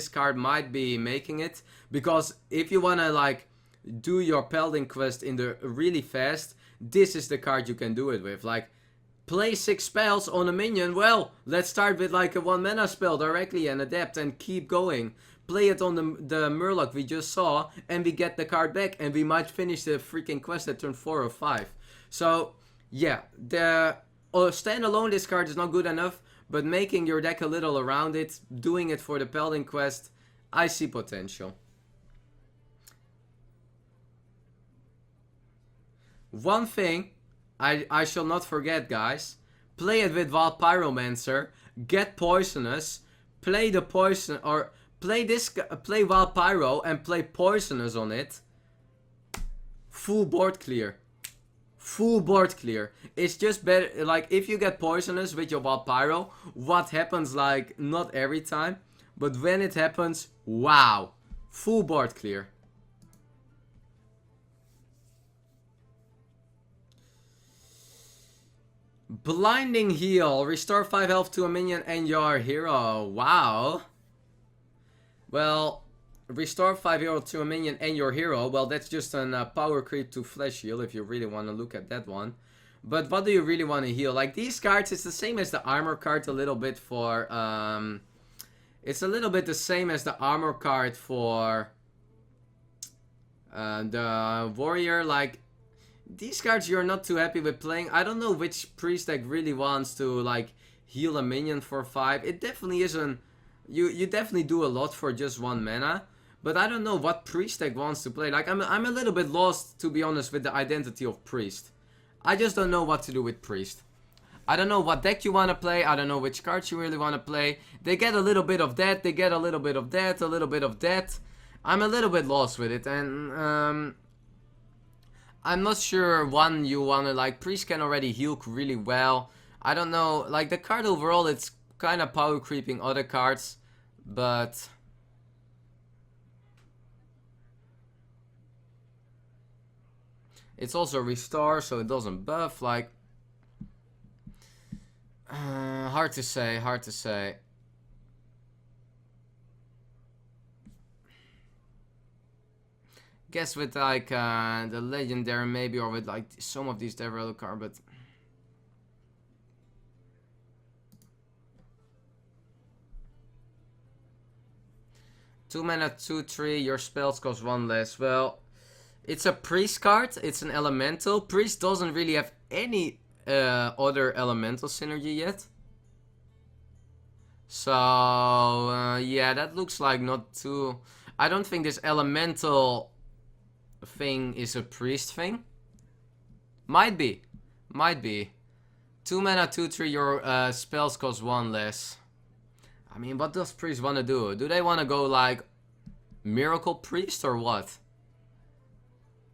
card might be making it. Because if you want to, like, do your Paladin quest in the really fast, this is the card you can do it with. Like, play 6 spells on a minion. Well, let's start with like a 1 mana spell directly and Adept and keep going. Play it on the Murloc we just saw, and we get the card back, and we might finish the freaking quest at turn 4 or 5. So yeah, the standalone this card is not good enough, but making your deck a little around it, doing it for the Paladin quest, I see potential. One thing I shall not forget, guys. Play it with Wild Pyromancer, get Poisonous, play the Poison, or play Wild Pyro and play Poisonous on it. Full board clear. Full board clear. It's just better, like, if you get Poisonous with your Wild Pyro, what happens, like, not every time, but when it happens, wow. Full board clear. Blinding Heal. Restore 5 health to a minion and your hero. Wow. Well, restore 5 health to a minion and your hero. Well, that's just a power creep to flesh heal if you really want to look at that one. But what do you really want to heal? Like these cards, it's the same as the armor card a little bit for... it's a little bit the same as the armor card for the warrior. Like these cards you're not too happy with playing. I don't know which priest deck really wants to like heal a minion for 5. It definitely isn't. You definitely do a lot for just 1 mana. But I don't know what priest deck wants to play. Like I'm a little bit lost, to be honest, with the identity of priest. I just don't know what to do with priest. I don't know what deck you want to play. I don't know which cards you really want to play. They get a little bit of that. They get a little bit of that. A little bit of that. I'm a little bit lost with it. And I'm not sure one you want to like. Priest can already heal really well. I don't know. Like the card overall, it's kind of power creeping other cards. But... it's also restore, so it doesn't buff. Like... hard to say, hard to say. Guess with like the legendary maybe, or with like some of these Devilsaur cards, but... 2 mana, 2/3, your spells cost 1 less. Well, it's a priest card, it's an elemental. Priest doesn't really have any other elemental synergy yet. So, yeah, that looks like not too... I don't think this elemental thing is a priest thing. Might be. Might be. 2 mana, 2/3, your spells cost 1 less. I mean, what does priest want to do? Do they want to go like Miracle Priest or what?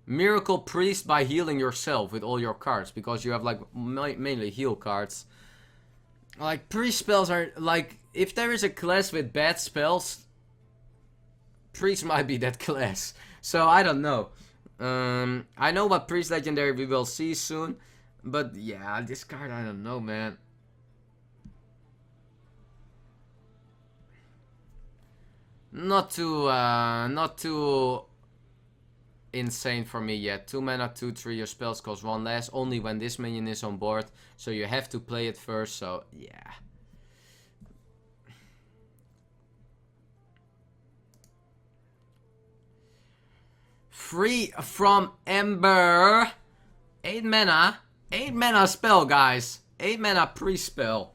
Miracle Priest by healing yourself with all your cards, because you have like mainly heal cards. Like priest spells are like, if there is a class with bad spells, priest might be that class. So I don't know. I know what priest legendary we will see soon, but yeah, this card I don't know, man. Not too insane for me yet. 2 mana, 2/3, your spells cost 1 less, only when this minion is on board, so you have to play it first, so yeah. Free from Ember. 8 mana. 8 mana spell, guys. 8 mana pre-spell.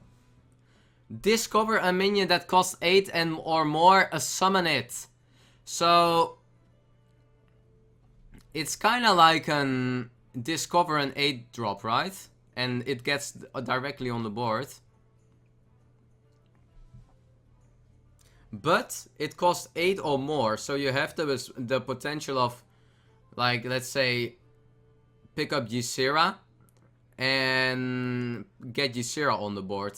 Discover a minion that costs 8 and or more, summon it. So it's kind of like an discover an 8 drop, right? And it gets directly on the board. But it costs 8 or more, so you have the potential of, like, let's say, pick up Ysera and get Ysera on the board.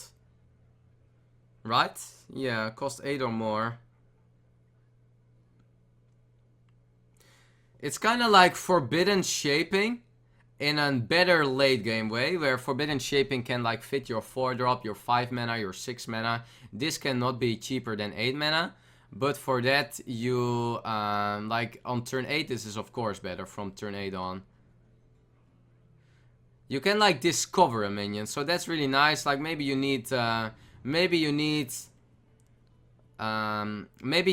Right? Yeah, cost 8 or more. It's kind of like Forbidden Shaping in a better late game way, where Forbidden Shaping can like fit your 4 drop, your 5 mana, your 6 mana. This cannot be cheaper than 8 mana, but for that you like on turn 8 this is of course better from turn 8 on. You can like discover a minion, so that's really nice. Like maybe you need maybe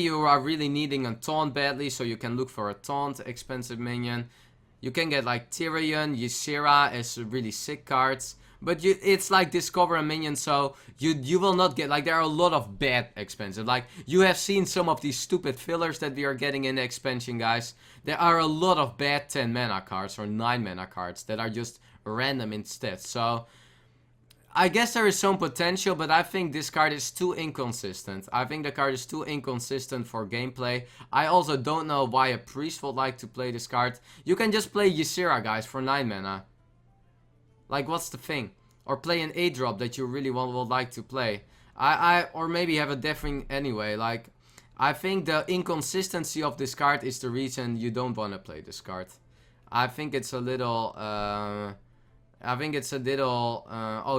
you are really needing a taunt badly, so you can look for a taunt expensive minion. You can get like Tyrion, Ysera as really sick cards. But it's like discover a minion, so you will not get, like, there are a lot of bad expensive. Like, you have seen some of these stupid fillers that we are getting in the expansion, guys. There are a lot of bad 10 mana cards or 9 mana cards that are just random instead. So I guess there is some potential, but I think this card is too inconsistent. I think the card is too inconsistent for gameplay. I also don't know why a priest would like to play this card. You can just play Ysera, guys, for 9 mana. Like, what's the thing? Or play an 8-drop that you really would like to play. Or maybe have a different anyway. Like, I think the inconsistency of this card is the reason you don't want to play this card. I think it's a little... oh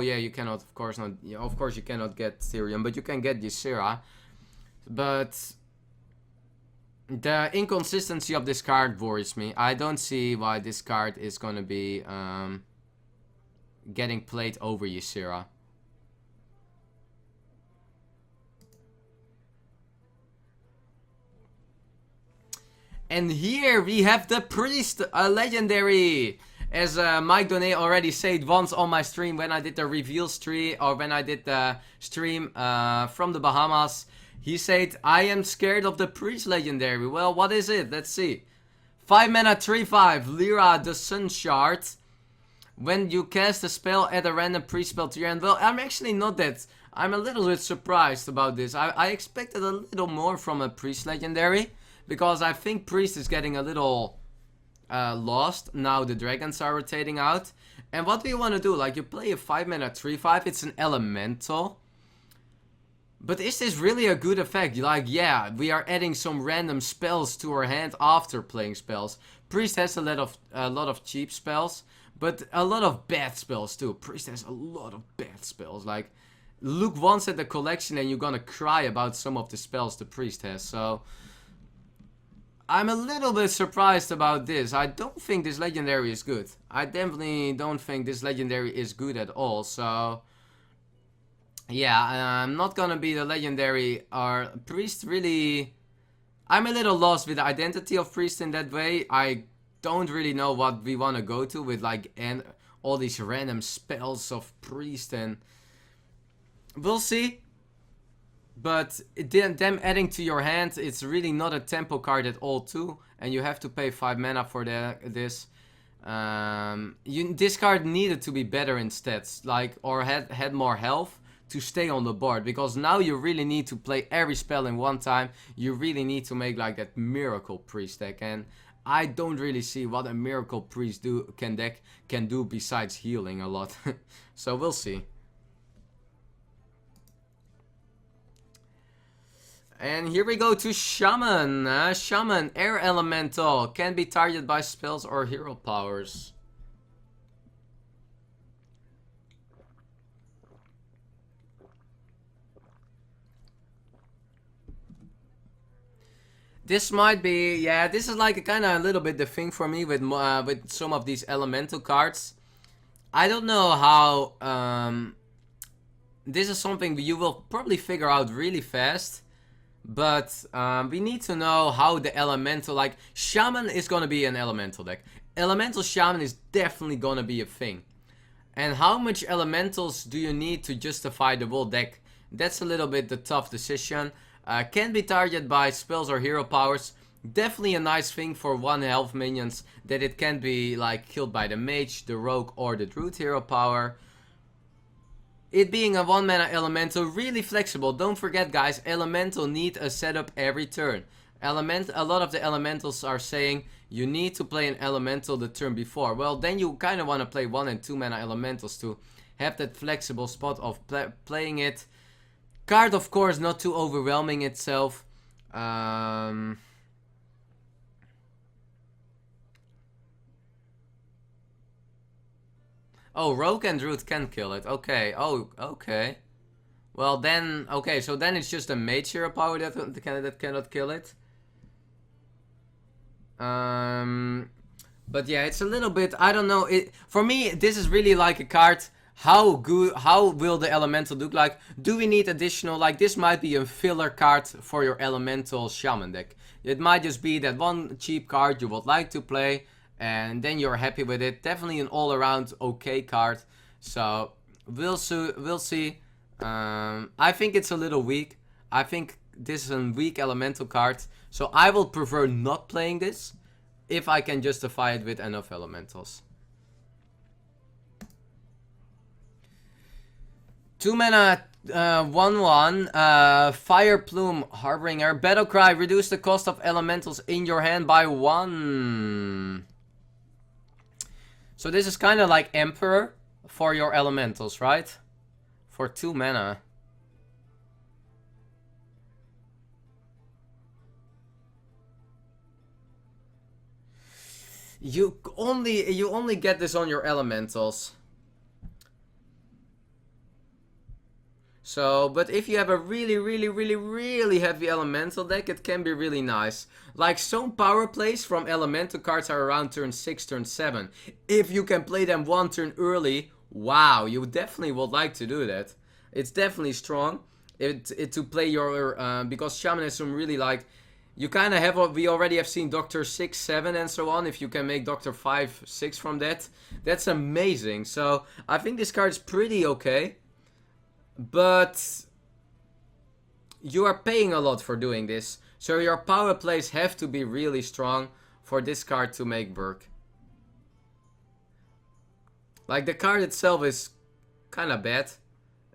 yeah, you cannot, of course not... Yeah, of course you cannot get Therium, but you can get Ysera. But... the inconsistency of this card worries me. I don't see why this card is gonna be... getting played over Ysera. And here we have the Priest, a legendary. As Mike Donet already said once on my stream when I did the reveal stream, or when I did the stream from the Bahamas, he said, I am scared of the Priest legendary. Well, what is it? Let's see. 5 mana 3/5, Lyra the Sun Shard. When you cast a spell, add a random Priest spell to your hand. Well, I'm actually not that... I'm a little bit surprised about this. I expected a little more from a Priest legendary. Because I think Priest is getting a little lost. Now the dragons are rotating out. And what do you want to do? Like, you play a 5 mana 3/5. It's an elemental. But is this really a good effect? Like, yeah, we are adding some random spells to our hand after playing spells. Priest has a lot of cheap spells. But a lot of bad spells too. Priest has a lot of bad spells. Like, look once at the collection and you're gonna cry about some of the spells the Priest has. So... I'm a little bit surprised about this. I don't think this legendary is good. I definitely don't think this legendary is good at all. So, yeah, I'm not gonna be the legendary or Priest really... I'm a little lost with the identity of Priest in that way. I don't really know what we want to go to with like and all these random spells of Priest, and we'll see. But them adding to your hand, it's really not a tempo card at all too. And you have to pay 5 mana for this. This card needed to be better in stats. Like, or had more health to stay on the board. Because now you really need to play every spell in one time. You really need to make like that Miracle Priest deck. And I don't really see what a Miracle Priest deck can do besides healing a lot. So we'll see. And here we go to Shaman. Shaman, Air Elemental. Can be targeted by spells or hero powers. This might be, yeah, this is like a little bit the thing for me with some of these elemental cards. I don't know how, this is something you will probably figure out really fast. But we need to know how the elemental, like, Shaman is gonna be an elemental deck. Elemental Shaman is definitely gonna be a thing. And how much elementals do you need to justify the whole deck? That's a little bit the tough decision. Can be targeted by spells or hero powers. Definitely a nice thing for 1 health minions, that it can be like killed by the mage, the rogue, or the druid hero power. It being a 1 mana elemental, really flexible. Don't forget, guys, elemental need a setup every turn. A lot of the elementals are saying you need to play an elemental the turn before. Well, then you kind of want to play 1 and 2 mana elementals to have that flexible spot of playing it. Card, of course, not too overwhelming itself. Oh, Rogue and Druid can kill it. Okay. Oh, okay. Well, then... Okay, so then it's just a mage hero power that cannot kill it. But yeah, it's a little bit... I don't know. For me, this is really like a card. How will the elemental look like? Do we need additional... Like, this might be a filler card for your elemental shaman deck. It might just be that one cheap card you would like to play... And then you're happy with it. Definitely an all-around okay card. So, we'll see. I think it's a little weak. I think this is a weak elemental card. So, I will prefer not playing this. If I can justify it with enough elementals. 2 mana, 1/1. Fire Plume, Harbinger. Battle Cry, reduce the cost of elementals in your hand by 1. So this is kind of like Emperor for your elementals, right? For 2 mana. You only get this on your elementals. So, but if you have a really heavy elemental deck, it can be really nice. Like some power plays from elemental cards are around turn 6, turn 7. If you can play them one turn early, wow, you definitely would like to do that. It's definitely strong. To play your because Shaman has some really like, you kind of have what we already have seen, Doctor 6, 7 and so on. If you can make Doctor 5, 6 from that, that's amazing. So I think this card is pretty okay. But you are paying a lot for doing this. So your power plays have to be really strong for this card to make work. Like the card itself is kind of bad.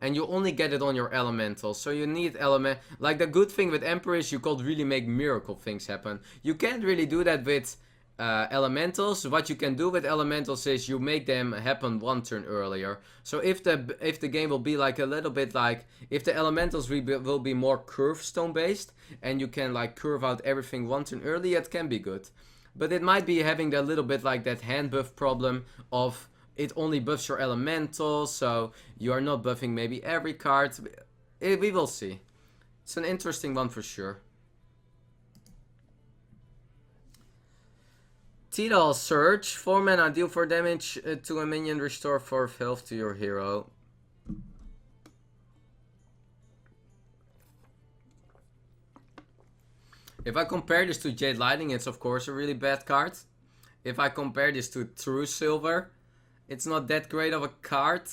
And you only get it on your elemental. So you need element. Like the good thing with Emperor is you could really make miracle things happen. You can't really do that with elementals. What you can do with elementals is you make them happen one turn earlier. So if the game will be like a little bit like, if the elementals will be more curve stone based, and you can like curve out everything one turn early, it can be good. But it might be having a little bit like that hand buff problem of it only buffs your elementals, so you are not buffing maybe every card. We will see. It's an interesting one for sure. Tidal Surge, 4 mana, deal 4 damage to a minion, restore 4 health to your hero. If I compare this to Jade Lightning, it's of course a really bad card. If I compare this to True Silver, it's not that great of a card.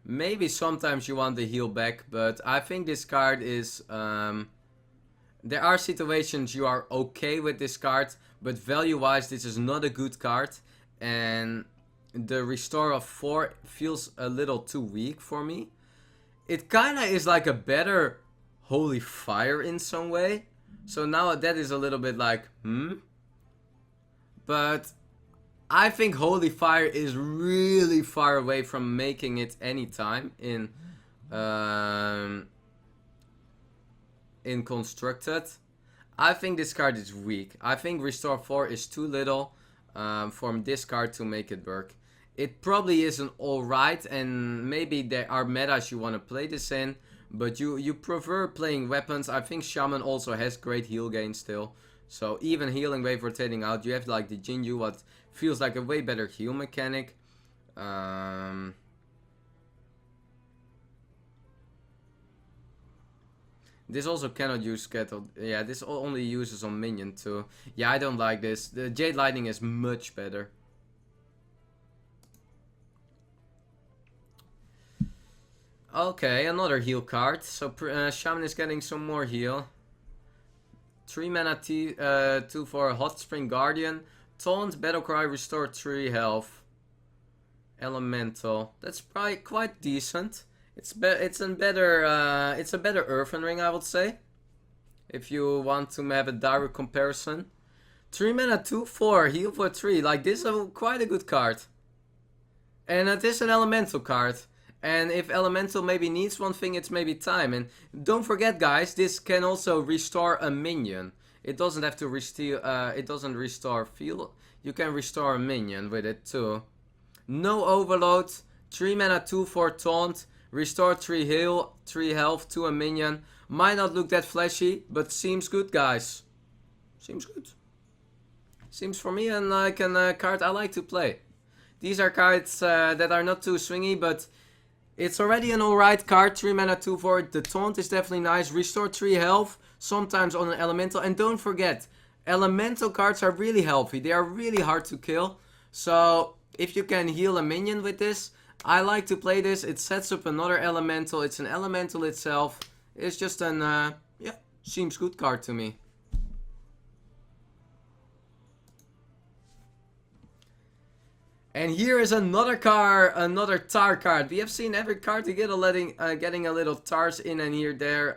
Maybe sometimes you want the heal back, but I think this card is... there are situations you are okay with this card, but value-wise this is not a good card. And the restore of 4 feels a little too weak for me. It kinda is like a better Holy Fire in some way. So now that is a little bit like, But I think Holy Fire is really far away from making it anytime in Constructed. I think this card is weak. I think Restore 4 is too little from this card to make it work. It probably isn't alright, and maybe there are metas you want to play this in, but you prefer playing weapons. I think Shaman also has great heal gain still. So even healing wave rotating out, you have like the Jinju, what feels like a way better heal mechanic. This also cannot use Scattered. Yeah, this only uses on minion too. Yeah, I don't like this. The Jade Lightning is much better. Okay, another heal card. So Shaman is getting some more heal. 3 mana 2 for Hot Spring Guardian. Taunt, Battlecry, restore 3 health. Elemental. That's probably quite decent. It's a better Earthen Ring, I would say. If you want to have a direct comparison. 3 mana 2/4, heal for 3. Like this is quite a good card. And it is an elemental card. And if elemental maybe needs one thing, it's maybe time. And don't forget, guys, this can also restore a minion. It doesn't have to restore. It doesn't restore field. You can restore a minion with it too. No overload. 3 mana 2/4 taunt. Restore 3 heal, 3 health to a minion. Might not look that flashy, but seems good, guys. Seems good. Seems for me and like a card I like to play. These are cards that are not too swingy, but it's already an alright card. 3 mana 2/4. The taunt is definitely nice. Restore 3 health, sometimes on an elemental. And don't forget, elemental cards are really healthy. They are really hard to kill. So if you can heal a minion with this, I like to play this. It sets up another elemental. It's an elemental itself. It's just an, yeah, seems good card to me. And here is another card, another tar card. We have seen every card to get getting a little tars in and here there.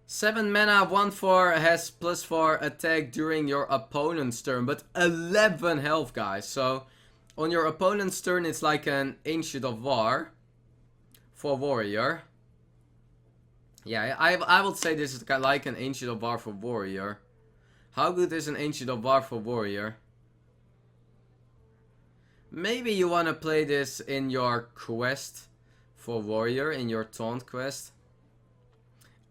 7 mana, 1/4 has +4 attack during your opponent's turn, but 11 health, guys. So on your opponent's turn, it's like an Ancient of War for Warrior. Yeah, I would say this is like an Ancient of War for Warrior. How good is an Ancient of War for Warrior? Maybe you want to play this in your quest for Warrior, in your Taunt quest.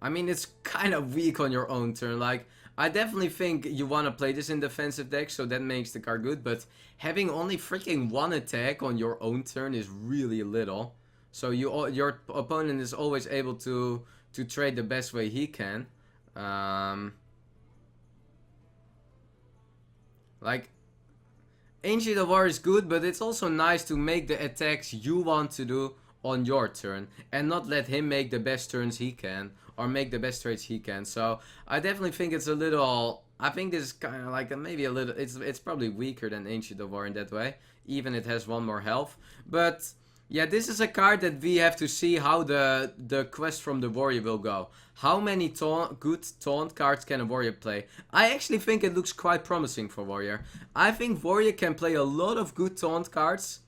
I mean, it's kind of weak on your own turn. Like, I definitely think you want to play this in defensive deck, so that makes the card good. But having only freaking 1 attack on your own turn is really little. So your opponent is always able to trade the best way he can. Like, Ancient of War is good, but it's also nice to make the attacks you want to do on your turn and not let him make the best turns he can or make the best trades he can. So I definitely think it's a little, I think this is kind of like maybe a little, it's probably weaker than Ancient of War in that way, even it has 1 more health. But yeah, this is a card that we have to see how the quest from the Warrior will go. How many good taunt cards can a Warrior play? I actually think it looks quite promising for Warrior. I think Warrior can play a lot of good taunt cards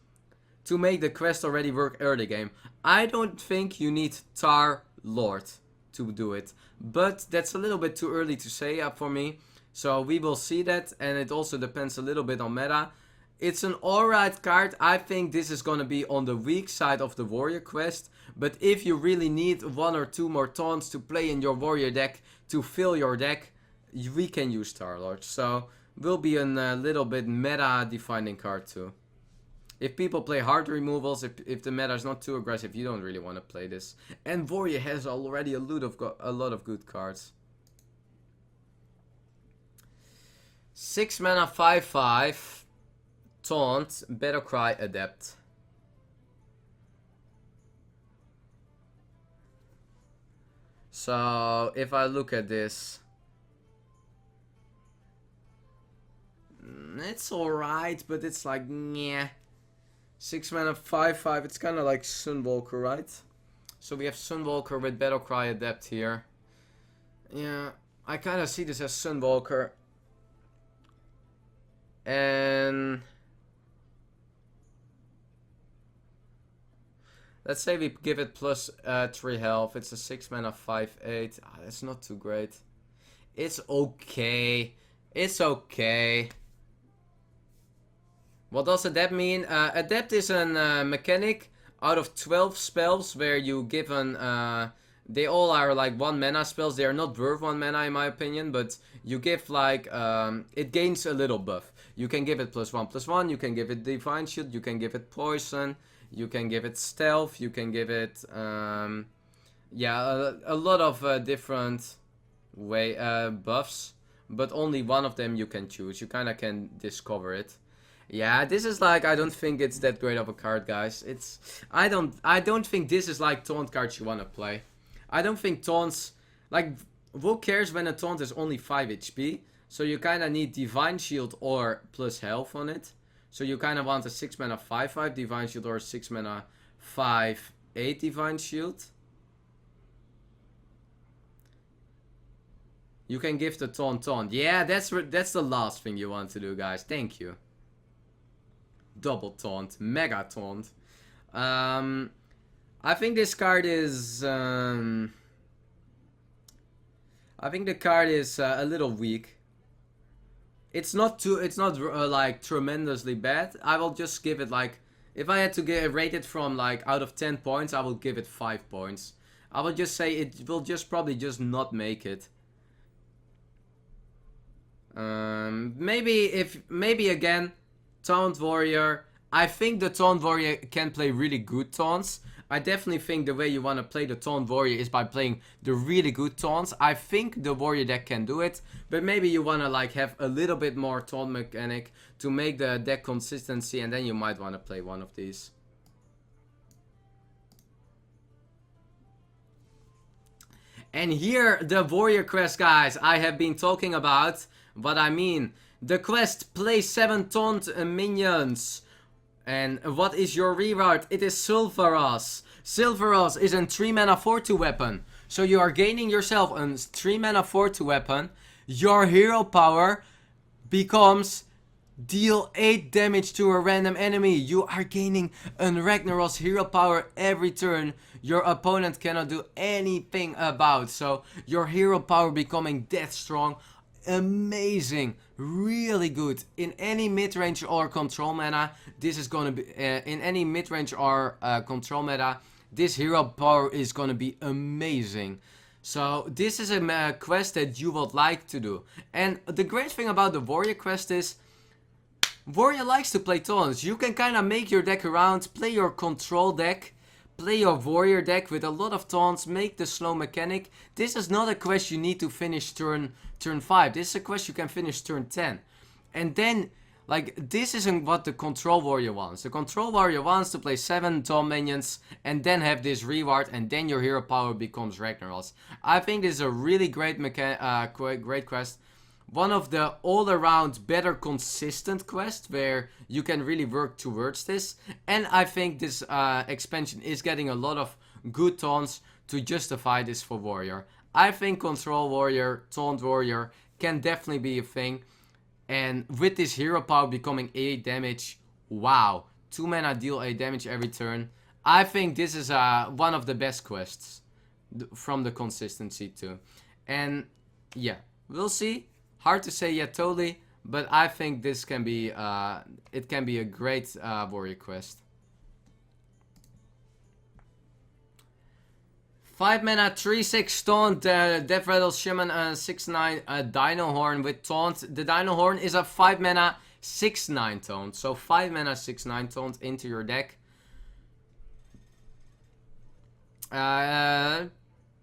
to make the quest already work early game. I don't think you need Tar Lord to do it, but that's a little bit too early to say for me. So we will see that, and it also depends a little bit on meta. It's an alright card. I think this is gonna be on the weak side of the Warrior quest, but if you really need 1 or 2 more taunts to play in your Warrior deck to fill your deck, we can use Star-Lord. So will be a little bit meta defining card too. If people play hard removals, if the meta is not too aggressive, you don't really want to play this. And Warrior has already a lot of good cards. 6 mana 5/5. Taunt, Battlecry, Adept. So, if I look at this, it's alright, but it's like, yeah. 6 mana 5/5, it's kind of like Sunwalker, right? So we have Sunwalker with Battlecry, Adept here. Yeah, I kind of see this as Sunwalker. And let's say we give it plus 3 health. It's a 6 mana 5/8. That's not too great. It's okay. It's okay. What does Adept mean? Adept is a mechanic out of 12 spells where you give an... they all are like 1 mana spells. They are not worth 1 mana in my opinion, but you give like... it gains a little buff. You can give it +1/+1. You can give it Divine Shield. You can give it Poison. You can give it Stealth. You can give it... yeah, a lot of different buffs. But only one of them you can choose. You kind of can discover it. Yeah, this is like, I don't think it's that great of a card, guys. I don't think this is like taunt cards you want to play. I don't think taunts, like, who cares when a taunt is only 5 HP? So you kind of need Divine Shield or plus health on it. So you kind of want a 6 mana 5/5 Divine Shield or a 6 mana 5/8 Divine Shield. You can give the taunt. Yeah, that's the last thing you want to do, guys. Thank you. Double taunt, mega taunt. I think this card is I think the card is a little weak. It's not like tremendously bad. I will just give it like, if I had to rate it from like out of 10 points, I will give it 5 points. I will just say it will just probably just not make it. Maybe again, Taunt Warrior. I think the Taunt Warrior can play really good taunts. I definitely think the way you want to play the Taunt Warrior is by playing the really good taunts. I think the Warrior deck can do it, but maybe you want to like have a little bit more taunt mechanic to make the deck consistency, and then you might want to play one of these. And here, the Warrior quest, guys, I have been talking about. What I mean, the quest, play 7 taunt minions. And what is your reward? It is Sulfuros. Sulfuros is a 3 mana 4/2 weapon. So you are gaining yourself a 3 mana 4/2 weapon. Your hero power becomes deal 8 damage to a random enemy. You are gaining a Ragnaros hero power every turn your opponent cannot do anything about. So your hero power becoming that strong. amazing, really good. In any mid-range or control meta, this is gonna be, in any mid-range or control meta, this hero power is gonna be amazing. So this is a quest that you would like to do. And the great thing about the warrior quest is, warrior likes to play taunts. You can kind of make your deck around, play your control deck, play your warrior deck with a lot of taunts, make the slow mechanic. This is not a quest you need to finish turn 5. This is a quest you can finish turn 10. And then, like, this isn't what the control warrior wants. The control warrior wants to play 7 taunt minions and then have this reward, and then your hero power becomes Ragnaros. I think this is a really great great quest. One of the all-around better consistent quests where you can really work towards this. And I think this expansion is getting a lot of good taunts to justify this for warrior. I think control warrior, taunt warrior can definitely be a thing. And with this hero power becoming 8 damage, wow, 2 mana deal 8 damage every turn. I think this is one of the best quests from the consistency too. And yeah, we'll see. Hard to say yet totally, but I think this can be, it can be a great warrior quest. 5 mana, 3/6 taunt, Death Rattle Shaman, 6/9 Dino Horn with taunt. The Dino Horn is a 5 mana, 6/9 taunt. So 5 mana, 6/9 taunt into your deck. 5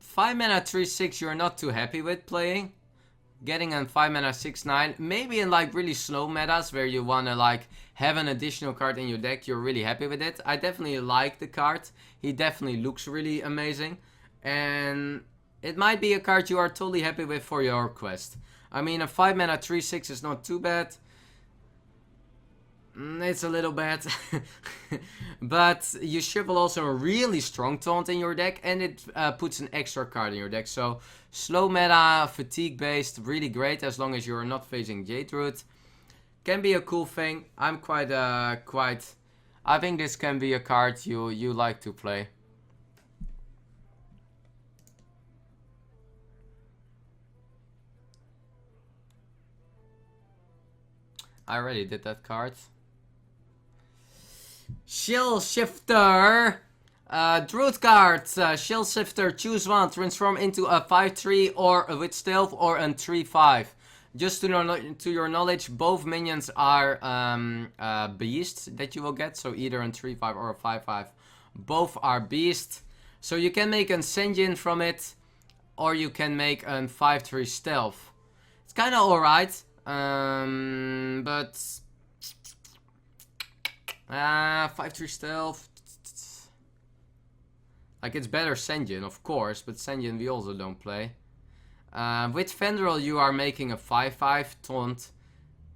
mana, 3/6 you're not too happy with playing. Getting a 5 mana 6/9, maybe in like really slow metas where you wanna like have an additional card in your deck, you're really happy with it. I definitely like the card. He definitely looks really amazing. And it might be a card you are totally happy with for your quest. I mean, a 5 mana 3/6 is not too bad. It's a little bad. But you shovel also a really strong taunt in your deck, and it puts an extra card in your deck. So slow meta, fatigue based, really great as long as you're not facing Jade Root. Can be a cool thing. I'm quite I think this can be a card you like to play. I already did that card. Shell Shifter. Druid card. Shell Shifter. Choose one. Transform into a 5/3 or with stealth or a 3/5. Just to your knowledge, both minions are beasts that you will get. So either a 3/5 or a 5/5. Both are beasts. So you can make a Senjin from it. Or you can make a 5/3 stealth. It's kind of alright. But 5/3 stealth. Like, it's better Senjin, of course, but Senjin we also don't play. With Fendrel you are making a 5/5 taunt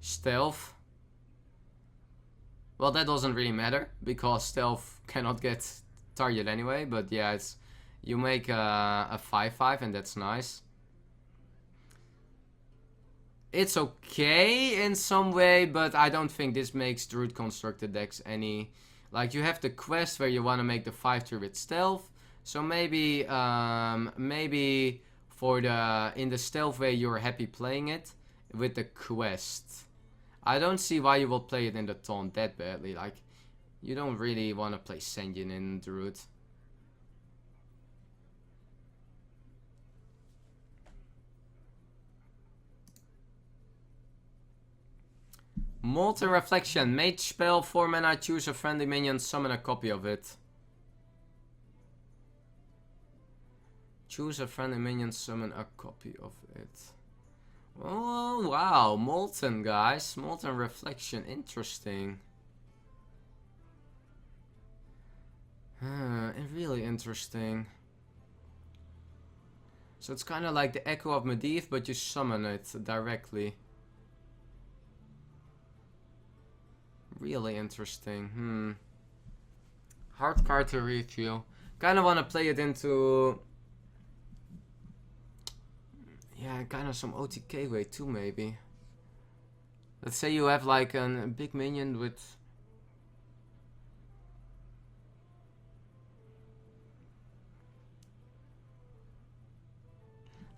stealth. Well, that doesn't really matter because stealth cannot get target anyway. But yeah, it's you make a 5/5 and that's nice. It's okay in some way, but I don't think this makes Druid constructed decks any... Like, you have the quest where you want to make the 5/3 with stealth. So maybe, maybe for in the stealth way you're happy playing it with the quest. I don't see why you will play it in the taunt that badly. Like, you don't really want to play Senjin in Druid. Molten Reflection. Mage spell, 4 mana, choose a friendly minion, summon a copy of it. Choose a friendly minion, summon a copy of it. Oh, wow. Molten, guys. Molten Reflection. Interesting. Really interesting. So it's kind of like the Echo of Medivh, but you summon it directly. Really interesting. Hard card to review. Kind of want to play it into... Yeah, kind of some OTK way too, maybe. Let's say you have like a big minion with...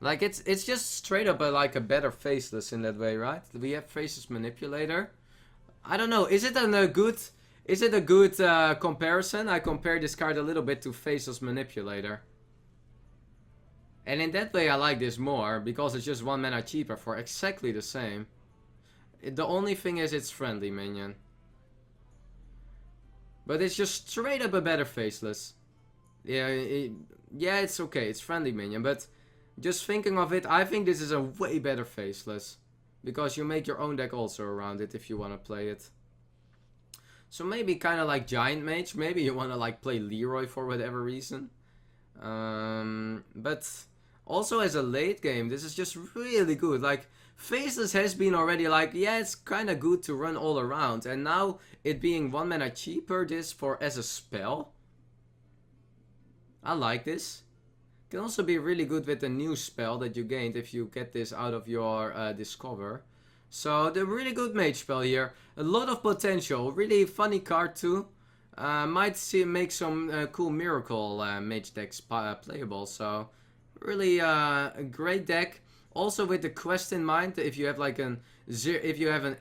Like it's just straight up like a better Faceless in that way, right? We have Faceless Manipulator. I don't know. Is it a good? Is it a good comparison? I compare this card a little bit to Faceless Manipulator. And in that way I like this more, because it's just 1 mana cheaper for exactly the same. The only thing is it's friendly minion. But it's just straight up a better Faceless. Yeah, yeah, it's okay. It's friendly minion, but just thinking of it, I think this is a way better Faceless. Because you make your own deck also around it if you want to play it. So maybe kind of like Giant Mage. Maybe you want to like play Leroy for whatever reason. But also as a late game, this is just really good. Like, Faceless has been already like, yeah, it's kind of good to run all around. And now it being 1 mana cheaper, this for as a spell. I like this. Can also be really good with the new spell that you gained if you get this out of your Discover. So the really good mage spell here. A lot of potential. Really funny card too. Might make some cool miracle mage decks playable. So really a great deck. Also with the quest in mind, if you have like an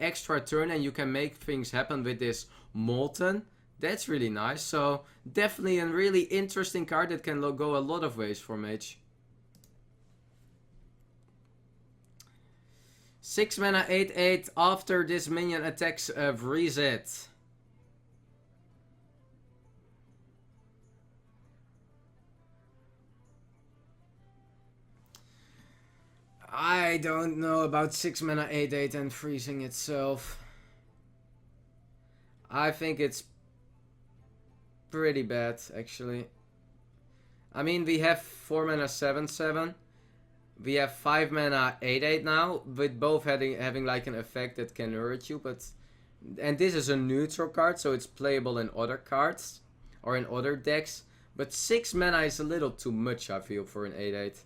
extra turn and you can make things happen with this Molten, that's really nice. So definitely a really interesting card that can go a lot of ways for mage. 6 mana 8/8 after this minion attacks freeze it. I don't know about 6 mana 8/8 and freezing itself. I think it's pretty bad actually. I mean, we have 4 mana 7/7. We have 5 mana 8/8 now, with both having like an effect that can hurt you, but and this is a neutral card, so it's playable in other cards or in other decks. But 6 mana is a little too much, I feel, for an 8/8.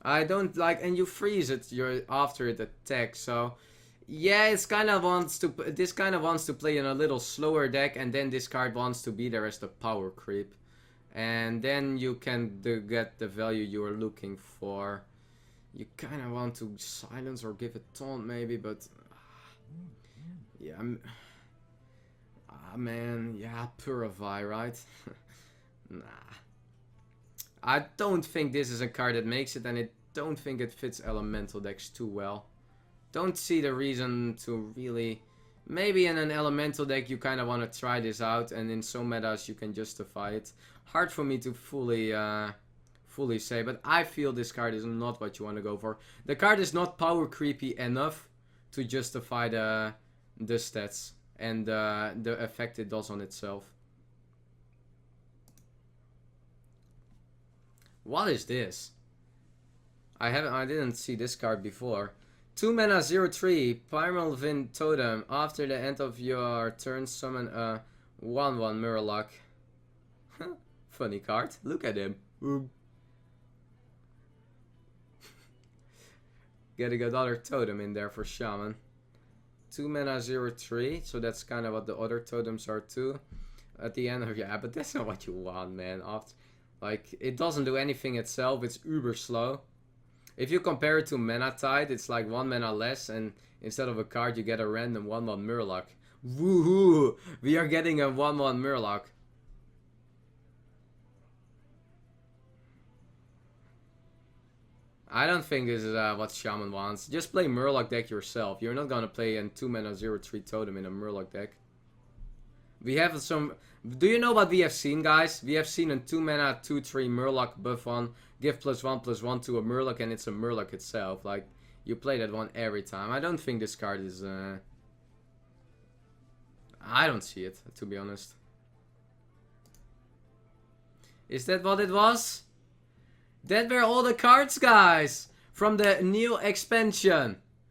I don't like, and you freeze it after it attacks, so yeah, it's kind of this kind of wants to play in a little slower deck, and then this card wants to be there as the power creep. And then you can get the value you are looking for. You kind of want to silence or give a taunt maybe, but yeah, man, yeah, Purify, right? Nah. I don't think this is a card that makes it, and I don't think it fits elemental decks too well. Don't see the reason to really. Maybe in an elemental deck you kind of want to try this out, and in some metas you can justify it. Hard for me to fully say, but I feel this card is not what you want to go for. The card is not power creepy enough to justify the stats and the effect it does on itself. What is this? I didn't see this card before. 2 mana 0/3 Primal Wind Totem. After the end of your turn, summon a 1/1 Murloc. Funny card. Look at him. Getting another totem in there for Shaman. 2 mana 0/3. So that's kind of what the other totems are too. At the end of but that's not what you want, man. Like, it doesn't do anything itself. It's uber slow. If you compare it to Manatide, it's like 1 mana less, and instead of a card you get a random 1/1 Murloc. Woohoo! We are getting a 1/1 Murloc. I don't think this is what Shaman wants. Just play Murloc deck yourself. You're not gonna play a 2 mana 0/3 totem in a Murloc deck. We have some. Do you know what we have seen, guys? We have seen a 2 mana 2/3 Murloc buff on. Give +1/+1 to a Murloc, and it's a Murloc itself. Like, you play that one every time. I don't think this card is. I don't see it, to be honest. Is that what it was? That were all the cards, guys, from the new expansion.